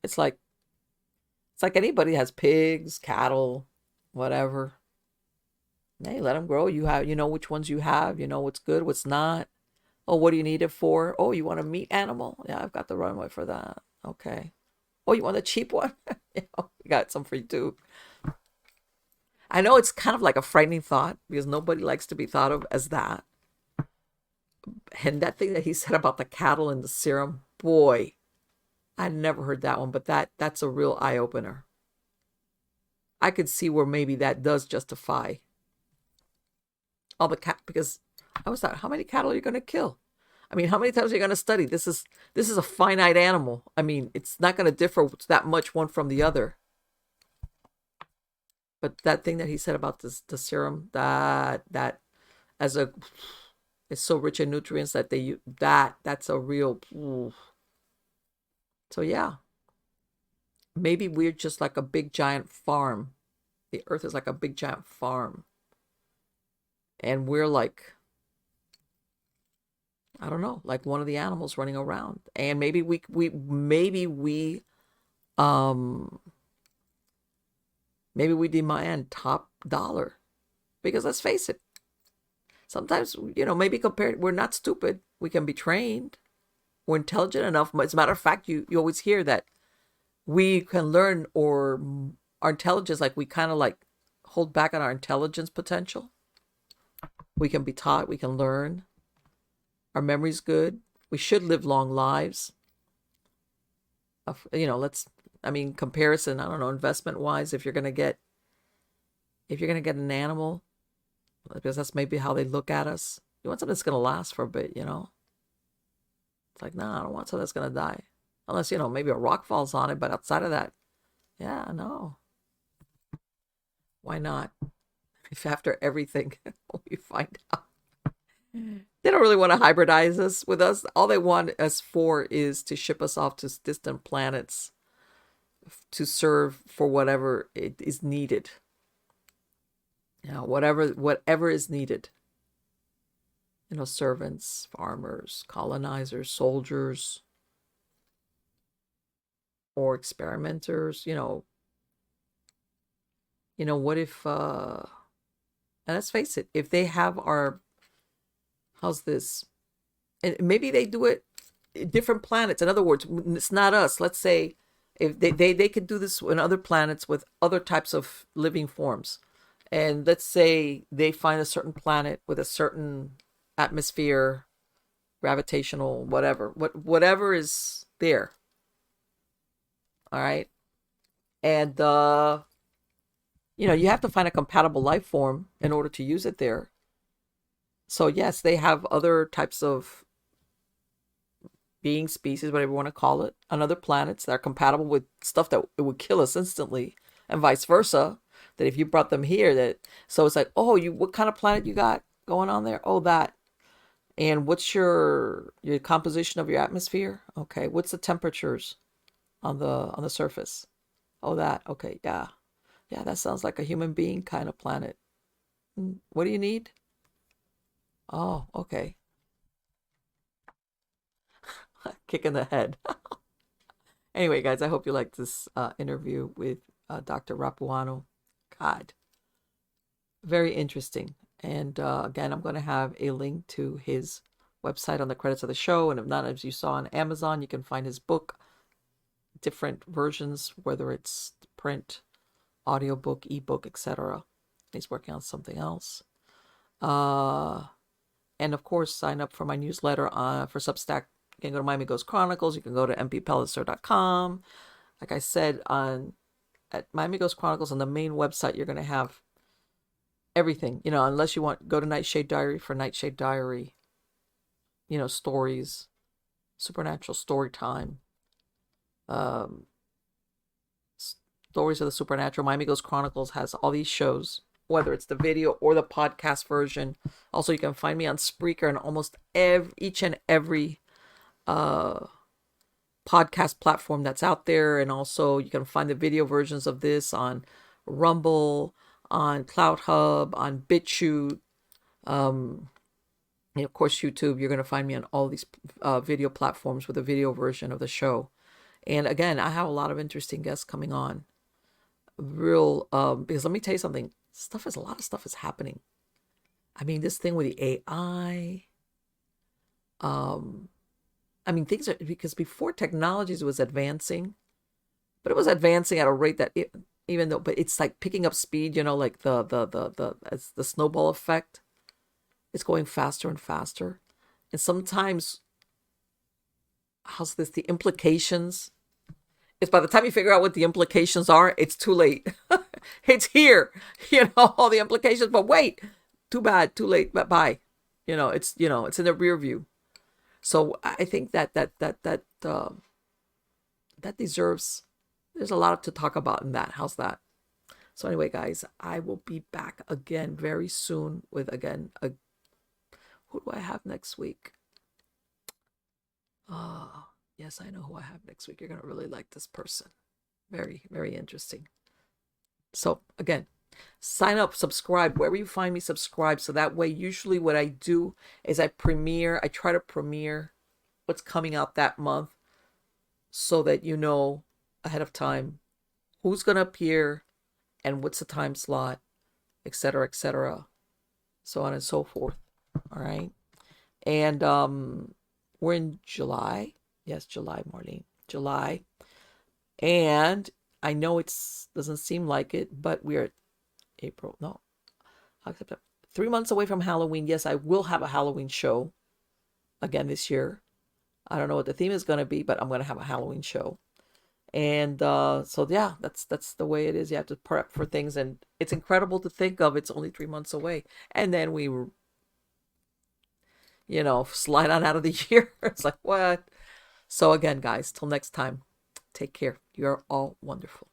Speaker 3: it's like anybody has pigs, cattle, whatever. Hey, let them grow. You have, which ones you have, what's good, what's not. Oh, what do you need it for? Oh, you want a meat animal? Yeah, I've got the runway for that. Okay. Oh, you want a cheap one? We got some for you too. I know it's kind of like a frightening thought because nobody likes to be thought of as that. And that thing that he said about the cattle and the serum, boy, I never heard that one, but that's a real eye-opener. I could see where maybe that does justify all the cat, because I was like, how many cattle are you going to kill? I mean, how many times are you going to study? This is a finite animal. I mean, it's not going to differ that much one from the other. But that thing that he said about the serum, that it's so rich in nutrients that that's a real. So yeah, maybe we're just like a big giant farm. The earth is like a big giant farm, and we're like, I don't know, like one of the animals running around. And maybe we demand top dollar, because let's face it, sometimes, maybe we're not stupid. We can be trained. We're intelligent enough. As a matter of fact, you always hear that we can learn, or our intelligence, like we kind of like hold back on our intelligence potential. We can be taught, we can learn. Our memory's good. We should live long lives. Comparison, I don't know, investment wise, if you're going to get an animal, because that's maybe how they look at us. You want something that's going to last for a bit, It's like, no, I don't want something that's going to die. Unless, maybe a rock falls on it, but outside of that, yeah, no. Why not? If after everything we find out they don't really want to hybridize us with us, all they want us for is to ship us off to distant planets to serve for whatever it is needed. Whatever is needed. Servants, farmers, colonizers, soldiers, or experimenters. What if and let's face it, if they have how's this? And maybe they do it different planets. In other words, it's not us. Let's say if they could do this in other planets with other types of living forms. And let's say they find a certain planet with a certain atmosphere, gravitational, whatever is there. All right. And, you have to find a compatible life form in order to use it there. So, yes, they have other types of being, species, whatever you want to call it, on other planets that are compatible with stuff that it would kill us instantly, and vice versa. That if you brought them here, so it's like, oh, what kind of planet you got going on there? Oh, that. And what's your composition of your atmosphere? Okay, what's the temperatures on the surface? Oh, that. Okay, yeah, that sounds like a human being kind of planet. What do you need? Oh, okay. Kick in the head. Anyway, guys, I hope you liked this interview with Dr. Rapuano. God, very interesting. And again, I'm going to have a link to his website on the credits of the show. And if not, as you saw on Amazon, you can find his book, different versions, whether it's print, audiobook, ebook, etc. He's working on something else. And of course, sign up for my newsletter for Substack. You can go to Miami Ghost Chronicles. You can go to mppellicer.com. Like I said, at Miami Ghost Chronicles on the main website, you're going to have everything, unless you want, go to Nightshade Diary for Nightshade Diary, stories, supernatural story time, stories of the supernatural. Miami Ghost Chronicles has all these shows, whether it's the video or the podcast version. Also, you can find me on Spreaker and almost each and every podcast platform that's out there. And also you can find the video versions of this on Rumble, on CloudHub, on BitChute, and of course YouTube. You're going to find me on all these video platforms with a video version of the show. And again, I have a lot of interesting guests coming on. Because let me tell you something, a lot of stuff is happening. I mean, this thing with the AI, things are, because before technologies was advancing, but it was advancing at a rate that but it's like picking up speed, like it's the snowball effect. It's going faster and faster. And sometimes, the implications, is by the time you figure out what the implications are, it's too late. It's here, all the implications, but wait, too bad, too late, bye. It's in the rear view. So I think that deserves, there's a lot to talk about in that. How's that? So anyway, guys, I will be back again very soon with, who do I have next week? Yes, I know who I have next week. You're going to really like this person. Very, very interesting. So again, sign up, subscribe, wherever you find me, subscribe. So that way, usually what I do is I try to premiere what's coming out that month so that ahead of time who's going to appear and what's the time slot, etc., so on and so forth. All right. And we're in July. Yes, July, Marlene. July. And I know doesn't seem like it, but we're April. No. 3 months away from Halloween. Yes, I will have a Halloween show again this year. I don't know what the theme is going to be, but I'm going to have a Halloween show. And so, yeah, that's the way it is. You have to prep for things. And it's incredible to think of. It's only 3 months away. And then we, slide on out of the year. It's like, what? So again, guys, till next time, take care. You're all wonderful.